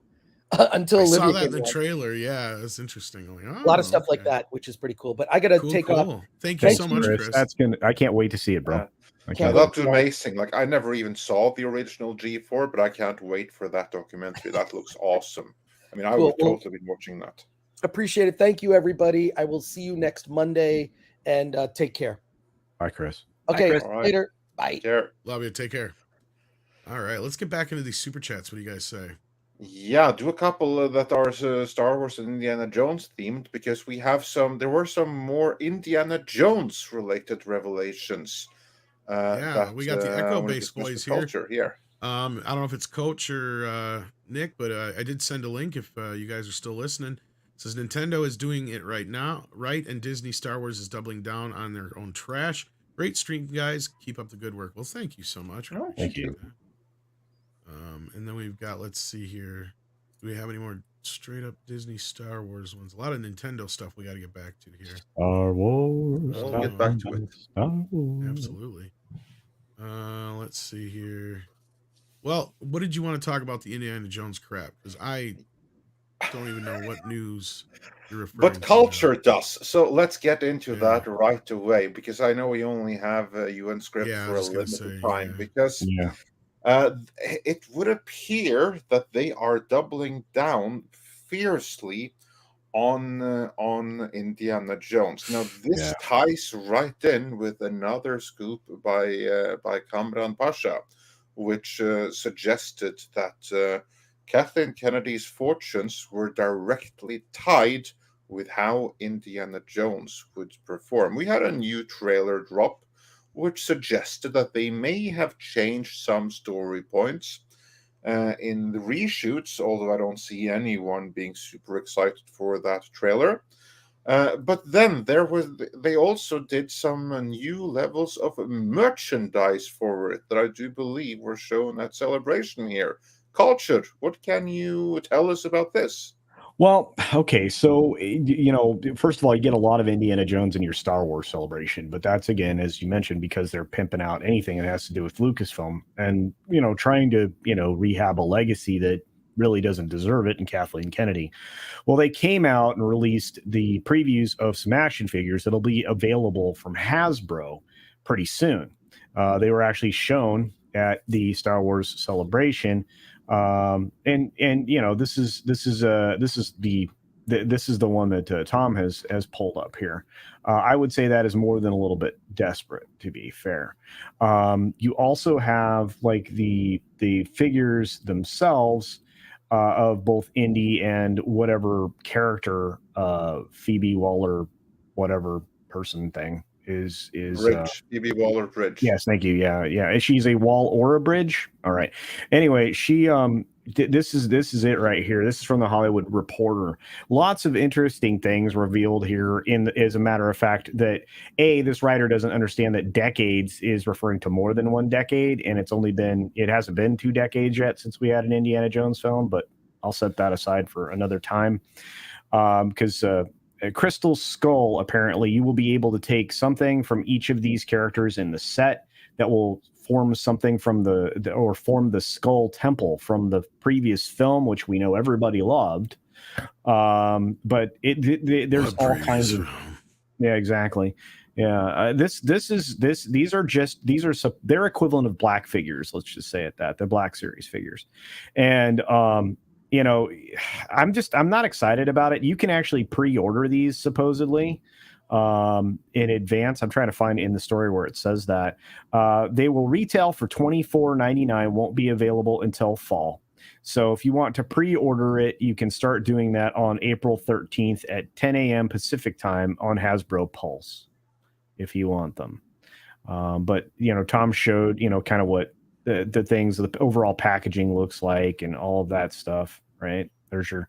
until I Olivia saw that in came the on. trailer. Yeah, it's interesting. Like, A lot of stuff like that, which is pretty cool. But I got to take off. Thank you so much, Chris. I can't wait to see it, bro. That's amazing. Like, I never even saw the original G4, but I can't wait for that documentary. That looks awesome. I mean, I would totally be watching that. Appreciate it. Thank you, everybody. I will see you next Monday, and take care. Bye, Chris. Okay, Bye, Chris. later. Bye. Love you. Take care. All right, let's get back into these super chats. What do you guys say? Yeah, do a couple that are Star Wars and Indiana Jones themed, because there were some more Indiana Jones related revelations. We got the Echo Base boys here. I don't know if it's Coach or Nick, but I did send a link if you guys are still listening. It says Nintendo is doing it right now, right? And Disney Star Wars is doubling down on their own trash. Great stream, guys. Keep up the good work. Well, thank you so much. Thank you. And then we've got, let's see here. Do we have any more straight up Disney Star Wars ones? A lot of Nintendo stuff we got to get back to here. Star Wars. We'll get back to it. Absolutely. Let's see here. Well, what did you want to talk about the Indiana Jones crap? Because I don't even know what news you're referring to. But culture does. So let's get into that right away, because I know we only have UN script for a limited time. Because it would appear that they are doubling down fiercely on Indiana Jones. Now this ties right in with another scoop by Kamran Pasha, which suggested that Kathleen Kennedy's fortunes were directly tied with how Indiana Jones would perform. We had a new trailer drop which suggested that they may have changed some story points in the reshoots, although I don't see anyone being super excited for that trailer. But then they also did some new levels of merchandise for it that I do believe were shown at Celebration here. Culture, what can you tell us about this? Well, okay, so first of all, you get a lot of Indiana Jones in your Star Wars Celebration, but that's, again, as you mentioned, because they're pimping out anything that has to do with Lucasfilm and trying to rehab a legacy that really doesn't deserve it in Kathleen Kennedy. Well, they came out and released the previews of some action figures that'll be available from Hasbro pretty soon. They were actually shown at the Star Wars Celebration. This is the one that Tom has pulled up here. I would say that is more than a little bit desperate, to be fair. You also have like the figures themselves of both Indy and whatever character Phoebe Waller, whatever person thing is Bridge, Phoebe Waller Bridge. Yes, thank you. Yeah. She's a wall or a bridge. All right. Anyway, she this is it right here. This is from the Hollywood Reporter. Lots of interesting things revealed here. As a matter of fact, that this writer doesn't understand that decades is referring to more than one decade, and it hasn't been 2 decades yet since we had an Indiana Jones film. But I'll set that aside for another time, because Crystal Skull, apparently you will be able to take something from each of these characters in the set that will form something from form the Skull Temple from the previous film, which we know everybody loved. But there's all kinds of exactly. Yeah, these are their equivalent of black figures. Let's just say it that they're Black Series figures, and I'm not excited about it. You can actually pre-order these supposedly in advance. I'm trying to find in the story where it says that they will retail for $24.99, won't be available until fall. So if you want to pre-order it, you can start doing that on April 13th at 10 a.m. Pacific time on Hasbro Pulse if you want them. But Tom showed kind of what the things, the overall packaging looks like and all of that stuff, right? There's your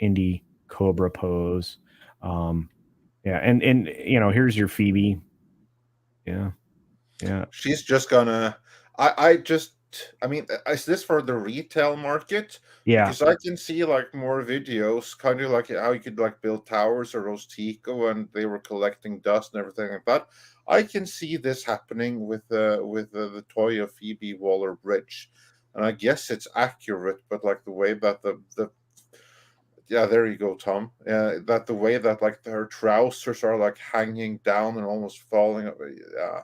Indy Cobra pose. And here's your Phoebe. Yeah. She's just gonna is this for the retail market? Yeah. Because I can see like more videos, kind of like how you could like build towers or Rostico and they were collecting dust and everything like that. I can see this happening with the toy of Phoebe Waller Bridge, and I guess it's accurate. But like the way that there you go, Tom. That the way that like her trousers are like hanging down and almost falling. Yeah,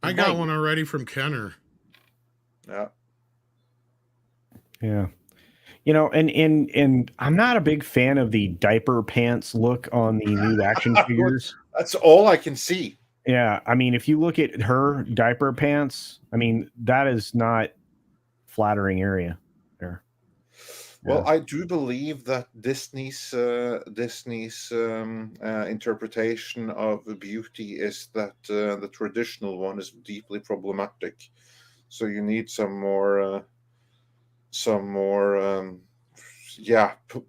I got one already from Kenner. Yeah. And I'm not a big fan of the diaper pants look on the new action figures. That's all I can see. Yeah, I mean, if you look at her diaper pants, I mean, that is not flattering area there. Well, I do believe that Disney's interpretation of beauty is that the traditional one is deeply problematic. So you need some more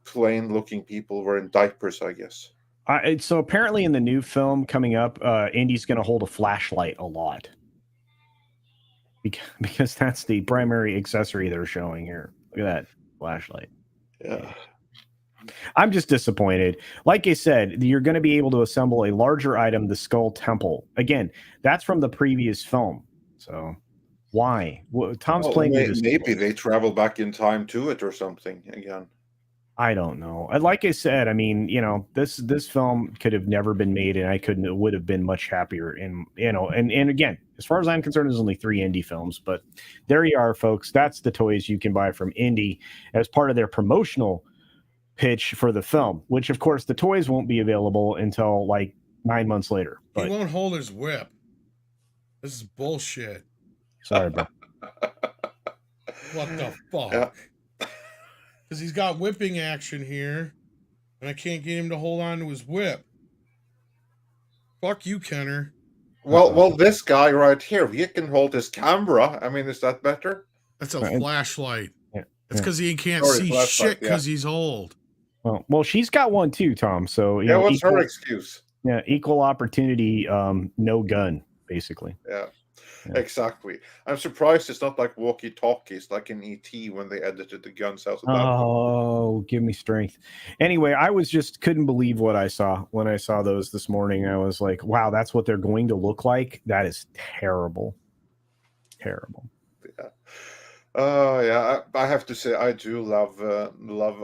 plain looking people wearing diapers, I guess. So apparently in the new film coming up, Indy's going to hold a flashlight a lot because that's the primary accessory they're showing here. Look at that flashlight. Yeah. I'm just disappointed. Like I said, you're going to be able to assemble a larger item, the Skull Temple. Again, that's from the previous film. So why? Well, Tom's playing. Maybe they travel back in time to it or something again. I don't know. Like I said, I mean, this film could have never been made, and it would have been much happier. And again, as far as I'm concerned, there's only 3 Indy films, but there you are, folks. That's the toys you can buy from Indy as part of their promotional pitch for the film, which of course the toys won't be available until like 9 months later. He But won't hold his whip. This is bullshit. sorry, bro. What the fuck? Because he's got whipping action here, and I can't get him to hold on to his whip. Fuck you, Kenner. Well, this guy right here, he can hold his camera. I mean, is that better? That's a flashlight. Yeah. That's because he can't Sorry, see flashlight, shit because he's old. Well, she's got one too, Tom. So you Yeah, know, what's her excuse? Yeah, equal opportunity, no gun, basically. Yeah, exactly. I'm surprised it's not like walkie-talkies, like in E.T. when they edited the guns out of that. Oh, give me strength. Anyway, I was just couldn't believe what I saw when I saw those this morning. I was like, wow, that's what they're going to look like. That is terrible. Terrible. Yeah. I have to say I do love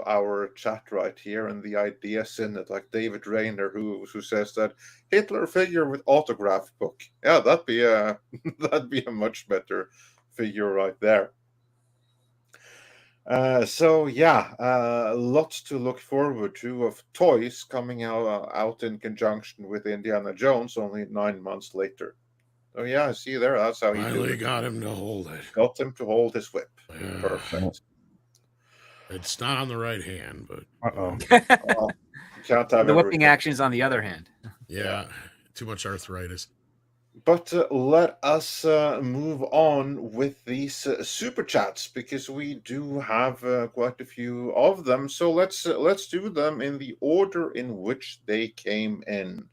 our chat right here and the ideas in it, like David Rayner who says that Hitler figure with autograph book. Yeah, that'd be a that'd be a much better figure right there. So yeah, lots to look forward to of toys coming out in conjunction with Indiana Jones only 9 months later. Oh yeah, see there. That's how he Finally got him to hold it. Got him to hold his whip. Yeah. Perfect. It's not on the right hand, but can't have the whipping action's on the other hand. Yeah, too much arthritis. But let us move on with these super chats because we do have quite a few of them. So let's do them in the order in which they came in.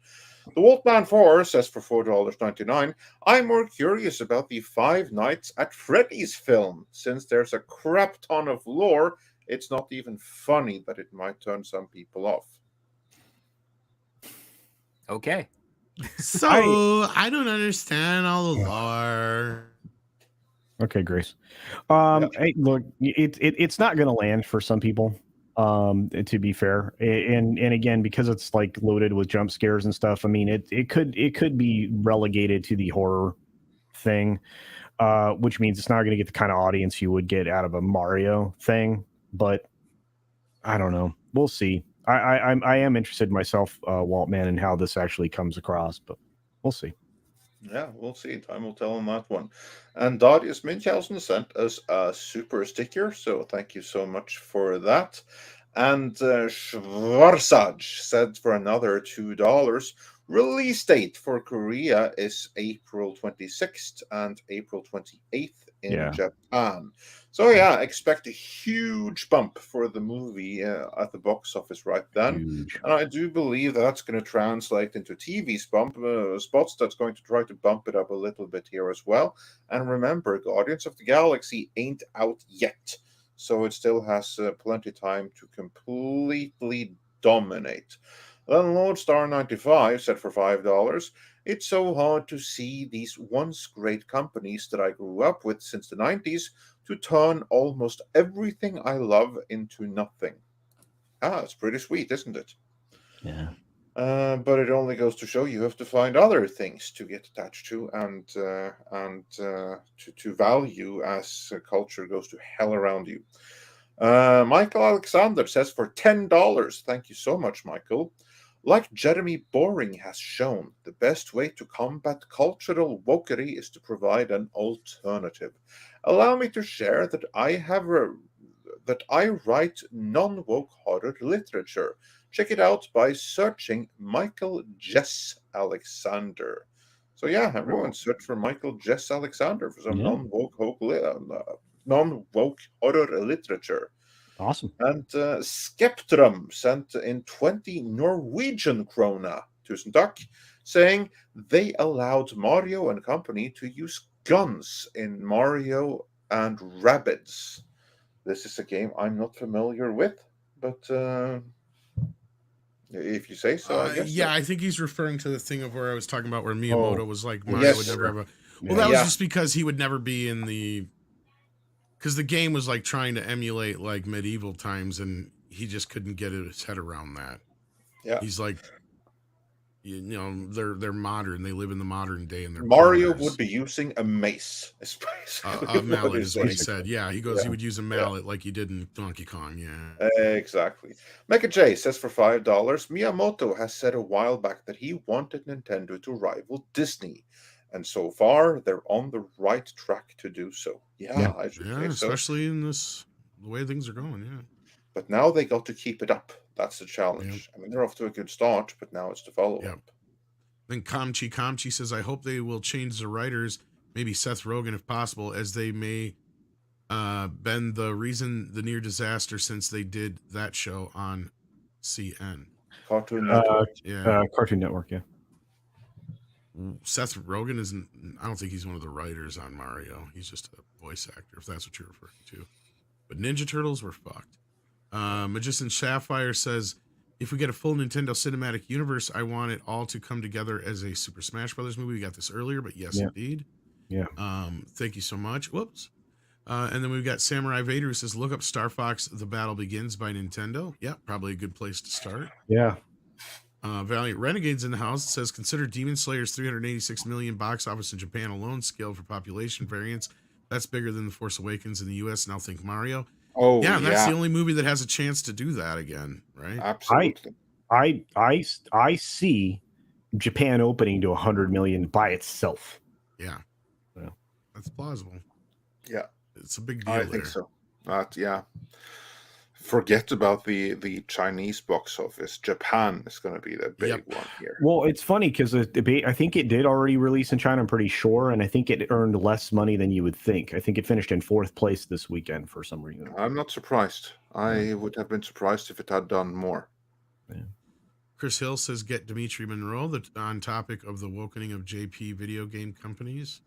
The Wolfman 4 says for $4.99, I'm more curious about the Five Nights at Freddy's film. Since there's a crap ton of lore, it's not even funny, but it might turn some people off. Okay. So, I don't understand all the lore. Okay, Grace. Hey, look, it's not going to land for some people. To be fair, and again, because it's like loaded with jump scares and stuff. I mean, it could be relegated to the horror thing, which means it's not going to get the kind of audience you would get out of a Mario thing. But I don't know. We'll see. I am interested myself, Waltman, in how this actually comes across, but we'll see. Yeah, we'll see. Time will tell on that one. And Darius Munchausen sent us a super sticker, so thank you so much for that. And Schwarzaj said for another $2, release date for Korea is April 26th and April 28th in Japan. So yeah, expect a huge bump for the movie at the box office right then. And I do believe that's going to translate into TV spots that's going to try to bump it up a little bit here as well. And remember, Guardians of the Galaxy ain't out yet. So it still has plenty of time to completely dominate. Then Lordstar95 said for $5, it's so hard to see these once great companies that I grew up with since the 90s to turn almost everything I love into nothing. It's pretty sweet, isn't it? Yeah. But it only goes to show you have to find other things to get attached to and to value as culture goes to hell around you. Michael Alexander says for $10, thank you so much, Michael. Like Jeremy Boring has shown, the best way to combat cultural wokery is to provide an alternative. Allow me to share that I write non-woke horror literature. Check it out by searching Michael Jess Alexander. So yeah, everyone search for Michael Jess Alexander for some non-woke horror literature. Awesome. And Skeptrum sent in 20 Norwegian krona, tusen takk, saying they allowed Mario and company to use guns in Mario and Rabbids. This is a game I'm not familiar with, but if you say so, I guess. Yeah, so. I think he's referring to the thing of where I was talking about where Miyamoto was like, Mario would never have a... Well, that was just because he would never be in the... Because the game was like trying to emulate like medieval times, and he just couldn't get his head around that. Yeah, he's like, you know, they're modern. They live in the modern day, and they're Mario players. would be using a mace. A mallet is what he said. Yeah, he goes. Yeah. He would use a mallet like he did in Donkey Kong. Yeah, Exactly. Mecha J says for $5, Miyamoto has said a while back that he wanted Nintendo to rival Disney, and so far they're on the right track to do so. Yeah, I should say so. Especially in the way things are going. Yeah, but now they got to keep it up. That's the challenge. I mean, they're off to a good start, but now it's the follow up. Then Kamchi says, I hope they will change the writers, maybe Seth Rogen if possible, as they may been the reason the near disaster since they did that show on CN. Cartoon Network. Cartoon Network, yeah. Seth Rogen isn't, I don't think he's one of the writers on Mario. He's just a voice actor, if that's what you're referring to. But Ninja Turtles were fucked. Magician Sapphire says, if we get a full Nintendo cinematic universe, I want it all to come together as a Super Smash Brothers movie. We got this earlier, but yes, indeed. Yeah. Thank you so much. Whoops. And then we've got Samurai Vader who says, look up Star Fox The Battle Begins by Nintendo. Yeah, probably a good place to start. Yeah. Valiant Renegades in the house says, consider Demon Slayer's 386 million box office in Japan alone, scaled for population variance. That's bigger than The Force Awakens in the US. Now think Mario. Oh, yeah, that's the only movie that has a chance to do that again, right? Absolutely. I see Japan opening to 100 million by itself. Yeah. That's plausible. Yeah. It's a big deal. I think so. Yeah. Forget about the Chinese box office. Japan is going to be the big one here. Well, it's funny because I think it did already release in China, I'm pretty sure, and I think it earned less money than you would think. I think it finished in 4th place this weekend for some reason. I'm not surprised. I would have been surprised if it had done more. Yeah. Chris Hill says, get Dimitri Monroe on topic of the awakening of JP video game companies.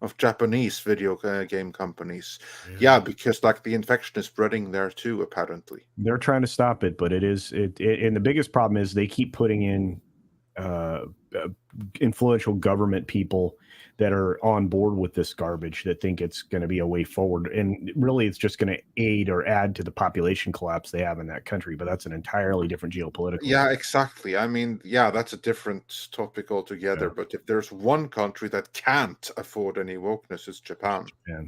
Of Japanese video game companies. Yeah, because like the infection is spreading there too, apparently. They're trying to stop it, but and the biggest problem is they keep putting in influential government people that are on board with this garbage that think it's going to be a way forward. And really, it's just going to aid or add to the population collapse they have in that country. But that's an entirely different geopolitical. Yeah, exactly. I mean, yeah, that's a different topic altogether. Yeah. But if there's one country that can't afford any wokeness, it's Japan. Yeah.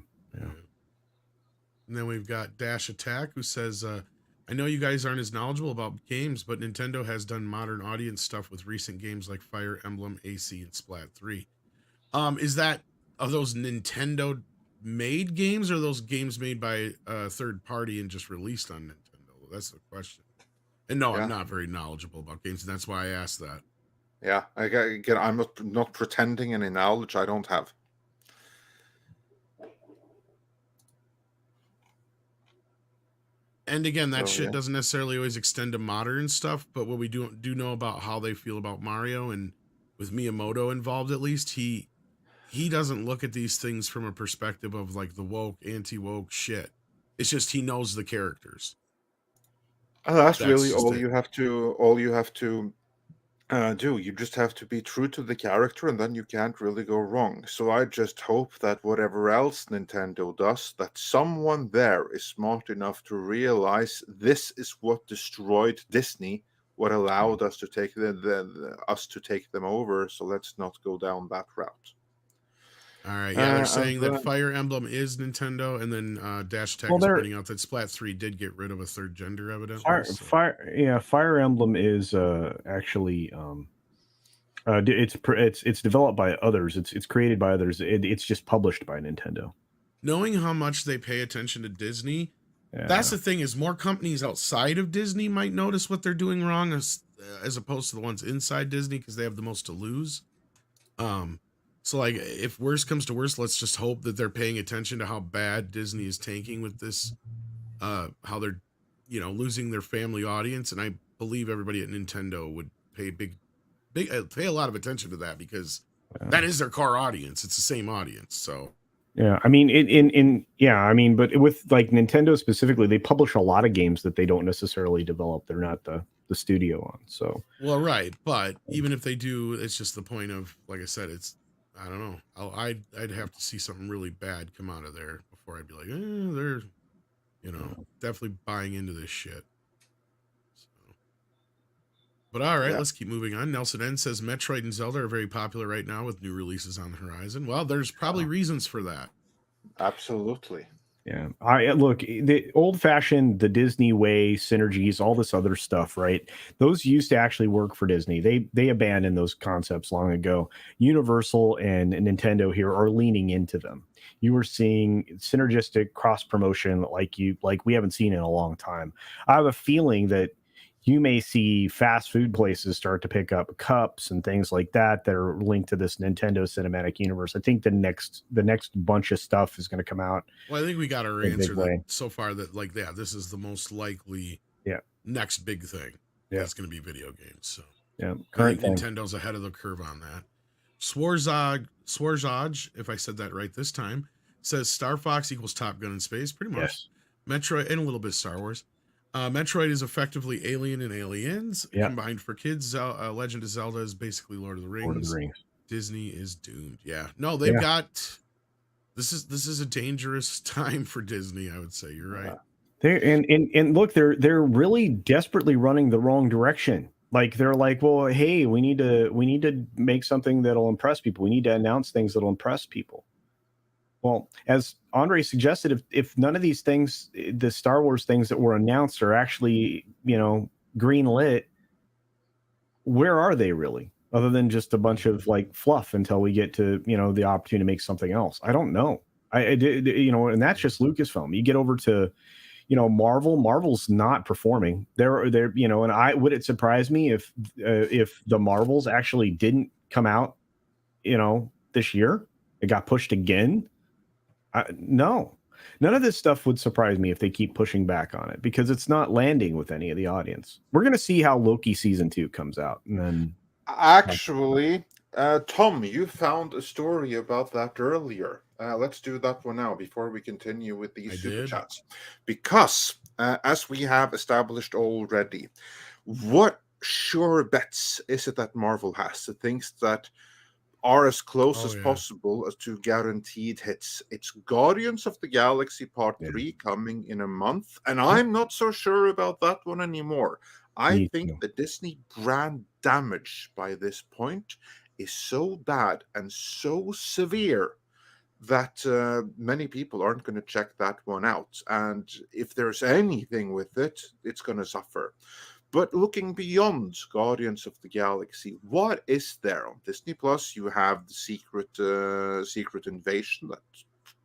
And then we've got Dash Attack, who says, I know you guys aren't as knowledgeable about games, but Nintendo has done modern audience stuff with recent games like Fire Emblem, AC, and Splat 3. Are those Nintendo made games, or are those games made by a third party and just released on Nintendo? Well, that's the question. And no, I'm not very knowledgeable about games, and that's why I asked that. Yeah, again, I'm not pretending any knowledge I don't have. And again, that shit doesn't necessarily always extend to modern stuff, but what we do know about how they feel about Mario, and with Miyamoto involved, at least, he doesn't look at these things from a perspective of like the woke, anti-woke shit. It's just he knows the characters. That's really all you have to do. You just have to be true to the character, and then you can't really go wrong. So I just hope that whatever else Nintendo does, that someone there is smart enough to realize this is what destroyed Disney, what allowed us to take them over. So let's not go down that route. All right, yeah, they're saying that Fire Emblem is Nintendo, and then Dash Tech is pointing out that Splat 3 did get rid of a third gender, evidently. Fire Emblem is actually it's developed by others. It's created by others. It's just published by Nintendo. Knowing how much they pay attention to Disney, that's the thing, is more companies outside of Disney might notice what they're doing wrong as opposed to the ones inside Disney, because they have the most to lose. So, like, if worse comes to worse, let's just hope that they're paying attention to how bad Disney is tanking with this, how they're, losing their family audience. And I believe everybody at Nintendo would pay pay a lot of attention to that, because that is their core audience. It's the same audience. So, yeah, I mean, but with like Nintendo specifically, they publish a lot of games that they don't necessarily develop. They're not the studio on. So, well, right, but even if they do, it's just the point of, like I said, I don't know. I'd have to see something really bad come out of there before I'd be like, they're, definitely buying into this shit. But all right, let's keep moving on. Nelson N says Metroid and Zelda are very popular right now with new releases on the horizon. Well, there's probably reasons for that. Absolutely. Yeah. I look, the old fashioned, the Disney way, synergies, all this other stuff, right? Those used to actually work for Disney. They abandoned those concepts long ago. Universal and Nintendo here are leaning into them. You are seeing synergistic cross promotion like we haven't seen in a long time. I have a feeling that you may see fast food places start to pick up cups and things like that are linked to this Nintendo cinematic universe. I think the next bunch of stuff is going to come out. Well, I think we got our answer so far that this is the most likely next big thing. That's going to be video games. So I think Nintendo's ahead of the curve on that. Swarzaj, if I said that right this time, says Star Fox equals Top Gun in space, pretty much. Metroid and a little bit of Star Wars. Metroid is effectively Alien and Aliens combined for kids. Legend of Zelda is basically Lord of the Rings. Disney is doomed. Yeah, no, they've got. This is a dangerous time for Disney. I would say you're right. And look, they're really desperately running the wrong direction. Like they're like, well, hey, we need to make something that'll impress people. We need to announce things that'll impress people. Well, as Andre suggested, if none of these things, the Star Wars things that were announced are actually, green lit, where are they really? Other than just a bunch of like fluff until we get to, the opportunity to make something else. I don't know. And that's just Lucasfilm. You get over to, Marvel's not performing. They're and would it surprise me if the Marvels actually didn't come out, this year? It got pushed again. No, none of this stuff would surprise me if they keep pushing back on it because it's not landing with any of the audience. We're going to see how Loki season 2 comes out. And then actually, Tom, you found a story about that earlier. Let's do that one now before we continue with these super chats. Because as we have established already, what sure bets is it that Marvel has? The things that are as close as possible as to guaranteed hits. It's Guardians of the Galaxy Part 3 coming in a month, and I'm not so sure about that one anymore. I think the Disney brand damage by this point is so bad and so severe that many people aren't going to check that one out. And if there's anything with it, it's going to suffer. But looking beyond Guardians of the Galaxy, what is there on Disney Plus? You have the Secret Invasion that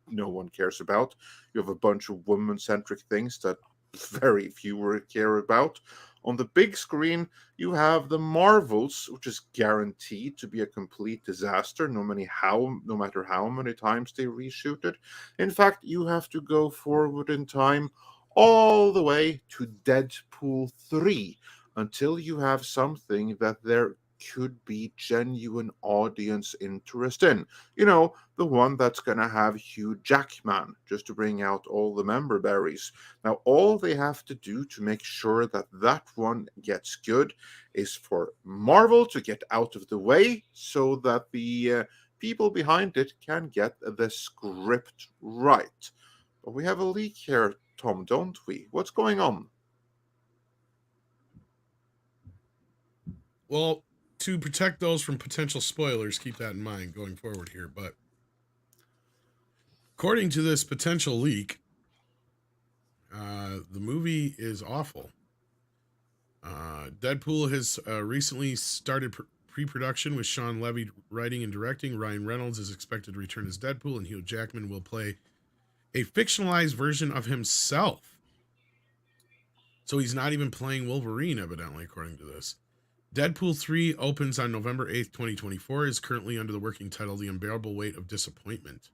no one cares about. You have a bunch of woman-centric things that very few care about. On the big screen, you have the Marvels, which is guaranteed to be a complete disaster, no matter how many times they reshoot it. In fact, you have to go forward in time all the way to Deadpool 3 until you have something that there could be genuine audience interest in. The one that's going to have Hugh Jackman, just to bring out all the member berries. Now, all they have to do to make sure that that one gets good is for Marvel to get out of the way so that the people behind it can get the script right. But we have a leak here, Tom, don't we? What's going on? Well, to protect those from potential spoilers, keep that in mind going forward here. But according to this potential leak, the movie is awful. Deadpool has recently started pre-production with Sean Levy writing and directing. Ryan Reynolds is expected to return as Deadpool, and Hugh Jackman will play a fictionalized version of himself. So he's not even playing Wolverine, evidently, according to this. Deadpool 3 opens on November 8th, 2024, is currently under the working title The Unbearable Weight of Disappointment.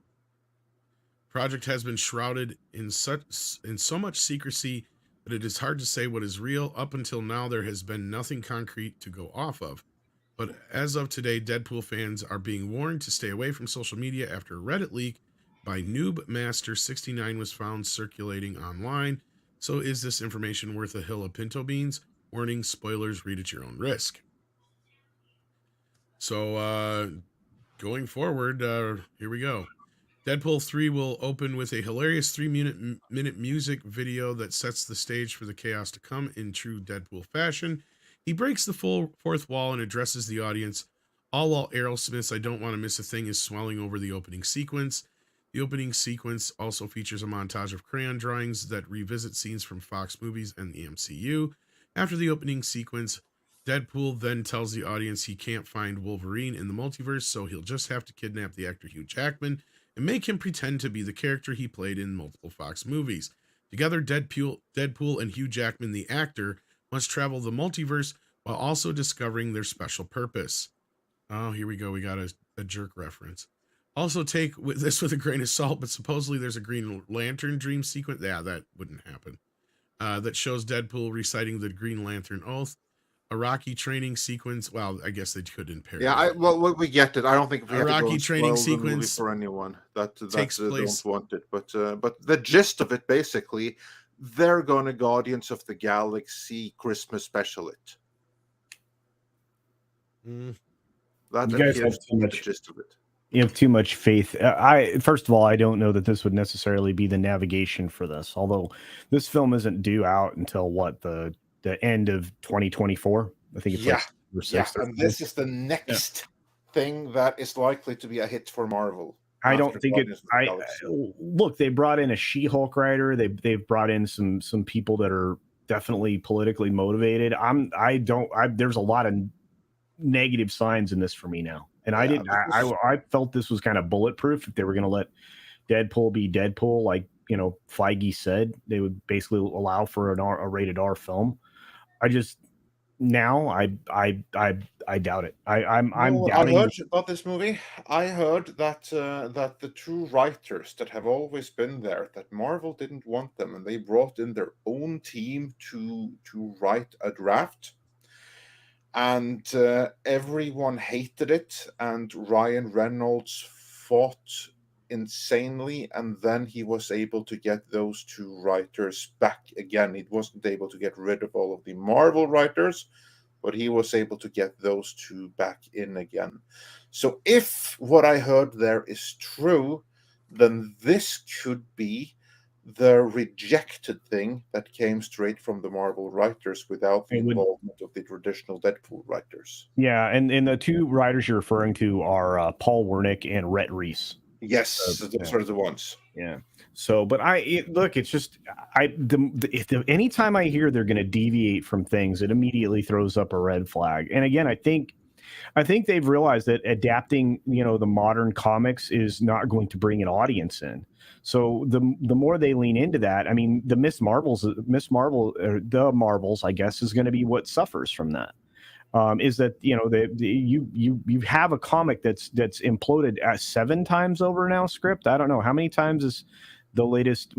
Project has been shrouded in so much secrecy that it is hard to say what is real. Up until now, there has been nothing concrete to go off of. But as of today, Deadpool fans are being warned to stay away from social media after a Reddit leak by NoobMaster69 was found circulating online. So is this information worth a hill of pinto beans? Warning, spoilers, read at your own risk. So going forward, here we go. Deadpool 3 will open with a hilarious 3-minute music video that sets the stage for the chaos to come in true Deadpool fashion. He breaks the fourth wall and addresses the audience, all while Aerosmith's I Don't Want to Miss a Thing is swelling over the opening sequence. The opening sequence also features a montage of crayon drawings that revisit scenes from Fox movies and the MCU. After the opening sequence, Deadpool then tells the audience he can't find Wolverine in the multiverse, so he'll just have to kidnap the actor Hugh Jackman and make him pretend to be the character he played in multiple Fox movies. Together, Deadpool and Hugh Jackman, the actor, must travel the multiverse while also discovering their special purpose. Oh, here we go. We got a jerk reference. Also take this with a grain of salt, but supposedly there's a Green Lantern dream sequence. Yeah, that wouldn't happen. That shows Deadpool reciting the Green Lantern oath. A Rocky training sequence. Well, I guess they could in parody. Yeah, we get it. I don't think we have Rocky to go and training spoil the movie sequence for anyone that takes place. don't want it. But the gist of it, basically, they're going to Guardians of the Galaxy Christmas special it. That You guys appears have to too be the much. gist of it. You have too much faith. First of all, I don't know that this would necessarily be the navigation for this. Although this film isn't due out until what the end of 2024. I think it's And this is the next thing that is likely to be a hit for Marvel. I don't think it. Look, they brought in a She-Hulk writer. They've brought in some people that are definitely politically motivated. There's a lot of negative signs in this for me now. And I felt this was kind of bulletproof. If they were going to let Deadpool be Deadpool, like, Feige said, they would basically allow for a rated R film. I doubt it. I'm doubting. I heard about this movie. I heard that the two writers that have always been there, that Marvel didn't want them, and they brought in their own team to write a draft. And everyone hated it, and Ryan Reynolds fought insanely, and then he was able to get those two writers back again. He wasn't able to get rid of all of the Marvel writers, but he was able to get those two back in again. So if what I heard there is true, then this could be the rejected thing that came straight from the Marvel writers without the involvement of the traditional Deadpool writers. Yeah, and the two writers you're referring to are Paul Wernick and Rhett Reese. Yes, those are the ones. Yeah. So, but it's just anytime I hear they're going to deviate from things, it immediately throws up a red flag. And again, I think they've realized that adapting, the modern comics is not going to bring an audience in. So the more they lean into that, I mean, the the Marvels, I guess, is going to be what suffers from that. Is that you have a comic that's imploded 7 times over now script. I don't know how many times is the latest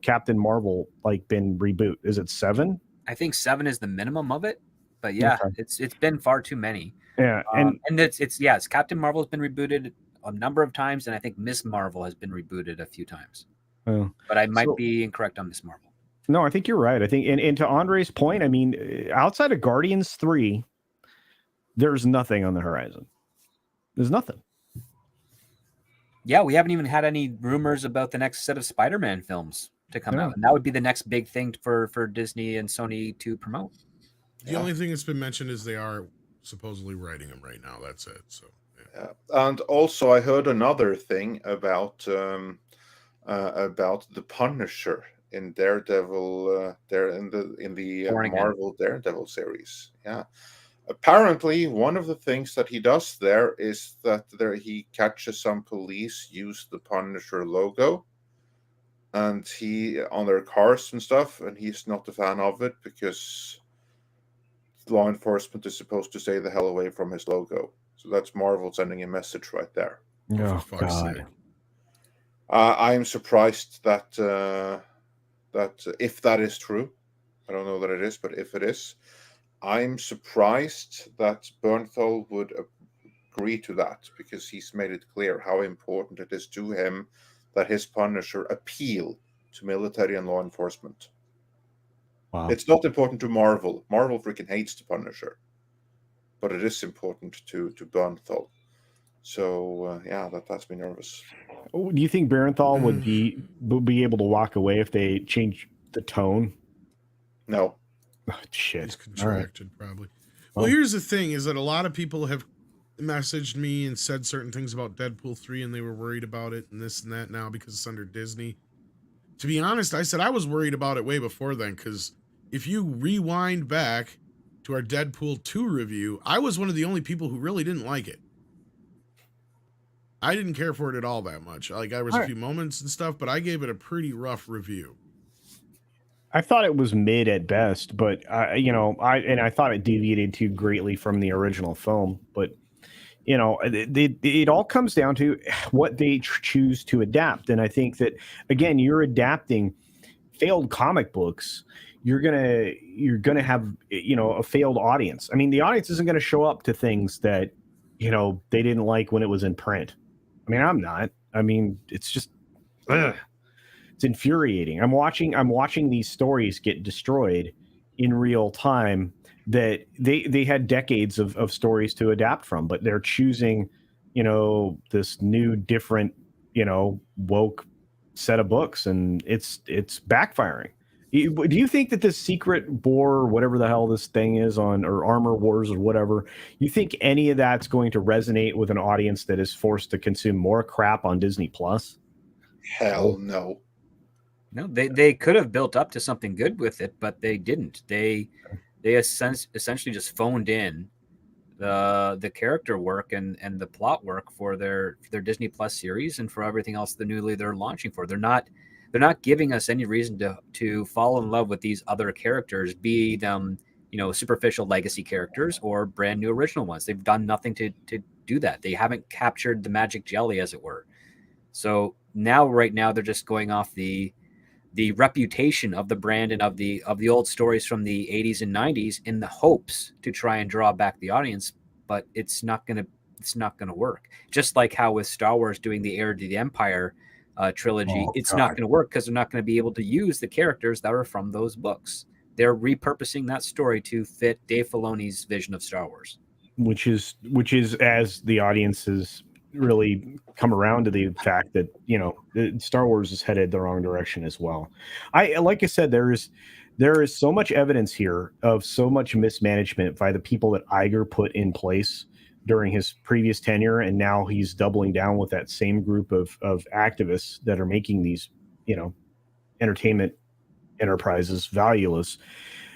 Captain Marvel been reboot. Is it 7? I think 7 is the minimum of it, but yeah, okay. It's been far too many. Yeah, and it's Captain Marvel has been rebooted a number of times, and I think Miss Marvel has been rebooted a few times. Oh. But I might be incorrect on Miss Marvel. No, I think you're right. I think, and to Andre's point, I mean, outside of Guardians 3, there's nothing on the horizon. There's nothing. Yeah, we haven't even had any rumors about the next set of Spider-Man films to come out, and that would be the next big thing for Disney and Sony to promote. The only thing that's been mentioned is they are supposedly writing them right now. That's it. So. Yeah. And also, I heard another thing about the Punisher in Daredevil, in the Marvel Daredevil series. Yeah, apparently one of the things that he does there is that he catches some police use the Punisher logo, and he on their cars and stuff, and he's not a fan of it because law enforcement is supposed to stay the hell away from his logo. So that's Marvel sending a message right there. Oh, God. I am surprised that if that is true, I don't know that it is, but if it is, I'm surprised that Bernthal would agree to that, because he's made it clear how important it is to him that his Punisher appeal to military and law enforcement. Wow. It's not important to Marvel. Marvel freaking hates the Punisher. But it is important to Bernthal. So, that has me nervous. Do you think Bernthal would be able to walk away if they change the tone? No. Shit. He's contracted, probably. Well, Well, here's the thing: is that a lot of people have messaged me and said certain things about Deadpool 3, and they were worried about it and this and that now because it's under Disney. To be honest, I said I was worried about it way before then, because if you rewind back to our Deadpool 2 review, I was one of the only people who really didn't like it. I didn't care for it at all that much. Like, there was a few moments and stuff, but I gave it a pretty rough review. I thought it was mid at best, but I thought it deviated too greatly from the original film. But it all comes down to what they choose to adapt, and I think that again, you're adapting failed comic books. You're gonna have a failed audience. I mean, the audience isn't going to show up to things that they didn't like when it was in print. I mean, I'm not. I mean, it's just. It's infuriating. I'm watching these stories get destroyed in real time that they had decades of stories to adapt from, but they're choosing, this new, different, woke set of books, and it's backfiring. Do you think that this Secret War, whatever the hell this thing is or Armor Wars or whatever, you think any of that's going to resonate with an audience that is forced to consume more crap on Disney Plus? Hell no. No, they could have built up to something good with it, but they didn't. They essentially just phoned in the character work and the plot work for their Disney Plus series and for everything else they're launching for. They're not giving us any reason to fall in love with these other characters, be them superficial legacy characters or brand new original ones. They've done nothing to do that. They haven't captured the magic jelly, as it were. So right now they're just going off the reputation of the brand and of the old stories from the 80s and 90s in the hopes to try and draw back the audience, but it's not gonna work. Just like how with Star Wars doing the Heir to the Empire trilogy, it's not going to work because they're not going to be able to use the characters that are from those books. They're repurposing that story to fit Dave Filoni's vision of Star Wars, which is as the audiences really come around to the fact that Star Wars is headed the wrong direction as well. Like I said, there is so much evidence here of so much mismanagement by the people that Iger put in place during his previous tenure, and now he's doubling down with that same group of activists that are making these entertainment enterprises valueless.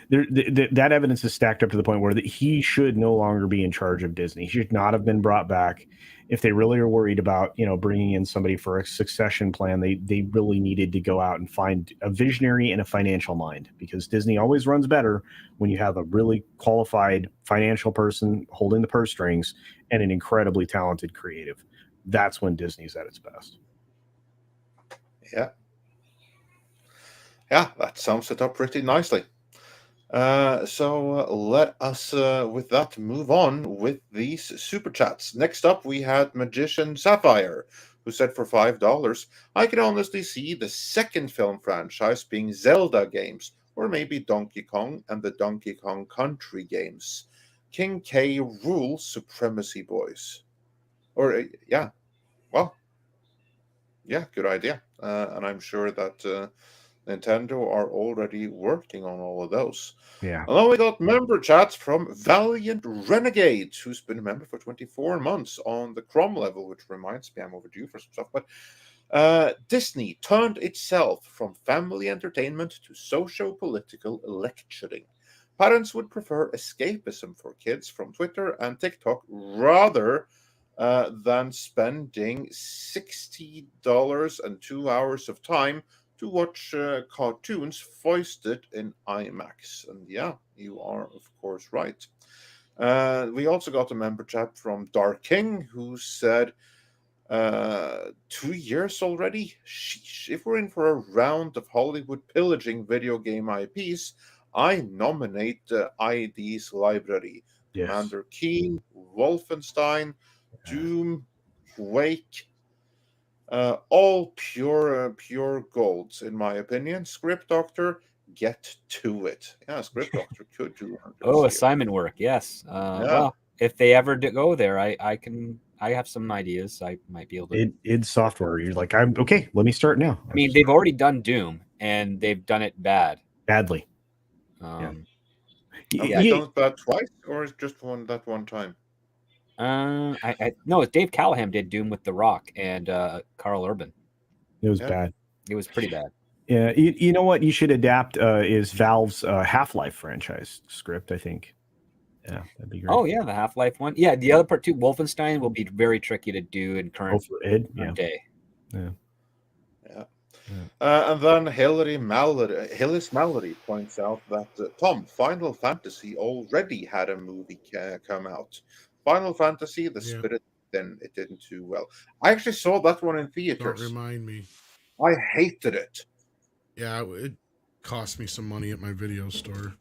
That evidence is stacked up to the point where he should no longer be in charge of Disney. He should not have been brought back. If they really are worried about bringing in somebody for a succession plan, they really needed to go out and find a visionary and a financial mind, because Disney always runs better when you have a really qualified financial person holding the purse strings and an incredibly talented creative. That's when Disney's at its best. Yeah, that sums it up pretty nicely. So let us, with that, move on with these super chats. Next up, we had Magician Sapphire, who said for $5, I can honestly see the second film franchise being Zelda games, or maybe Donkey Kong and the Donkey Kong Country games. King K rules Supremacy Boys. Or, good idea. And I'm sure that Nintendo are already working on all of those. Yeah. And then we got member chats from Valiant Renegade, who's been a member for 24 months on the Chrome level, which reminds me I'm overdue for some stuff. But Disney turned itself from family entertainment to socio-political lecturing. Parents would prefer escapism for kids from Twitter and TikTok rather than spending $60 and 2 hours of time to watch cartoons foisted in IMAX. And yeah, you are, of course, right. We also got a member chat from Dark King, who said, 2 years already? Sheesh. If we're in for a round of Hollywood pillaging video game IPs, I nominate ID's library. Yes. Commander Keen, Wolfenstein, Doom, Quake, all pure golds, in my opinion. Script Doctor, get to it. Yeah, Script Doctor could do. Assignment work, yes. Well, if they ever go there, I have some ideas. I might be able to. id Software, you're like, I'm okay. Let me start now. I mean, they've already done Doom, and they've done it badly. Have they done that twice, or is just that one time? No, Dave Callahan did Doom with The Rock and Carl Urban. It was bad. It was pretty bad. Yeah, you know what you should adapt is Valve's Half-Life franchise script, I think. Yeah, that'd be great. Oh yeah, the Half-Life one. Yeah, the other part too, Wolfenstein, will be very tricky to do in current day. Yeah. And then Hillis Mallory points out that Tom, Final Fantasy already had a movie come out. Final Fantasy, The Spirit, then it didn't do well. I actually saw that one in theaters. Don't remind me. I hated it. Yeah, it cost me some money at my video store.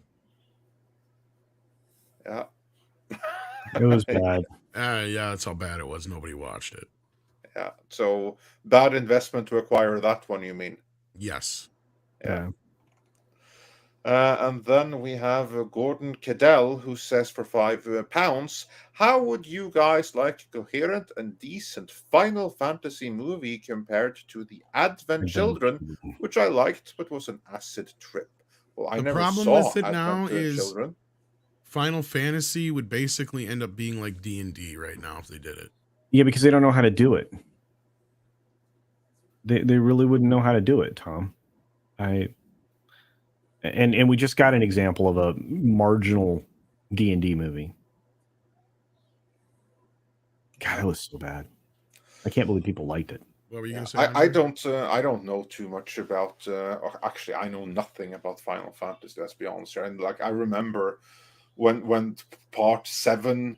Yeah. It was bad. Yeah, that's how bad it was. Nobody watched it. Yeah. So bad investment to acquire that one, you mean? Yes. Yeah. And then we have Gordon Cadell, who says for £5, how would you guys like a coherent and decent Final Fantasy movie compared to the Advent Children, which I liked, but was an acid trip? Well, I never problem saw with it Advent now is Children. Final Fantasy would basically end up being like D&D right now if they did it. Yeah, because they don't know how to do it. They really wouldn't know how to do it, Tom. And we just got an example of a marginal D&D movie. God, it was so bad. I can't believe people liked it. What were you going to say? I don't know too much about. Actually, I know nothing about Final Fantasy. Let's be honest here. And like I remember when Part 7,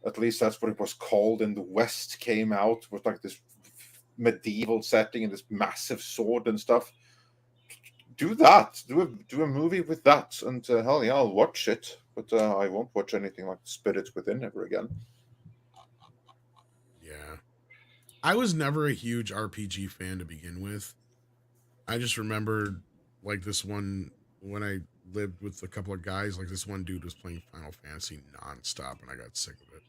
at least that's what it was called in the West, came out with like this medieval setting and this massive sword and stuff. Do that. Do a movie with that, and hell yeah, I'll watch it. But I won't watch anything like Spirits Within ever again. Yeah, I was never a huge RPG fan to begin with. I just remembered like this one when I lived with a couple of guys. Like this one dude was playing Final Fantasy nonstop, and I got sick of it.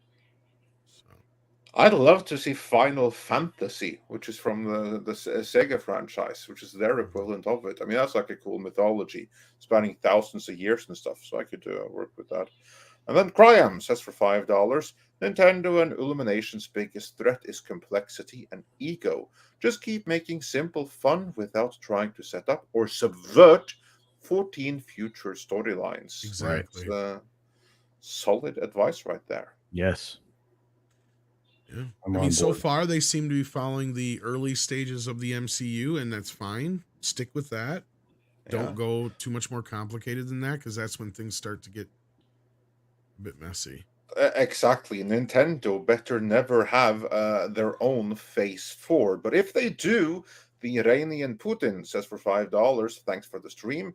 I'd love to see Final Fantasy, which is from the Sega franchise, which is their equivalent of it. I mean, that's like a cool mythology spanning thousands of years and stuff, so I could work with that. And then Cryam says for $5, Nintendo and Illumination's biggest threat is complexity and ego. Just keep making simple fun without trying to set up or subvert 14 future storylines. Exactly. That's, solid advice right there. Yes. Yeah. I mean, so far they seem to be following the early stages of the MCU, and that's fine. Stick with that. Don't go too much more complicated than that, because that's when things start to get a bit messy. Exactly. Nintendo better never have their own Phase 4. But if they do, the Iranian Putin says for $5, thanks for the stream,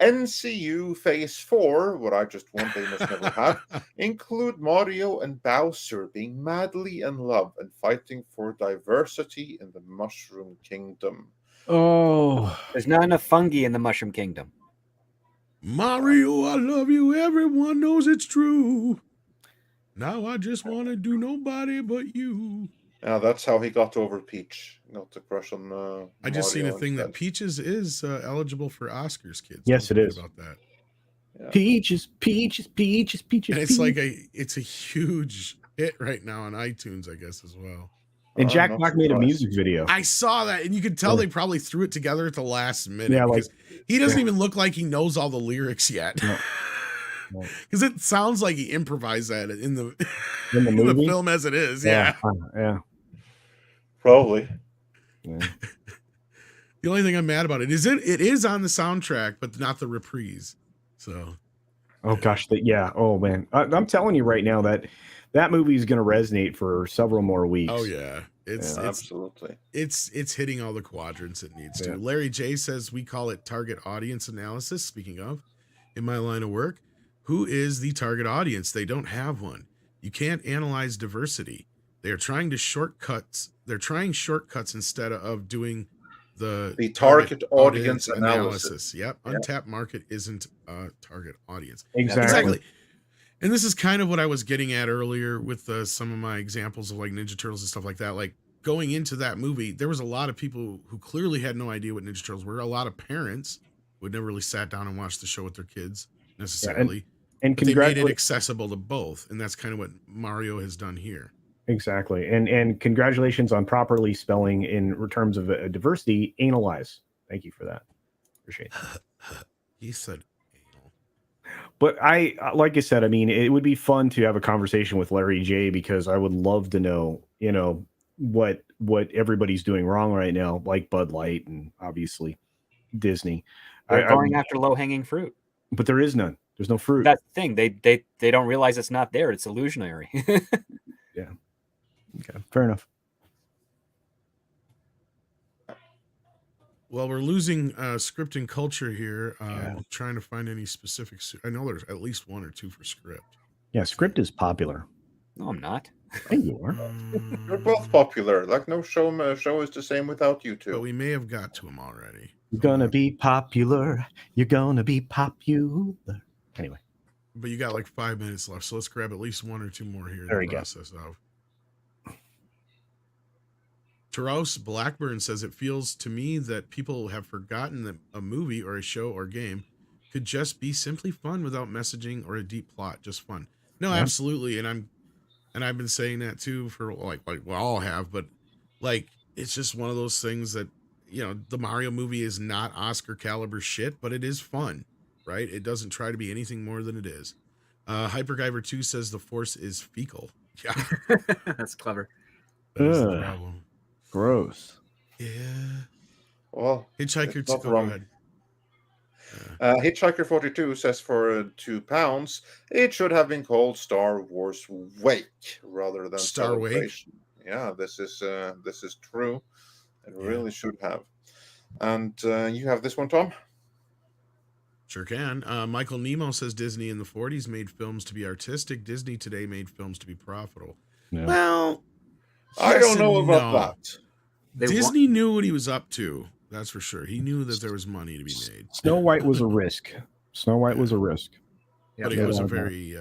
NCU Phase 4, what I just want they must never have, include Mario and Bowser being madly in love and fighting for diversity in the Mushroom Kingdom. Oh. There's not enough fungi in the Mushroom Kingdom. Mario, I love you. Everyone knows it's true. Now I just want to do nobody but you. Yeah, that's how he got over Peach. Not to crush on. I just seen a thing that Peaches is eligible for Oscars, kids. Yes, it is. About that. Yeah. Peaches. And it's like it's a huge hit right now on iTunes, I guess, as well. And Jack Black made a music video. I saw that, and you could tell they probably threw it together at the last minute. Yeah, because he doesn't even look like he knows all the lyrics yet. Because it sounds like he improvised that in the film as it is. Yeah. Probably. Yeah. The only thing I'm mad about it is on the soundtrack, but not the reprise. So. Oh gosh, oh man, I'm telling you right now that movie is going to resonate for several more weeks. Oh yeah, it's absolutely. It's hitting all the quadrants it needs to. Larry J says we call it target audience analysis. Speaking of, in my line of work, who is the target audience? They don't have one. You can't analyze diversity. They are trying to shortcuts. They're trying shortcuts instead of doing the target audience analysis. Yep. Untapped market isn't a target audience. Exactly. And this is kind of what I was getting at earlier with some of my examples of like Ninja Turtles and stuff like that. Like going into that movie, there was a lot of people who clearly had no idea what Ninja Turtles were. A lot of parents who had never really sat down and watched the show with their kids necessarily. And they made it accessible to both, and that's kind of what Mario has done here. Exactly. And congratulations on properly spelling in terms of diversity, analyze. Thank you for that. Appreciate it. He said anal. But like I said, I mean, it would be fun to have a conversation with Larry J, because I would love to know, what everybody's doing wrong right now, like Bud Light and obviously Disney. They're going after low-hanging fruit. But there is none. There's no fruit. That's the thing. They don't realize it's not there. It's illusionary. Yeah. Okay. Fair enough. Well, we're losing script and culture here. Trying to find any specifics. I know there's at least one or two for script. Yeah, script is popular. No, I'm not. Yeah, you are. You're both popular. Like no show is the same without you two. But we may have got to him already. You're gonna be popular. You're gonna be popular. Anyway. But you got like 5 minutes left, so let's grab at least one or two more here. There we go. Taros Blackburn says, it feels to me that people have forgotten that a movie or a show or game could just be simply fun without messaging or a deep plot, just fun. No, absolutely. And I've been saying that too for like we all have, but like, it's just one of those things that, the Mario movie is not Oscar caliber shit, but it is fun, right? It doesn't try to be anything more than it is. Hyperguyver 2 says the Force is fecal. Yeah. That's clever. That is the problem. Gross. Yeah. Well, Hitchhiker, not go wrong. ahead. Hitchhiker 42 says for £2, it should have been called Star Wars Wake rather than Star Wake. Celebration. Yeah, this is true. It really should have. And you have this one, Tom? Sure can. Michael Nemo says Disney in the 40s made films to be artistic. Disney today made films to be profitable. Yeah. Well, I don't know about that. Disney knew what he was up to. That's for sure. He knew that there was money to be made. Snow White was a risk. But it was a very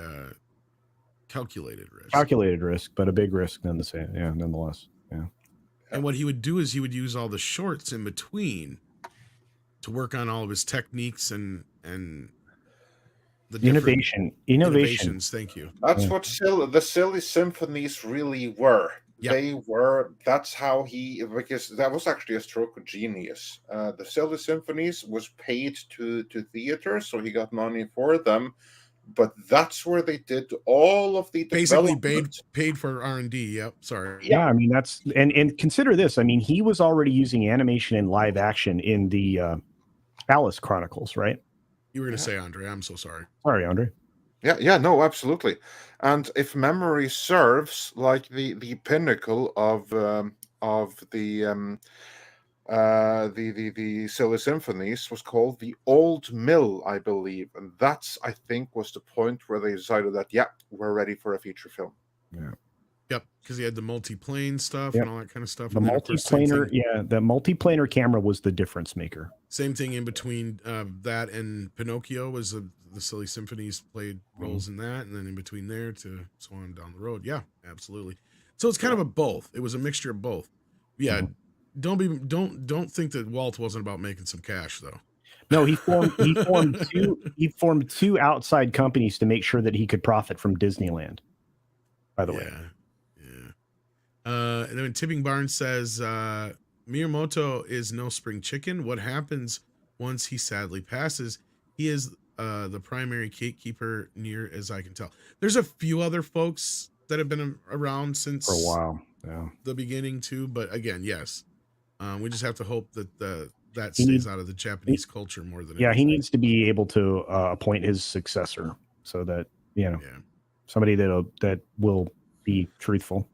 calculated risk. Calculated risk, but a big risk nonetheless. Yeah. And what he would do is he would use all the shorts in between to work on all of his techniques and the innovations. Thank you. That's what the silly symphonies really were. Yep. They were. That's how because that was actually a stroke of genius. The silly symphonies was paid to theater, so he got money for them. But that's where they did all of the basically paid for R&D. Yep. Sorry. Yeah, I mean that's and consider this. I mean, he was already using animation and live action in the Alice Chronicles, right? You were going to say, Andre. I'm so sorry. Sorry, Andre. Yeah, no, absolutely. And if memory serves, like the pinnacle of the silly symphonies was called the Old Mill, I believe, and that's, I think, was the point where they decided that we're ready for a feature film. Yeah. Yep, because he had the multi-plane stuff Yep. and all that kind of stuff. The And then, of course, multiplanar, the multiplanar camera was the difference maker. Same thing in between that and Pinocchio was the silly symphonies played roles in that, and then in between there to so on down the road. Yeah, absolutely. So it's kind of a both. It was a mixture of both. Yeah. Don't think that Walt wasn't about making some cash though. No, he formed two outside companies to make sure that he could profit from Disneyland. By the way. And then Tipping Barn says Miyamoto is no spring chicken. What happens once he sadly passes? He is the primary gatekeeper, near as I can tell. There's a few other folks that have been around since for a while. Yeah. The beginning too, but again, yes. We just have to hope that that stays out of the Japanese culture more than he needs to be able to appoint his successor so that somebody that will be truthful.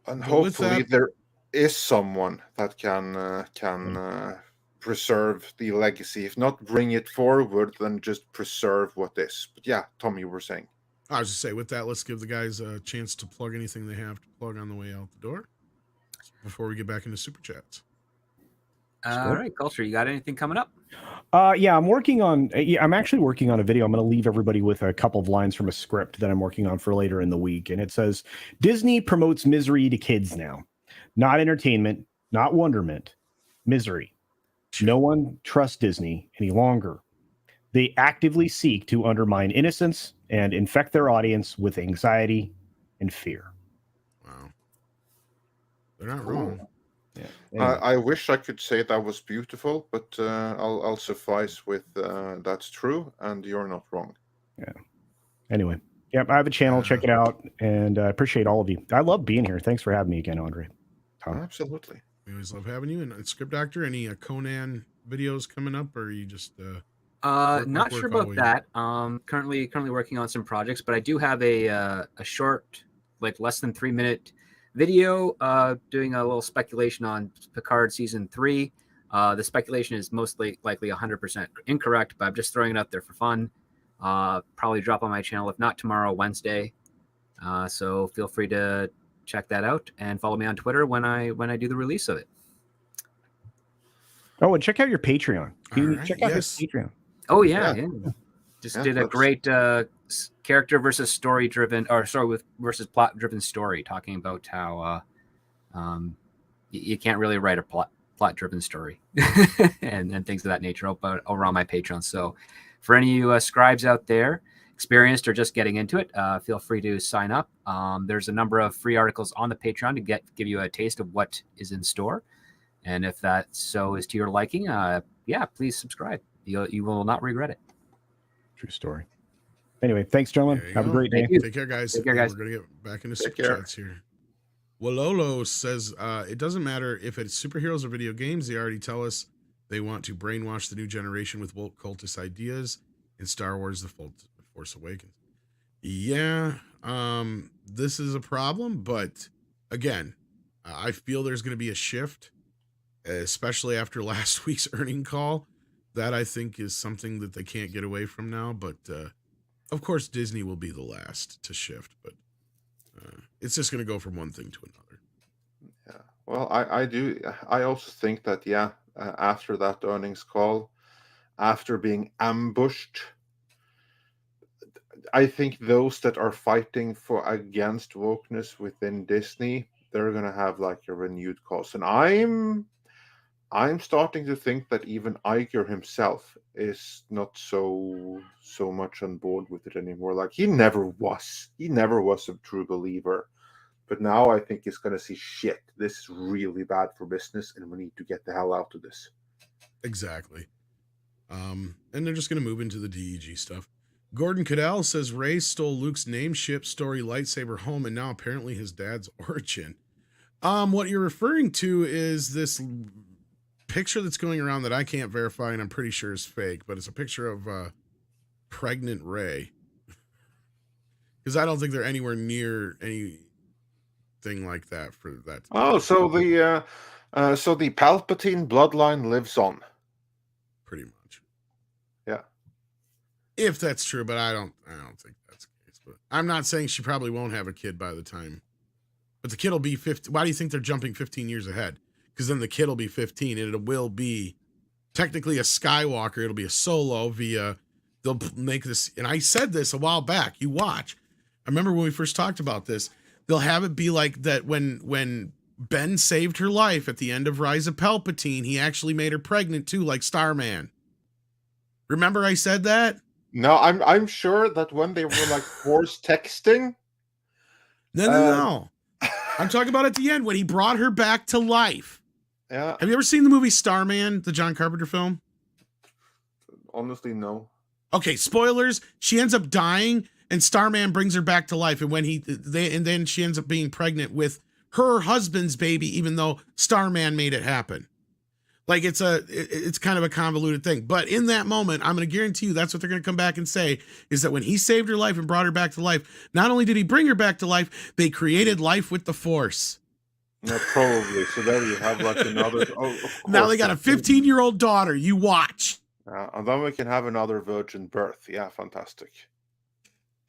And hopefully there is someone that can preserve the legacy. If not bring it forward, then just preserve what is. But yeah, Tom, you were saying. I was just saying, with that, let's give the guys a chance to plug anything they have to plug on the way out the door before we get back into Super Chats. All right, Culture, you got anything coming up? I'm actually working on a video. I'm going to leave everybody with a couple of lines from a script that I'm working on for later in the week. And it says, Disney promotes misery to kids now. Not entertainment, not wonderment, misery. No one trusts Disney any longer. They actively seek to undermine innocence and infect their audience with anxiety and fear. Wow. They're not wrong. Yeah. Anyway. I wish I could say that was beautiful, but I'll suffice with that's true, and you're not wrong. Yeah. Anyway, yep, I have a channel. Check it out, and I appreciate all of you. I love being here. Thanks for having me again, Andre. Tom. Absolutely. We always love having you. And Script Doctor, any Conan videos coming up, or are you just not sure about that. Currently working on some projects, but I do have a short, like less than 3-minute video doing a little speculation on Picard season 3. The speculation is mostly likely 100% incorrect, but I'm just throwing it out there for fun. Probably drop on my channel, if not tomorrow, Wednesday. So feel free to check that out and follow me on Twitter when I do the release of it. Oh, and check out your Patreon. Check out his Patreon. Oh yeah. Just did a great character versus story driven, or story versus plot driven story, talking about how you can't really write a plot driven story and things of that nature over on my Patreon. So for any of you scribes out there, experienced or just getting into it, feel free to sign up. There's a number of free articles on the Patreon to give you a taste of what is in store. And if that so is to your liking, please subscribe. You will not regret it. True story. Anyway, thanks, gentlemen. Have a great day. Take care, guys. We're going to get back into super chats here. Walolo says, it doesn't matter if it's superheroes or video games. They already tell us they want to brainwash the new generation with woke cultist ideas in Star Wars The Force Awakens. Yeah, this is a problem, but again, I feel there's going to be a shift, especially after last week's earning call. That I think is something that they can't get away from now, but of course Disney will be the last to shift, but it's just going to go from one thing to another. Yeah, well, I also think that after that earnings call, after being ambushed, I think those that are fighting against wokeness within Disney, they're going to have like a renewed cause, and I'm starting to think that even Iger himself is not so much on board with it anymore. Like he never was a true believer, but now I think he's going to see shit. This is really bad for business, and we need to get the hell out of this. Exactly. And they're just going to move into the DEG stuff. Gordon Cadell says Rey stole Luke's name, ship, story, lightsaber home, and now apparently his dad's origin. What you're referring to is this picture that's going around that I can't verify and I'm pretty sure is fake, but it's a picture of pregnant Rey. Because I don't think they're anywhere near anything like that for that. Oh, so the Palpatine bloodline lives on. Pretty much. Yeah. If that's true, but I don't think that's the case. But I'm not saying she probably won't have a kid by the time. But the kid will be 50. Why do you think they're jumping 15 years ahead? Because then the kid will be 15 and it will be technically a Skywalker. It'll be a Solo they'll make this. And I said this a while back. You watch. I remember when we first talked about this. They'll have it be like that when Ben saved her life at the end of Rise of Palpatine, he actually made her pregnant too, like Starman. Remember I said that? No, I'm sure that when they were like force texting. No. I'm talking about at the end when he brought her back to life. Yeah. Have you ever seen the movie Starman, the John Carpenter film? Honestly, no. Okay, spoilers. She ends up dying, and Starman brings her back to life. And then she ends up being pregnant with her husband's baby, even though Starman made it happen. Like it's kind of a convoluted thing. But in that moment, I'm going to guarantee you that's what they're going to come back and say is that when he saved her life and brought her back to life, not only did he bring her back to life, they created life with the Force. No, probably. So there you have like another. Now they got a 15-year-old daughter. You watch. And then we can have another virgin birth. Yeah, fantastic.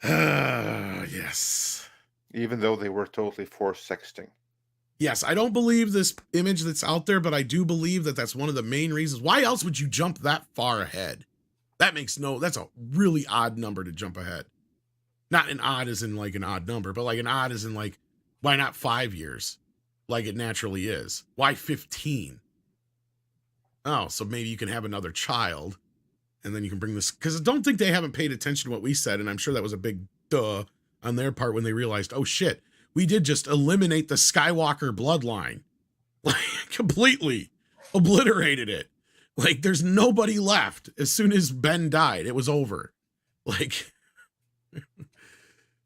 Yes. Even though they were totally force sexting. Yes, I don't believe this image that's out there, but I do believe that that's one of the main reasons. Why else would you jump that far ahead? That's a really odd number to jump ahead. Not an odd as in like an odd number, but like an odd as in like, why not 5 years? Like it naturally is. Why 15? Oh, so maybe you can have another child and then you can bring this, because I don't think they haven't paid attention to what we said, and I'm sure that was a big duh on their part when they realized, oh shit, we did just eliminate the Skywalker bloodline. Like, completely obliterated it. Like, there's nobody left. As soon as Ben died, it was over. Like,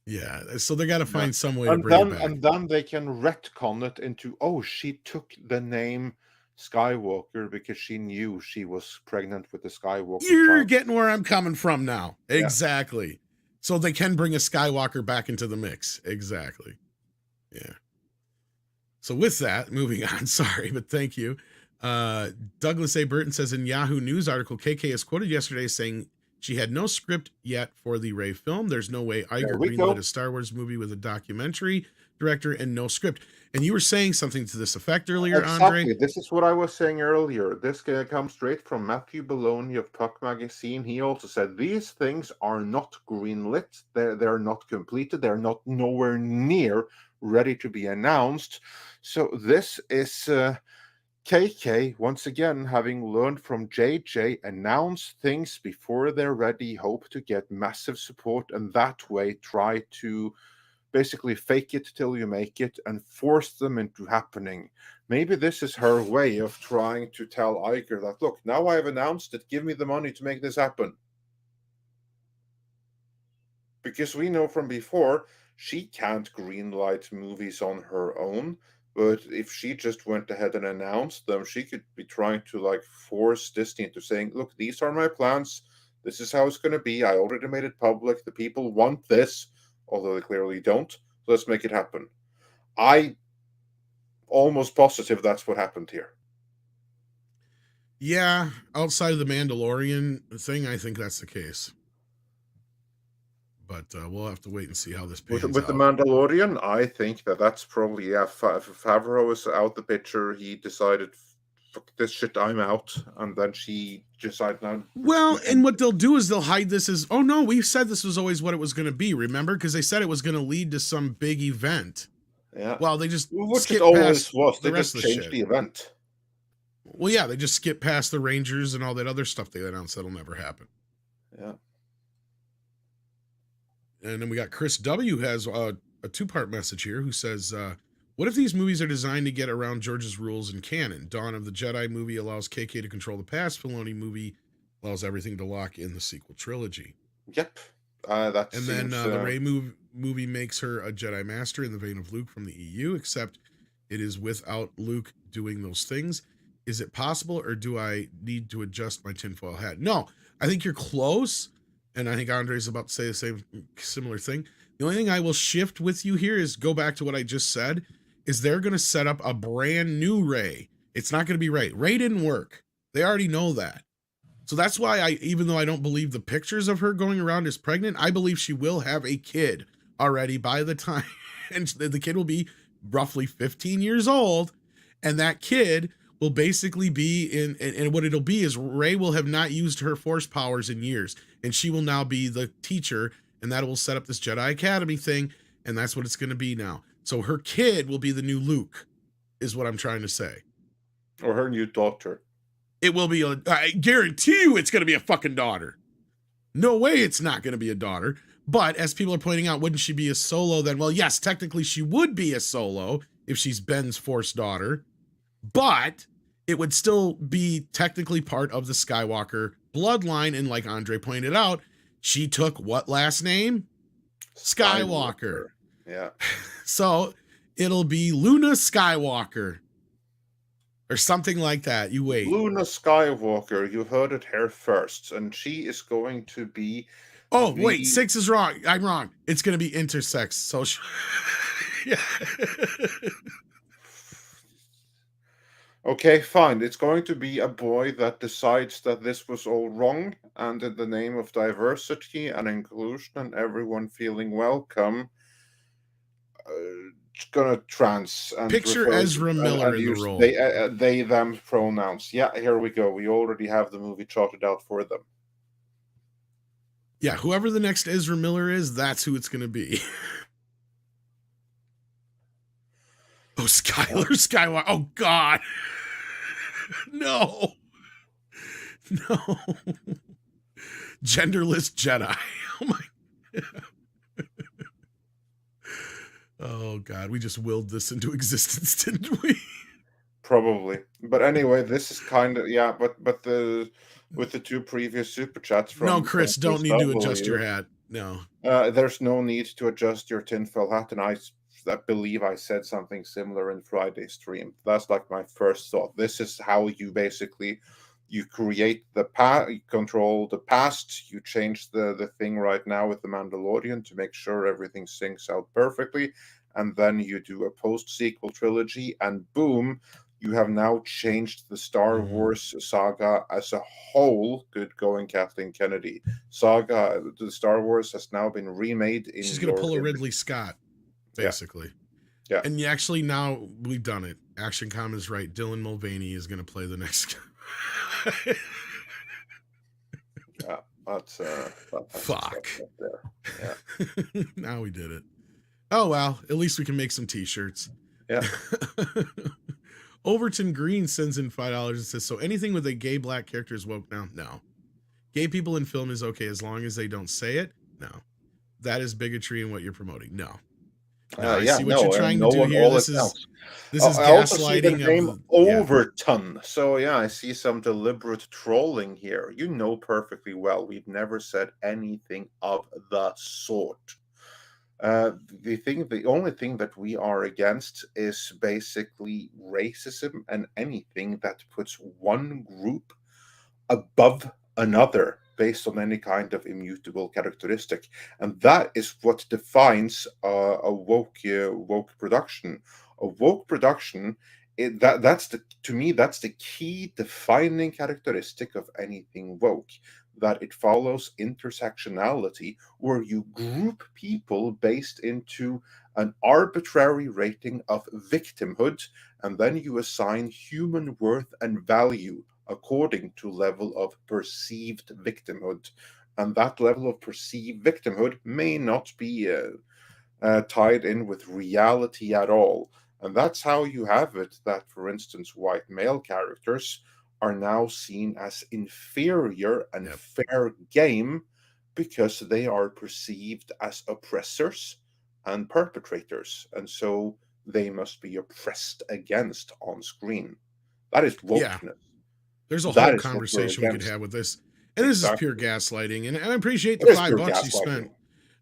yeah, so they got to find some way to bring it back. And then they can retcon it into, oh, she took the name Skywalker because she knew she was pregnant with the Skywalker You're child. getting where I'm coming from now. Yeah. Exactly. So they can bring a Skywalker back into the mix. Exactly. Yeah. So with that, moving on, sorry, but thank you. Douglas A. Burton says in Yahoo News article, KK is quoted yesterday saying she had no script yet for the Rey film. There's no way Iger greenlit a Star Wars movie with a documentary director and no script. And you were saying something to this effect earlier, Exactly. Andre. This is what I was saying earlier. This comes straight from Matthew Bologna of Puck Magazine. He also said these things are not greenlit. They're not completed. They're not nowhere near ready to be announced. So this is KK, once again, having learned from JJ, announce things before they're ready, hope to get massive support, and that way try to basically fake it till you make it and force them into happening. Maybe this is her way of trying to tell Iger that, look, now I have announced it, give me the money to make this happen. Because we know from before, she can't greenlight movies on her own, but if she just went ahead and announced them, she could be trying to like force Disney into saying, look, these are my plans, this is how it's going to be, I already made it public, the people want this, although they clearly don't, so let's make it happen. I almost positive that's what happened here. Yeah, outside of the Mandalorian thing, I think that's the case. But we'll have to wait and see how this pans out. With the Mandalorian, I think that's probably, Favreau is out the picture. He decided, fuck this shit, I'm out. And then she decided now. Well, and what they'll do is they'll hide this as, oh no, we said this was always what it was going to be, remember? Because they said it was going to lead to some big event. Yeah. Well, they just Which it always was. They just changed the event. Well, yeah, they just skip past the Rangers and all that other stuff they announced that'll never happen. Yeah. And then we got Chris W. has a two-part message here who says, what if these movies are designed to get around George's rules in canon? Dawn of the Jedi movie allows KK to control the past. Filoni movie allows everything to lock in the sequel trilogy. Yep. And then the Rey movie makes her a Jedi Master in the vein of Luke from the EU, except it is without Luke doing those things. Is it possible, or do I need to adjust my tinfoil hat? No, I think you're close. And I think Andre's about to say the similar thing. The only thing I will shift with you here is go back to what I just said, is they're going to set up a brand new Rey. It's not going to be Rey. Rey didn't work. They already know that. So that's why even though I don't believe the pictures of her going around as pregnant, I believe she will have a kid already by the time, and the kid will be roughly 15 years old. And that kid will basically be and what it'll be is Rey will have not used her force powers in years, and she will now be the teacher, and that will set up this Jedi Academy thing, and that's what it's going to be now. So her kid will be the new Luke, is what I'm trying to say. Or her new daughter. It will be I guarantee you it's going to be a fucking daughter. No way it's not going to be a daughter. But as people are pointing out, wouldn't she be a Solo then? Well, yes, technically she would be a Solo if she's Ben's Force daughter, but it would still be technically part of the Skywalker bloodline. And like Andre pointed out, she took what last name? Skywalker. Yeah. So it'll be Luna Skywalker or something like that. You wait. Luna Skywalker, you heard it here first. And she is going to be... Oh, wait, 6 is wrong. I'm wrong. It's going to be intersex. So yeah. Okay, fine. It's going to be a boy that decides that this was all wrong, and in the name of diversity and inclusion and everyone feeling welcome, gonna trans and picture Ezra Miller in the role. They them pronouns. Yeah, here we go. We already have the movie charted out for them. Yeah, whoever the next Ezra Miller is, that's who it's going to be. Oh, Skywalker. Oh, God. No. No. Genderless Jedi. Oh my. Oh God, we just willed this into existence, didn't we? Probably. But anyway, this is kind of but the with the two previous super chats from No, Chris, from don't need to W, adjust your hat. No. There's no need to adjust your tinfoil hat, and I believe I said something similar in Friday's stream. That's like my first thought. This is how you basically you create the you control the past, you change the thing right now with the Mandalorian to make sure everything syncs out perfectly, and then you do a post-sequel trilogy, and boom, you have now changed the Star Wars saga as a whole. Good going, Kathleen Kennedy. Saga, the Star Wars has now been remade in She's going to pull a Ridley Scott, basically. Yeah. And actually now we've done it. ActionCom is right. Dylan Mulvaney is going to play the next Yeah, that's fuck. There. Yeah. Now we did it. Oh well, at least we can make some t-shirts. Yeah. Overton Green sends in $5 and says, so anything with a gay black character is woke now? No. Gay people in film is okay as long as they don't say it? No. That is bigotry in what you're promoting? No. I see what you're trying to do here. This is gaslighting. Overton. So yeah, I see some deliberate trolling here. You know perfectly well we've never said anything of the sort. The only thing that we are against is basically racism and anything that puts one group above another based on any kind of immutable characteristic, and that is what defines a woke production. A woke production, that's the key defining characteristic of anything woke. That it follows intersectionality, where you group people based into an arbitrary rating of victimhood, and then you assign human worth and value according to level of perceived victimhood. And that level of perceived victimhood may not be tied in with reality at all. And that's how you have it that, for instance, white male characters are now seen as inferior and fair game because they are perceived as oppressors and perpetrators, and so they must be oppressed against on screen. That is wokeness. Yeah. There's a whole conversation we could have with this, and this is pure gaslighting, and I appreciate the $5 you spent.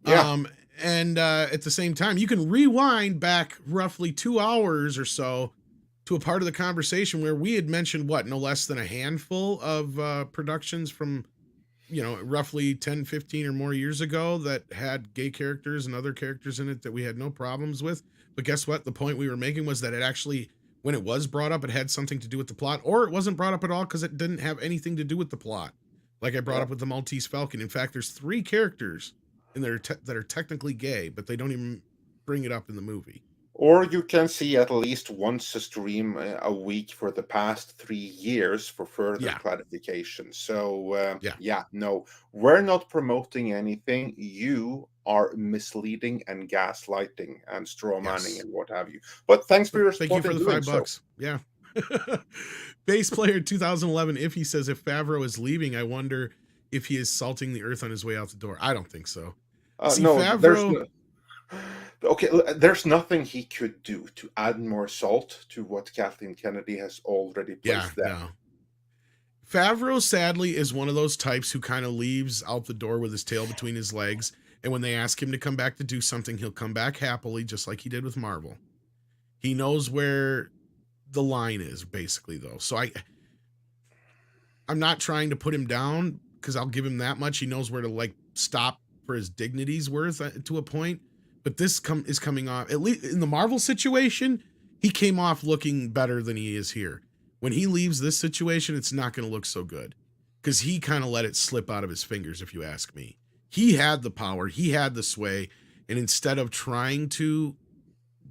Yeah. And at the same time, you can rewind back roughly 2 hours or so to a part of the conversation where we had mentioned no less than a handful of productions from, roughly 10, 15 or more years ago that had gay characters and other characters in it that we had no problems with. But guess what? The point we were making was that it actually, when it was brought up, it had something to do with the plot, or it wasn't brought up at all because it didn't have anything to do with the plot. Like I brought up with the Maltese Falcon. In fact, there's 3 characters in there that are technically gay, but they don't even bring it up in the movie. Or you can see at least once a stream a week for the past 3 years for further clarification. So, no, we're not promoting anything. You are misleading and gaslighting and strawmanning and what have you. But thanks for your support. Thank you for the $5. Yeah. Bass player 2011, if he says if Favreau is leaving, I wonder if he is salting the earth on his way out the door. I don't think so. See, no, Favreau... there's nothing he could do to add more salt to what Kathleen Kennedy has already placed there. No. Favreau, sadly, is one of those types who kind of leaves out the door with his tail between his legs, and when they ask him to come back to do something, he'll come back happily, just like he did with Marvel. He knows where the line is, basically, though. So I'm not trying to put him down, because I'll give him that much. He knows where to, stop for his dignity's worth to a point. But this is coming off, at least in the Marvel situation, he came off looking better than he is here. When he leaves this situation, it's not going to look so good because he kind of let it slip out of his fingers, if you ask me. He had the power, he had the sway, and instead of trying to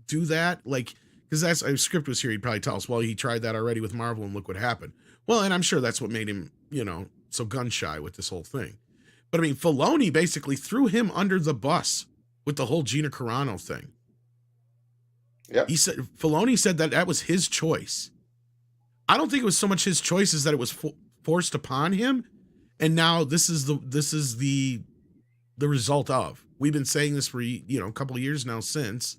do that, because that's a script was here, he'd probably tell us, well, he tried that already with Marvel and look what happened. Well, and I'm sure that's what made him, so gun shy with this whole thing. But I mean, Filoni basically threw him under the bus with the whole Gina Carano thing. Yeah. Filoni said that was his choice. I don't think it was so much his choice as that it was forced upon him. And now this is the result of. We've been saying this for a couple of years now since,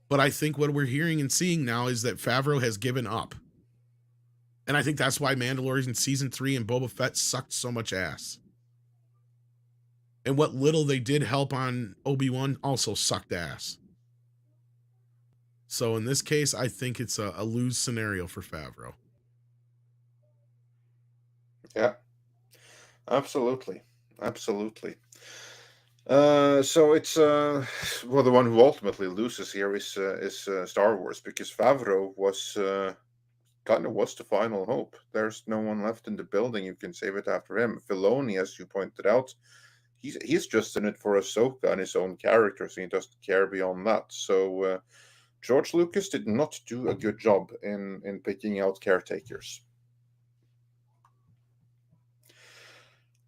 but I think what we're hearing and seeing now is that Favreau has given up. And I think that's why Mandalorian season 3 and Boba Fett sucked so much ass. And what little they did help on Obi-Wan also sucked ass. So in this case, I think it's a lose scenario for Favreau. Yeah, absolutely. So it's the one who ultimately loses here is Star Wars, because Favreau was kind of was the final hope. There's no one left in the building who can save it after him. Filoni, as you pointed out, he's just in it for Ahsoka and his own character, so he doesn't care beyond that. So George Lucas did not do a good job in picking out caretakers.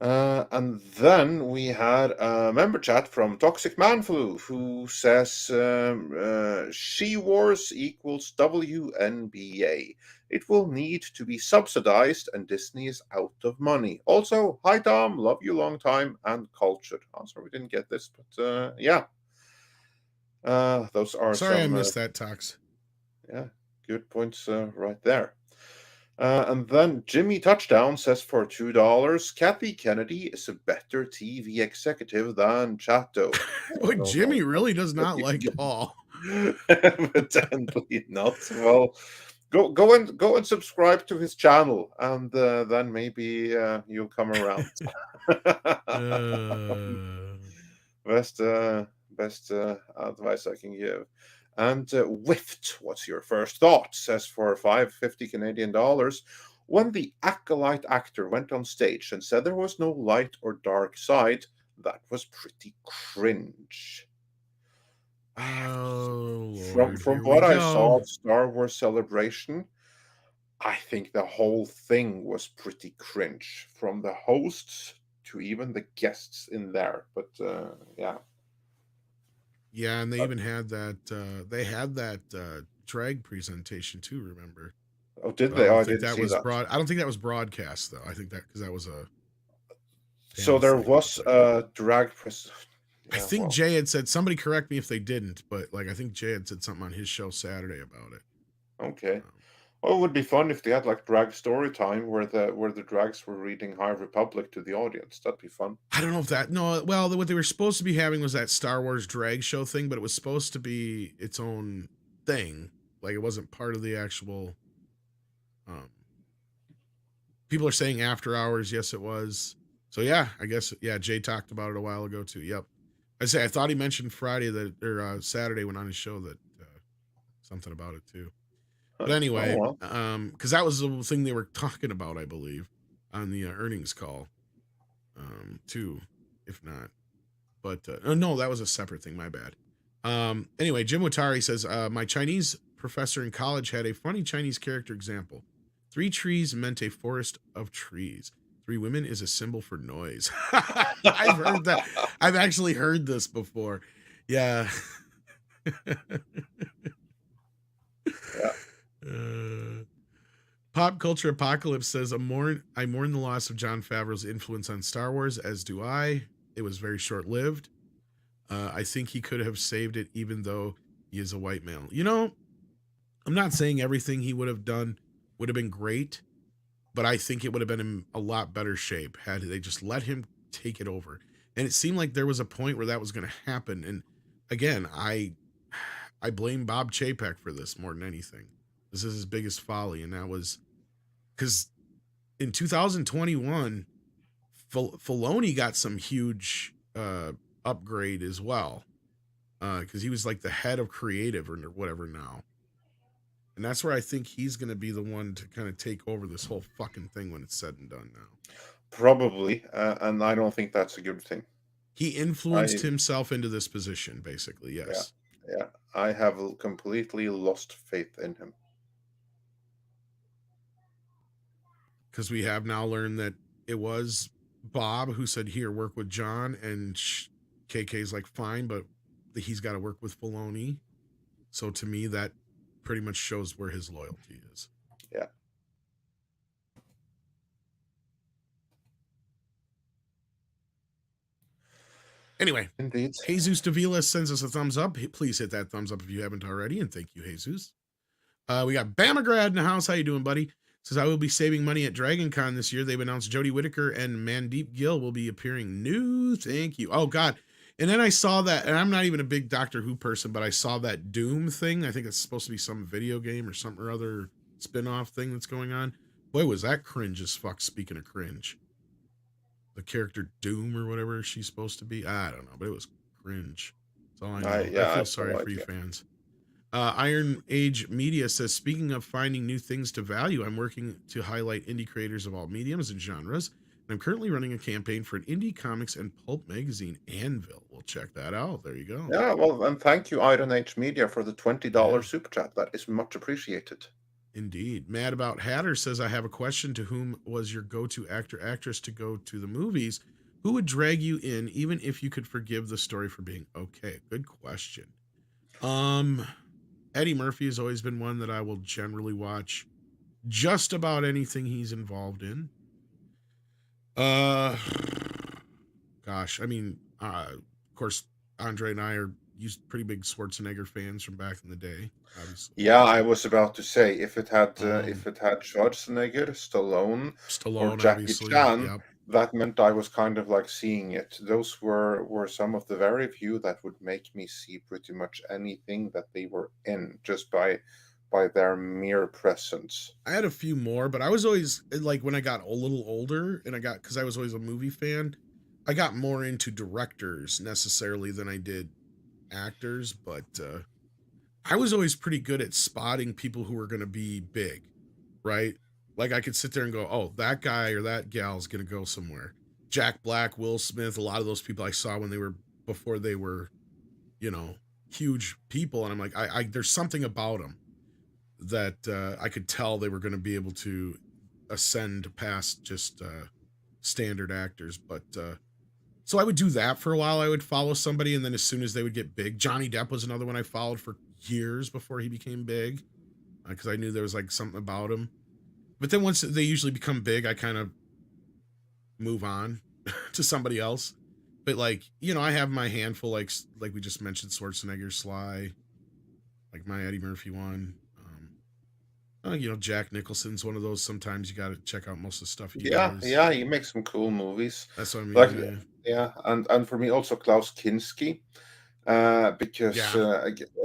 And then we had a member chat from Toxic Manflu, who says She-Wars equals WNBA. It will need to be subsidized, and Disney is out of money. Also, hi Tom, love you long time and cultured. Oh, sorry we didn't get this, but yeah. Those are sorry I missed that, Tox. Yeah, good points right there. And then Jimmy Touchdown says for $2, Kathy Kennedy is a better TV executive than Chato. Boy, Jimmy really does not like Paul. Evidently not. Well, go and subscribe to his channel, and then maybe you'll come around. Best advice I can give. And Whiffed, what's your first thought? Says for $5.50 Canadian dollars, when the Acolyte actor went on stage and said there was no light or dark side, that was pretty cringe. Oh, from what I saw of Star Wars Celebration, I think the whole thing was pretty cringe, from the hosts to even the guests in there. But yeah. Yeah, and they even had that drag presentation too, remember? Oh, did they? I think that was I don't think that was broadcast though. I think that because that was a. So there was a drag press. Yeah, I think Jay had said, somebody correct me if they didn't, but I think Jay had said something on his show Saturday about it. Okay. Well, it would be fun if they had drag story time where the drags were reading High Republic to the audience. That'd be fun. I don't know if that. No, well, what they were supposed to be having was that Star Wars drag show thing, but it was supposed to be its own thing. It wasn't part of the actual. People are saying after hours. Yes, it was. So yeah, I guess Jay talked about it a while ago too. Yep. I thought he mentioned Friday or Saturday when on his show that something about it too. But anyway, because that was the thing they were talking about, I believe, on the earnings call, too, if not. But no, that was a separate thing. My bad. Anyway, Jim Watari says, my Chinese professor in college had a funny Chinese character example. 3 trees meant a forest of trees. 3 women is a symbol for noise. I've heard that. I've actually heard this before. Yeah. Yeah. Pop Culture Apocalypse says, I mourn the loss of Jon Favreau's influence on Star Wars, as do I. It was very short-lived. I think he could have saved it, even though he is a white male. I'm not saying everything he would have done would have been great, but I think it would have been in a lot better shape had they just let him take it over. And it seemed like there was a point where that was going to happen. And again, I blame Bob Chapek for this more than anything. This is his biggest folly, and that was because in 2021, Filoni got some huge upgrade as well, because he was the head of creative or whatever now, and that's where I think he's going to be the one to kind of take over this whole fucking thing when it's said and done now. Probably, and I don't think that's a good thing. He influenced himself into this position, basically. Yes. Yeah, I have completely lost faith in him. Because we have now learned that it was Bob who said, here, work with John, and KK's fine, but he's got to work with Filoni. So to me, that pretty much shows where his loyalty is. Yeah. Anyway, Indeed. Jesus Davila sends us a thumbs up. Please hit that thumbs up if you haven't already, and thank you, Jesus. We got Bamagrad in the house. How you doing, buddy? Says, I will be saving money at Dragon Con this year. They've announced Jodie Whittaker and Mandeep Gill will be appearing new. Thank you. Oh, God. And then I saw that, and I'm not even a big Doctor Who person, but I saw that Doom thing. I think it's supposed to be some video game or some or other spin-off thing that's going on. Boy, was that cringe as fuck, speaking of cringe. The character Doom or whatever she's supposed to be. I don't know, but it was cringe. That's all I know. I feel sorry for you fans. Iron Age Media says, speaking of finding new things to value, I'm working to highlight indie creators of all mediums and genres. And I'm currently running a campaign for an indie comics and pulp magazine, Anvil. We'll check that out. There you go. Yeah, well, and thank you, Iron Age Media, for the $20 super chat. That is much appreciated. Indeed. Mad About Hatter says, I have a question. To whom was your go-to actor, actress to go to the movies? Who would drag you in, even if you could forgive the story for being okay? Good question. Eddie Murphy has always been one that I will generally watch just about anything he's involved in. Gosh, I mean, of course, Andre and I are pretty big Schwarzenegger fans from back in the day. Obviously. Yeah, I was about to say if it had Schwarzenegger, Stallone, or Jackie Chan, that meant I was kind of like seeing it. Those were some of the very few that would make me see pretty much anything that they were in just by their mere presence. I had a few more, but I was always like, when I got a little older and because I was always a movie fan, I got more into directors necessarily than I did actors, but I was always pretty good at spotting people who were going to be big, right? Like I could sit there and go, oh, that guy or that gal is going to go somewhere. Jack Black, Will Smith, a lot of those people I saw before they were, huge people. And I'm like, there's something about them that I could tell they were going to be able to ascend past just standard actors. But so I would do that for a while. I would follow somebody, and then as soon as they would get big, Johnny Depp was another one I followed for years before he became big, because I knew there was like something about him. But then once they usually become big, I kind of move on to somebody else. But like, I have my handful, like we just mentioned, Schwarzenegger, Sly, like my Eddie Murphy one. Jack Nicholson's one of those. Sometimes you got to check out most of the stuff he does. Yeah, he makes some cool movies. That's what I mean. And for me also Klaus Kinski, because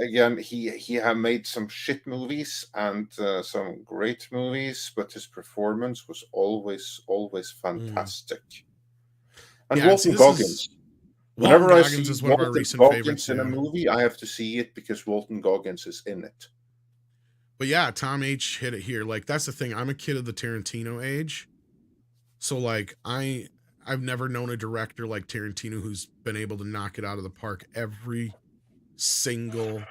again he had made some shit movies and some great movies, but his performance was always fantastic. And Walton Goggins. Whenever I see Walton Goggins in a movie, I have to see it because Walton Goggins is in it. But yeah, Tom H hit it here. Like, that's the thing. I'm a kid of the Tarantino age. So like I've never known a director like Tarantino who's been able to knock it out of the park every single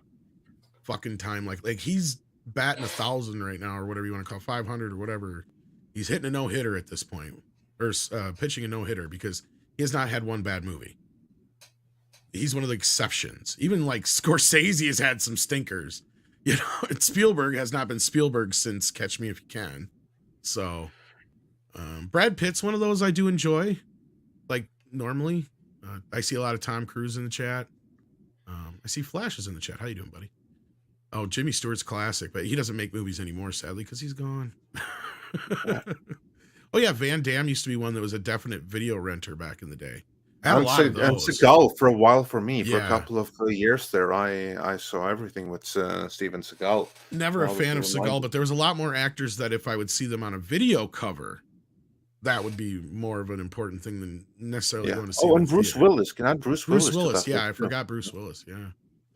fucking time. Like he's batting 1,000 right now, or whatever you want to call 500 or whatever. He's hitting a no-hitter at this point, or pitching a no-hitter, because he has not had one bad movie. He's one of the exceptions. Even like Scorsese has had some stinkers. And Spielberg has not been Spielberg since Catch Me If You Can. So, Brad Pitt's one of those I do enjoy. Like, normally. I see a lot of Tom Cruise in the chat. I see Flash is in the chat. How you doing, buddy? Oh, Jimmy Stewart's classic, but he doesn't make movies anymore, sadly, because he's gone. Oh, yeah, Van Damme used to be one that was a definite video renter back in the day. And Seagal for a while for me. For a couple of years there, I saw everything with Steven Seagal. Never a fan of Seagal, but there was a lot more actors that if I would see them on a video cover, that would be more of an important thing than necessarily going to see. Oh, and Bruce Willis. Can I add Bruce Willis? Bruce Willis, yeah, I forgot Bruce Willis, yeah.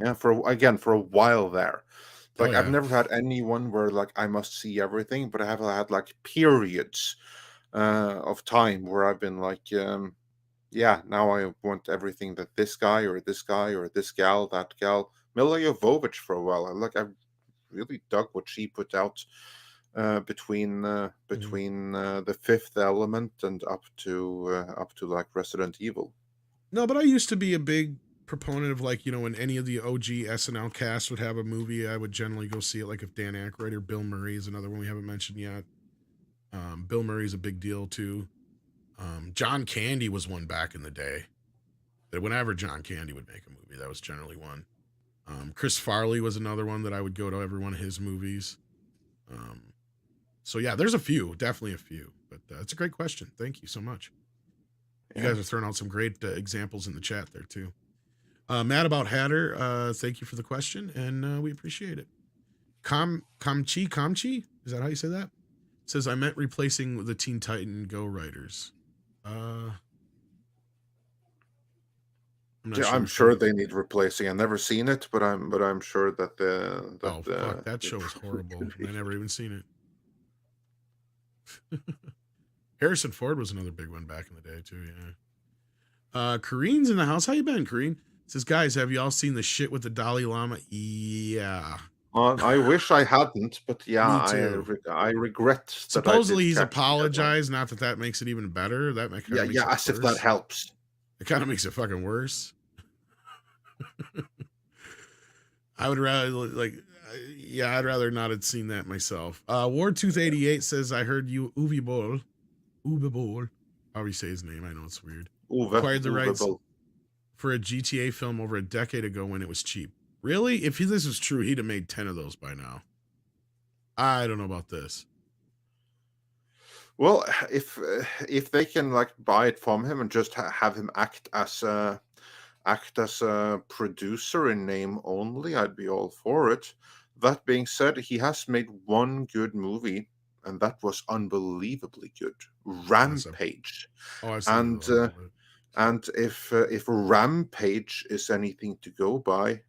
Yeah, for a while there. Like, I've never had anyone where like I must see everything, but I have had like periods of time where I've been like, now I want everything that this guy or this gal, that gal. Milla Jovovich for a while. I really dug what she put out between the Fifth Element and up to like Resident Evil. No, but I used to be a big proponent of like, when any of the OG SNL cast would have a movie, I would generally go see it. Like if Dan Aykroyd or Bill Murray is another one we haven't mentioned yet. Bill Murray's a big deal too. John Candy was one back in the day. that whenever John Candy would make a movie, that was generally one. Chris Farley was another one that I would go to every one of his movies. So yeah, there's a few, definitely a few, but it's a great question. Thank you so much. You guys are throwing out some great examples in the chat there too. Matt About Hatter, thank you for the question, and we appreciate it. Kamchi, is that how you say that? It says, I meant replacing the Teen Titan Go writers. I'm sure they need replacing. I've never seen it, but I'm sure that fuck, that show was horrible. I never even seen it. Harrison Ford was another big one back in the day too. Yeah. Kareen's in the house. How you been, Kareen? Says, guys, have you all seen the shit with the Dalai Lama? Yeah. I wish I hadn't, but yeah, I regret. Supposedly he's apologized. Not that makes it even better. That makes as if that helps. It kind of makes it fucking worse. I would rather I'd rather not have seen that myself. Wartooth88 says, I heard you Uwe Boll, however you say his name, I know it's weird, acquired the rights for a GTA film over a decade ago when it was cheap. Really? If this is true, he'd have made 10 of those by now. I don't know about this. Well, if they can like buy it from him and just have him act as a producer in name only, I'd be all for it. That being said, he has made one good movie, and that was unbelievably good, Rampage. And if Rampage is anything to go by,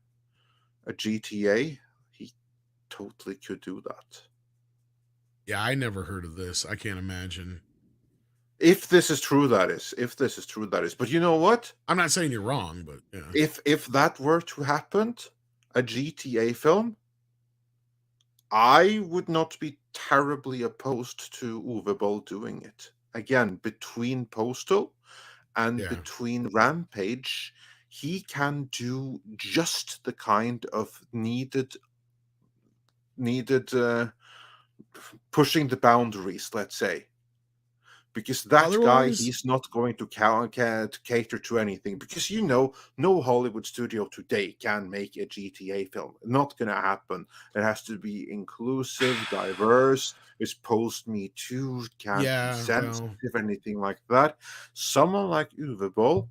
a GTA, he totally could do that. Yeah, I never heard of this. I can't imagine. If this is true, that is. But you know what? I'm not saying you're wrong, but yeah. If that were to happen, a GTA film, I would not be terribly opposed to Uwe Boll doing it. Again, between Postal and between Rampage, he can do just the kind of needed pushing the boundaries, let's say. Because that guy, he's not going to cater to anything. Because, no Hollywood studio today can make a GTA film. Not going to happen. It has to be inclusive, diverse. It's post-Me Too, can't be sensitive, anything like that. Someone like Uwe Boll,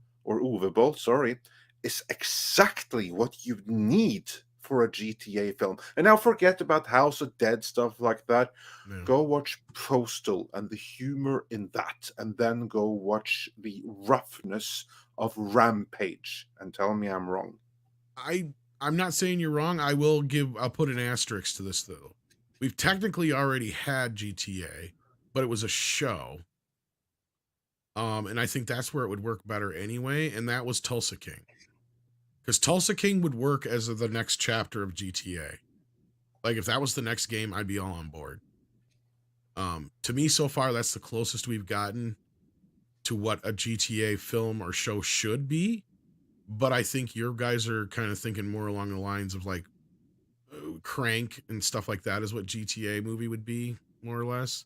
is exactly what you need for a GTA film. And now forget about House of Dead, stuff like that. Yeah. Go watch Postal and the humor in that, and then go watch the roughness of Rampage and tell me I'm wrong. I'm not saying you're wrong. I'll put an asterisk to this though. We've technically already had GTA, but it was a show. And I think that's where it would work better anyway, and that was Tulsa King. Because Tulsa King would work as the next chapter of GTA. Like, if that was the next game, I'd be all on board. To me, so far, that's the closest we've gotten to what a GTA film or show should be. But I think your guys are kind of thinking more along the lines of, like, Crank and stuff like that is what GTA movie would be, more or less.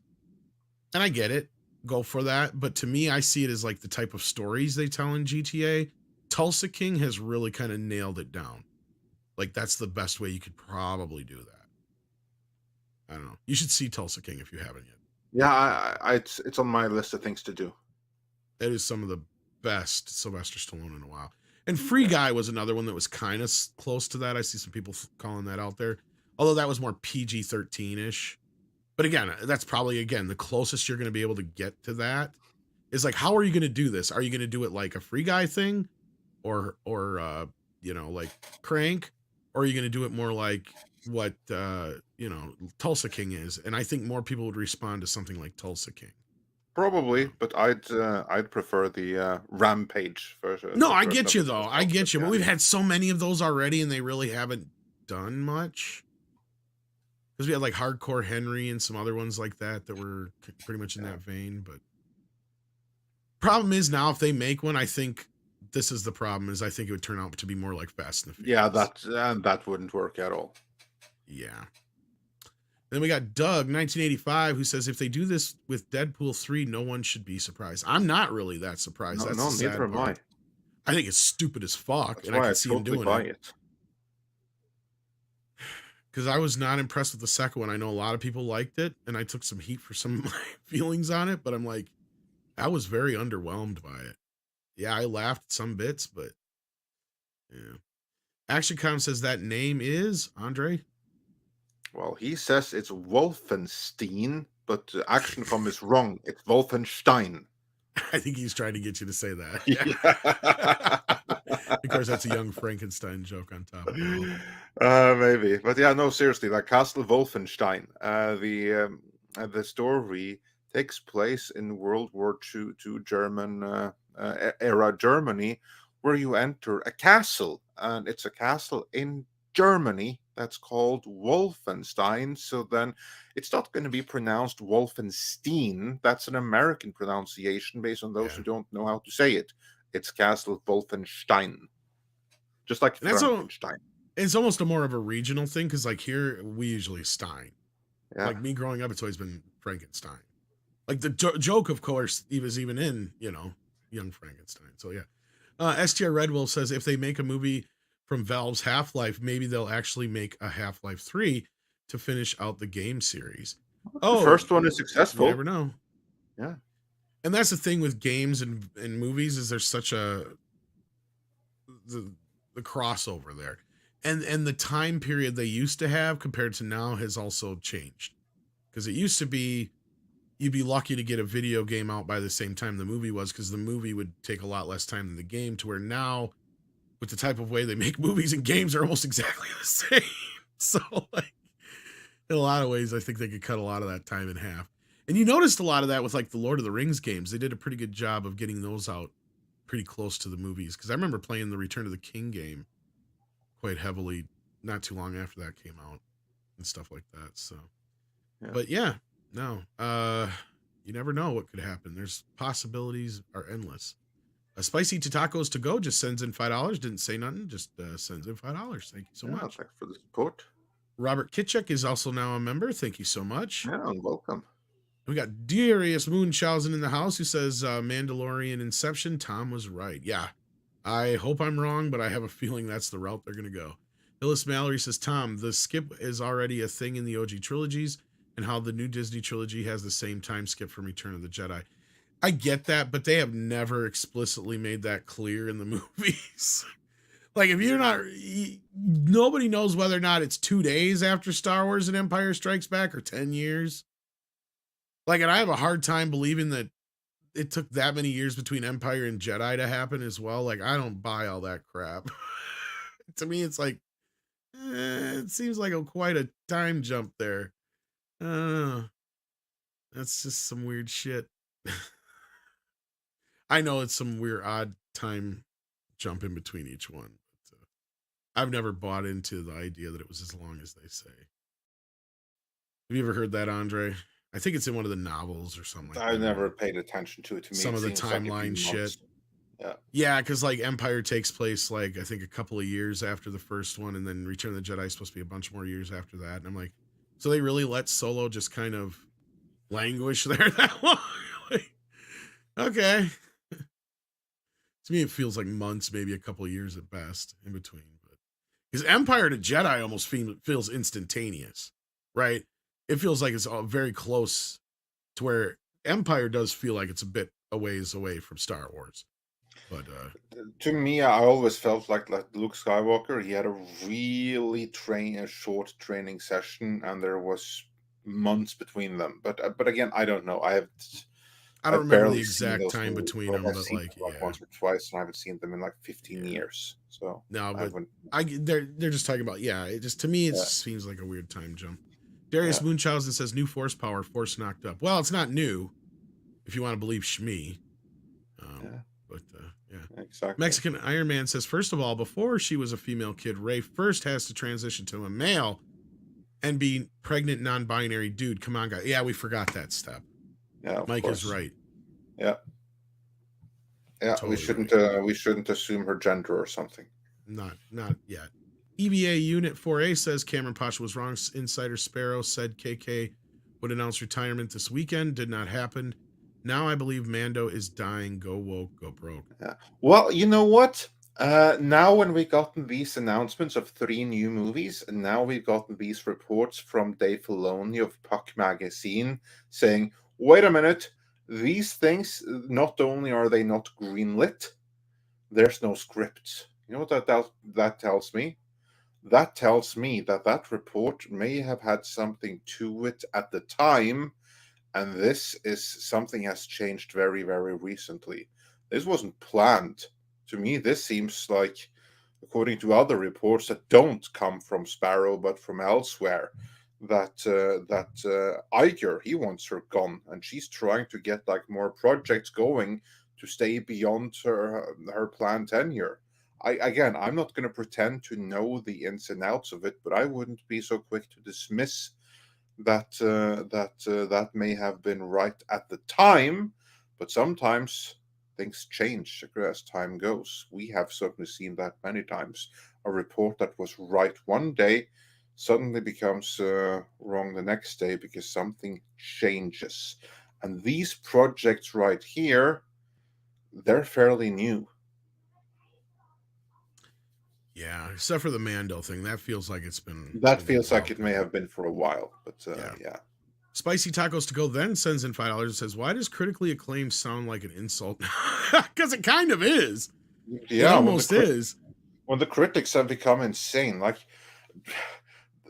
And I get it. Go for that. But to me, I see it as, like, the type of stories they tell in GTA. Tulsa King has really kind of nailed it down. Like, that's the best way you could probably do that. I don't know. You should see Tulsa King if you haven't yet. Yeah, it's on my list of things to do. It is some of the best Sylvester Stallone in a while. And Free Guy was another one that was kind of close to that. I see some people calling that out there. Although that was more PG-13-ish. But again, that's probably, the closest you're going to be able to get to that is like, how are you going to do this? Are you going to do it like a Free Guy thing? Or like Crank, or are you going to do it more like what Tulsa King is? And I think more people would respond to something like Tulsa King. Probably, but I'd prefer the Rampage version. No, I get you though. I get you, but we've had so many of those already, and they really haven't done much. Because we had like Hardcore Henry and some other ones like that were pretty much in that vein. But problem is now, if they make one, I think. This is the problem, is I think it would turn out to be more like Fast and the Furious. Yeah, that wouldn't work at all. Yeah. Then we got Doug, 1985, who says, if they do this with Deadpool 3, no one should be surprised. I'm not really that surprised. No, neither am I. I think it's stupid as fuck, That's and I why can see him totally doing buy it. Because I was not impressed with the second one. I know a lot of people liked it, and I took some heat for some of my feelings on it, but I'm like, I was very underwhelmed by it. Yeah, I laughed at some bits, but yeah. ActionCom says that name is Andre. Well, he says it's Wolfenstein, but ActionCom is wrong. It's Wolfenstein. I think he's trying to get you to say that. Of course, that's a young Frankenstein joke on top of it all. Maybe, but yeah, no, seriously, like Castle Wolfenstein. The story takes place in World War II German era Germany, where you enter a castle, and it's a castle in Germany that's called Wolfenstein. So then it's not going to be pronounced Wolfenstein. That's an American pronunciation based on those who don't know how to say it. It's Castle Wolfenstein. Just like Frankenstein. It's almost a more of a regional thing, because like here we usually Stein. Yeah. Like me growing up, it's always been Frankenstein. Like the joke, of course, he was even in, Young Frankenstein. So yeah. STR Red Wolf says if they make a movie from Valve's Half-Life, maybe they'll actually make a Half-Life 3 to finish out the game series. The first one is successful. You never know. Yeah. And that's the thing with games and movies, is there's such the crossover there. And the time period they used to have compared to now has also changed. Because it used to be you'd be lucky to get a video game out by the same time the movie was, because the movie would take a lot less time than the game, to where now, with the type of way they make movies and games, are almost exactly the same. So, like, in a lot of ways, I think they could cut a lot of that time in half. And you noticed a lot of that with, like, the Lord of the Rings games. They did a pretty good job of getting those out pretty close to the movies. Because I remember playing the Return of the King game quite heavily not too long after that came out and stuff like that. So, but yeah, no, you never know what could happen. There's possibilities are endless. Spicy to Tacos to Go just sends in $5. Didn't say nothing, just sends in $5. Thank you so much. Thanks for the support. Robert Kitchuk is also now a member. Thank you so much. Yeah, welcome. We got Darius Munchausen in the house, who says Mandalorian Inception. Tom was right. Yeah, I hope I'm wrong, but I have a feeling that's the route they're going to go. Hillis Mallory says, Tom, the skip is already a thing in the OG trilogies, and how the new Disney trilogy has the same time skip from Return of the Jedi. I get that, but they have never explicitly made that clear in the movies. Like, if you're not, nobody knows whether or not it's 2 days after Star Wars and Empire Strikes Back or 10 years. Like, and I have a hard time believing that it took that many years between Empire and Jedi to happen as well. Like, I don't buy all that crap. To me, it's like, it seems like quite a time jump there. I don't know. That's just some weird shit. I know it's some weird, odd time jump in between each one. But, I've never bought into the idea that it was as long as they say. Have you ever heard that, Andre? I think it's in one of the novels or something like that. I never paid attention to it. To me, some of the timeline shit. Yeah, because like Empire takes place like I think a couple of years after the first one, and then Return of the Jedi is supposed to be a bunch more years after that. And I'm like, so they really let Solo just kind of languish there that long? Like, okay. To me, it feels like months, maybe a couple of years at best in between. But because Empire to Jedi almost feels instantaneous, right? It feels like it's all very close to where Empire does feel like it's a bit a ways away from Star Wars. But to me, I always felt like Luke Skywalker, he had a really short training session, and there was months between them. But again, I don't know. I don't remember the exact time between them, but like once or twice, and I haven't seen them in like 15 years. So no, but they're just talking about it just to me it seems like a weird time jump. Darius Munchausen says new force power, force knocked up. Well, it's not new, if you want to believe Shmi. But exactly. Mexican Iron Man says, first of all, before she was a female kid, Rey first has to transition to a male and be pregnant non-binary dude. Come on, guys. Yeah, we forgot that step. Yeah, Mike is right. Yeah. Totally we shouldn't assume her gender or something. Not yet. EBA Unit 4A says Cameron Pasha was wrong. Insider Sparrow said KK would announce retirement this weekend. Did not happen. Now I believe Mando is dying. Go woke, go broke. Yeah. Well, you know what? Now when we gotten these announcements of 3 new movies, and now we've gotten these reports from Dave Filoni of Puck Magazine saying, wait a minute, these things, not only are they not greenlit, there's no scripts. You know what that tells me? That tells me that that report may have had something to it at the time, and this is something has changed very, very recently. This wasn't planned. To me, this seems like, according to other reports that don't come from Sparrow but from elsewhere, that Iger, he wants her gone, and she's trying to get like more projects going to stay beyond her planned tenure. I'm not going to pretend to know the ins and outs of it, but I wouldn't be so quick to dismiss that may have been right at the time. But sometimes things change as time goes. We have certainly seen that many times. A report that was right one day suddenly becomes wrong the next day because something changes. And these projects right here, they're fairly new. Yeah, except for the Mando thing. That feels like it's been... That feels like it may have been for a while, but yeah. Spicy Tacos to Go then sends in $5 and says, why does critically acclaimed sound like an insult? Because it kind of is. Yeah, it almost is. When the critics have become insane, like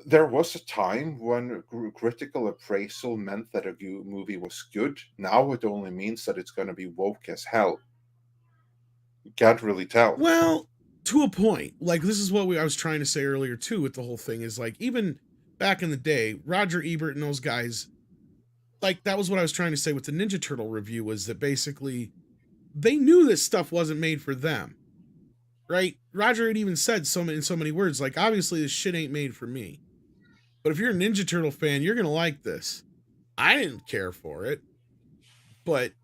there was a time when critical appraisal meant that a movie was good. Now it only means that it's going to be woke as hell. You can't really tell. Well, to a point. Like, this is what I was trying to say earlier, too, with the whole thing, is like, even back in the day, Roger Ebert and those guys, like, that was what I was trying to say with the Ninja Turtle review, was that basically they knew this stuff wasn't made for them, right? Roger had even said in so many words, like, obviously this shit ain't made for me. But if you're a Ninja Turtle fan, you're going to like this. I didn't care for it, but,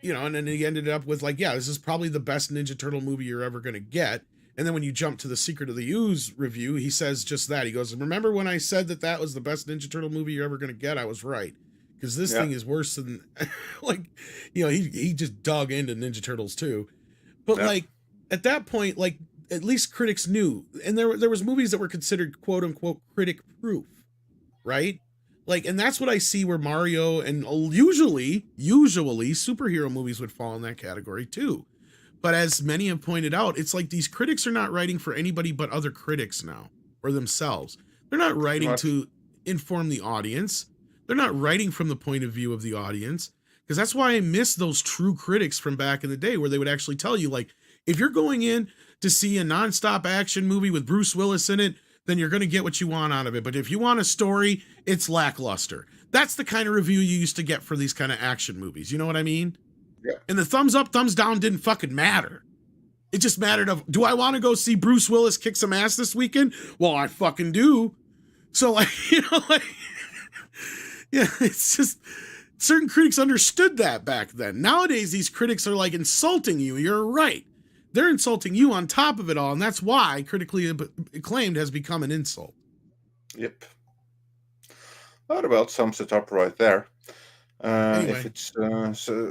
you know, and then he ended up with like, yeah, this is probably the best Ninja Turtle movie you're ever going to get. And then when you jump to the Secret of the Ooze review, he says just that. He goes, remember when I said that was the best Ninja Turtle movie you're ever going to get? I was right. Because this thing is worse than, like, you know, he just dug into Ninja Turtles too. But like, at that point, like, at least critics knew. And there was movies that were considered quote unquote critic proof, right? Like, and that's what I see where Mario and usually superhero movies would fall in that category too. But as many have pointed out, it's like these critics are not writing for anybody but other critics now, or themselves. They're not writing to inform the audience. They're not writing from the point of view of the audience. Because that's why I miss those true critics from back in the day, where they would actually tell you, like, if you're going in to see a nonstop action movie with Bruce Willis in it, then you're going to get what you want out of it. But if you want a story, it's lackluster. That's the kind of review you used to get for these kind of action movies. You know what I mean? Yeah. And the thumbs up, thumbs down didn't fucking matter. It just mattered of, do I want to go see Bruce Willis kick some ass this weekend? Well, I fucking do. So, like, you know, like, yeah, it's just, certain critics understood that back then. Nowadays, these critics are like insulting you. You're right. They're insulting you on top of it all. And that's why critically acclaimed has become an insult. Yep. That about sums it up right there. Anyway. If it's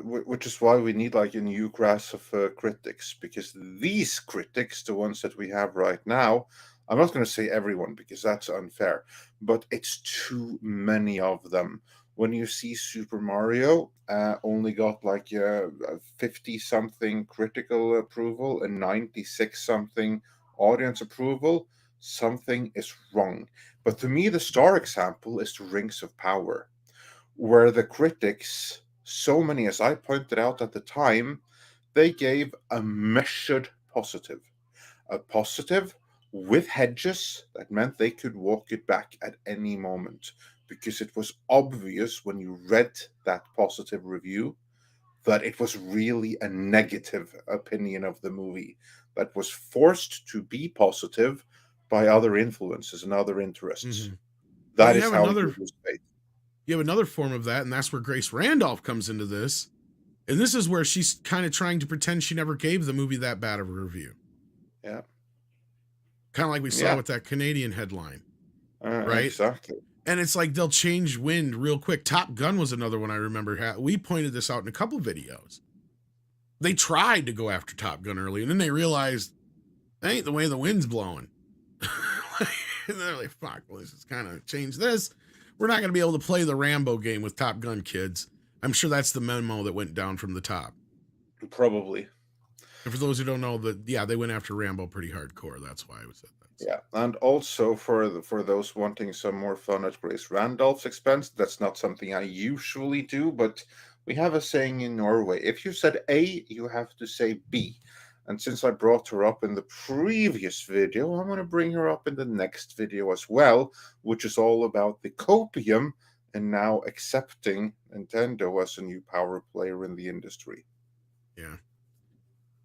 which is why we need like a new class of critics, because these critics, the ones that we have right now, I'm not going to say everyone because that's unfair, but it's too many of them. When you see Super Mario only got like 50-something critical approval and 96-something audience approval, something is wrong. But to me, the star example is the Rings of Power, where the critics, so many as I pointed out at the time, they gave a measured positive. A positive with hedges that meant they could walk it back at any moment, because it was obvious when you read that positive review that it was really a negative opinion of the movie that was forced to be positive by other influences and other interests. Mm-hmm. That is how it was made. You have another form of that, and that's where Grace Randolph comes into this. And this is where she's kind of trying to pretend she never gave the movie that bad of a review. Yeah. Kind of like we saw with that Canadian headline. Right? Exactly. And it's like they'll change wind real quick. Top Gun was another one I remember. We pointed this out in a couple videos. They tried to go after Top Gun early, and then they realized that ain't the way the wind's blowing. And they're like, fuck, well, let's just kind of change this. We're not going to be able to play the Rambo game with Top Gun kids. I'm sure that's the memo that went down from the top. Probably. And for those who don't know, they went after Rambo pretty hardcore. That's why I said that. Yeah, and also for those wanting some more fun at Grace Randolph's expense, that's not something I usually do, but we have a saying in Norway: if you said A, you have to say B. And since I brought her up in the previous video, I'm going to bring her up in the next video as well, which is all about the copium and now accepting Nintendo as a new power player in the industry. Yeah.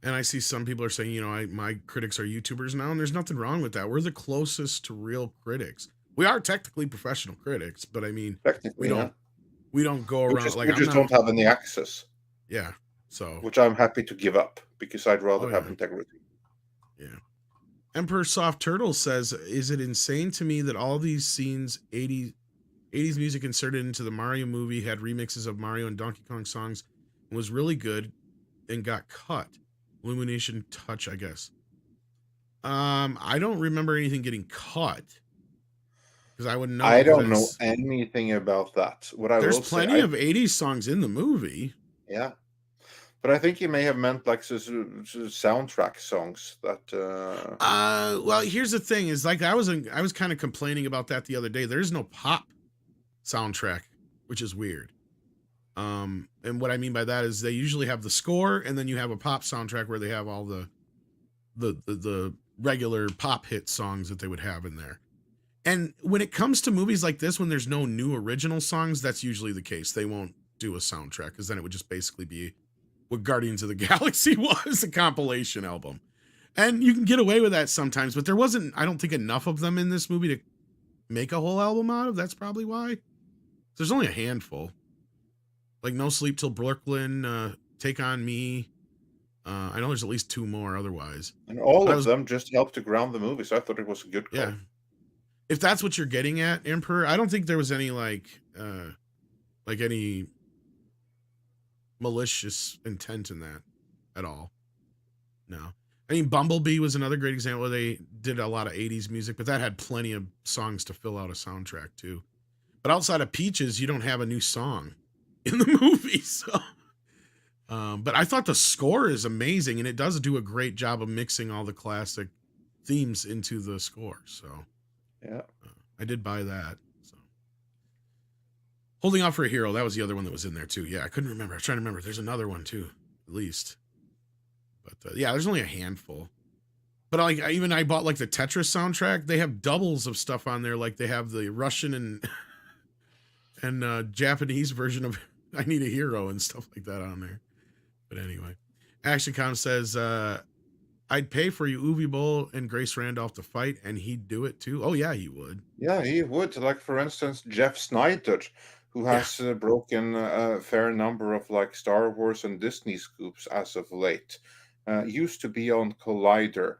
And I see some people are saying, my critics are YouTubers now, and there's nothing wrong with that. We're the closest to real critics. We are technically professional critics, but I mean, we don't go around we just don't have any access. Yeah. So, which I'm happy to give up because I'd rather have integrity. Yeah. Emperor Soft Turtle says, is it insane to me that all these scenes, 80s music inserted into the Mario movie, had remixes of Mario and Donkey Kong songs, and was really good and got cut? Illumination Touch, I guess. I don't remember anything getting cut. Because I wouldn't know. I don't know anything about that. There's plenty of 80s songs in the movie. Yeah. But I think you may have meant like soundtrack songs that. Well, here's the thing: is like I was kind of complaining about that the other day. There's no pop soundtrack, which is weird. And what I mean by that is they usually have the score, and then you have a pop soundtrack where they have all the regular pop hit songs that they would have in there. And when it comes to movies like this, when there's no new original songs, that's usually the case. They won't do a soundtrack because then it would just basically be what Guardians of the Galaxy was, a compilation album. And you can get away with that sometimes, but there wasn't, I don't think, enough of them in this movie to make a whole album out of. That's probably why. There's only a handful. Like No Sleep Till Brooklyn, Take On Me. I know there's at least 2 more other-wise. And all of them just helped to ground the movie, so I thought it was a good call. Yeah. If that's what you're getting at, Emperor, I don't think there was any any malicious intent in that at all. No. I mean, Bumblebee was another great example where they did a lot of 80s music, but that had plenty of songs to fill out a soundtrack too. But outside of Peaches, you don't have a new song in the movie. So, but I thought the score is amazing, and it does do a great job of mixing all the classic themes into the score. So, yeah, I did buy that. So, Holding Out for a Hero, that was the other one that was in there too. Yeah, I couldn't remember. I was trying to remember. There's another one too, at least. But yeah, there's only a handful. But I bought like the Tetris soundtrack. They have doubles of stuff on there. Like they have the Russian and Japanese version of I Need a Hero and stuff like that on there. But anyway, ActionCom says, I'd pay for you Uwe Boll and Grace Randolph to fight, and he'd do it too. Oh yeah, he would. Yeah, he would. Like for instance, Jeff Snyder, who has broken a fair number of like Star Wars and Disney scoops as of late. Used to be on Collider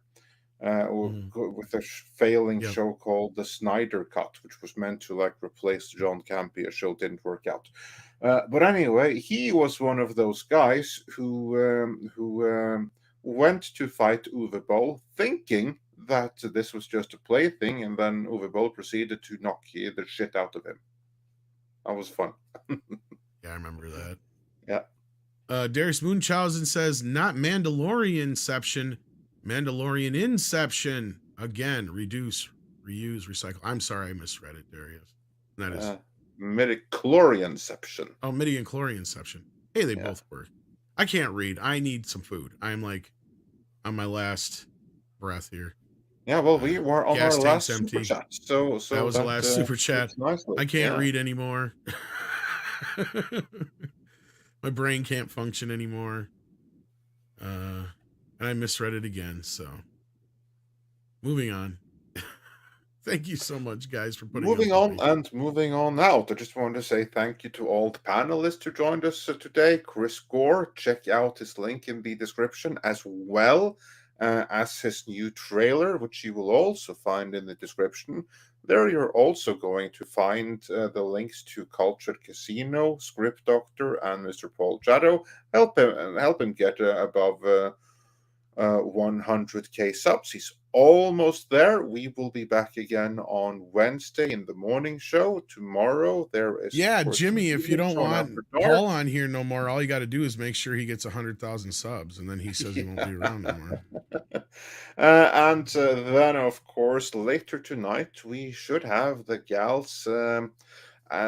with a failing show called The Snyder Cut, which was meant to like replace John Campea. Show didn't work out. But anyway, he was one of those guys who went to fight Uwe Boll thinking that this was just a plaything, and then Uwe Boll proceeded to knock the shit out of him. That was fun. Yeah, I remember that. Yeah. Darius Munchausen says, not Mandalorianception, Mandalorian Inception. Again, reduce, reuse, recycle. I'm sorry I misread it, Darius. That is Midichlorianception. Oh, Midichlorianception. Hey, they both work. I can't read. I need some food. I'm like on my last breath here. Yeah, well, we were on our last super chat. So that was the last super chat. I can't read anymore. My brain can't function anymore. And I misread it again. So moving on. Thank you so much, guys, for putting moving on out. I just wanted to say thank you to all the panelists who joined us today. Chris Gore, check out his link in the description, as well as his new trailer, which you will also find in the description. There you're also going to find the links to Cultured Casino, Script Doctor, and Mr. Paul Chato. Help him get above 100k subs. He's almost there. We will be back again on Wednesday in the morning show. Tomorrow there is Jimmy. If you don't want Paul on here no more, all you got to do is make sure he gets 100,000 subs, and then he says he won't be around no more. And then, of course, later tonight we should have the gals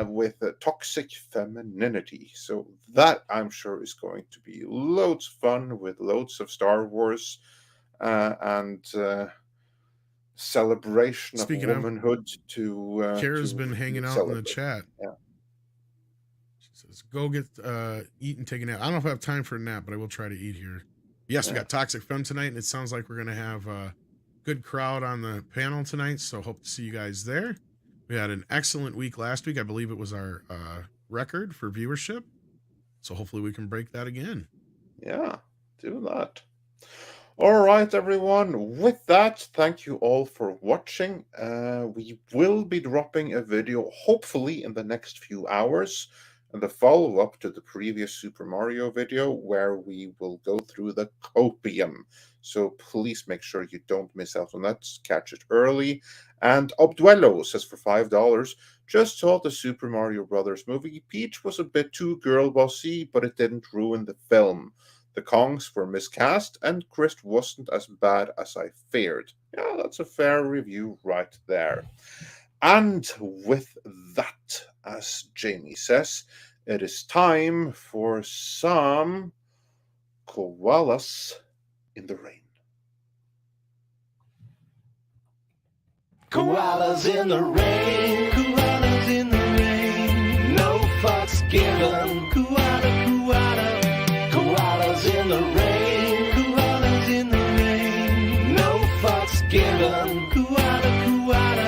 with toxic femininity. So that I'm sure is going to be loads of fun with loads of Star Wars and celebration of womanhood. Kara's been hanging out in the chat. Yeah. She says, "Go get eat and take a nap." I don't know if I have time for a nap, but I will try to eat here. Yes, we got Toxic Femme tonight, and it sounds like we're gonna have a good crowd on the panel tonight. So hope to see you guys there. We had an excellent week last week. I believe it was our record for viewership. So hopefully we can break that again. Yeah, do that. All right, everyone. With that, thank you all for watching. We will be dropping a video, hopefully in the next few hours, and the follow-up to the previous Super Mario video, where we will go through the copium. So please make sure you don't miss out on that. Catch it early. And Obduelo says for $5, just saw the Super Mario Brothers movie. Peach was a bit too girl bossy, but it didn't ruin the film. The Kongs were miscast, and Chris wasn't as bad as I feared. Yeah, that's a fair review right there. And with that, as Jamie says, it is time for some koalas in the rain. Koalas in the rain, koalas in the rain, no fucks given, koala, koala. Koalas in the rain, koalas in the rain, no fucks given, koala.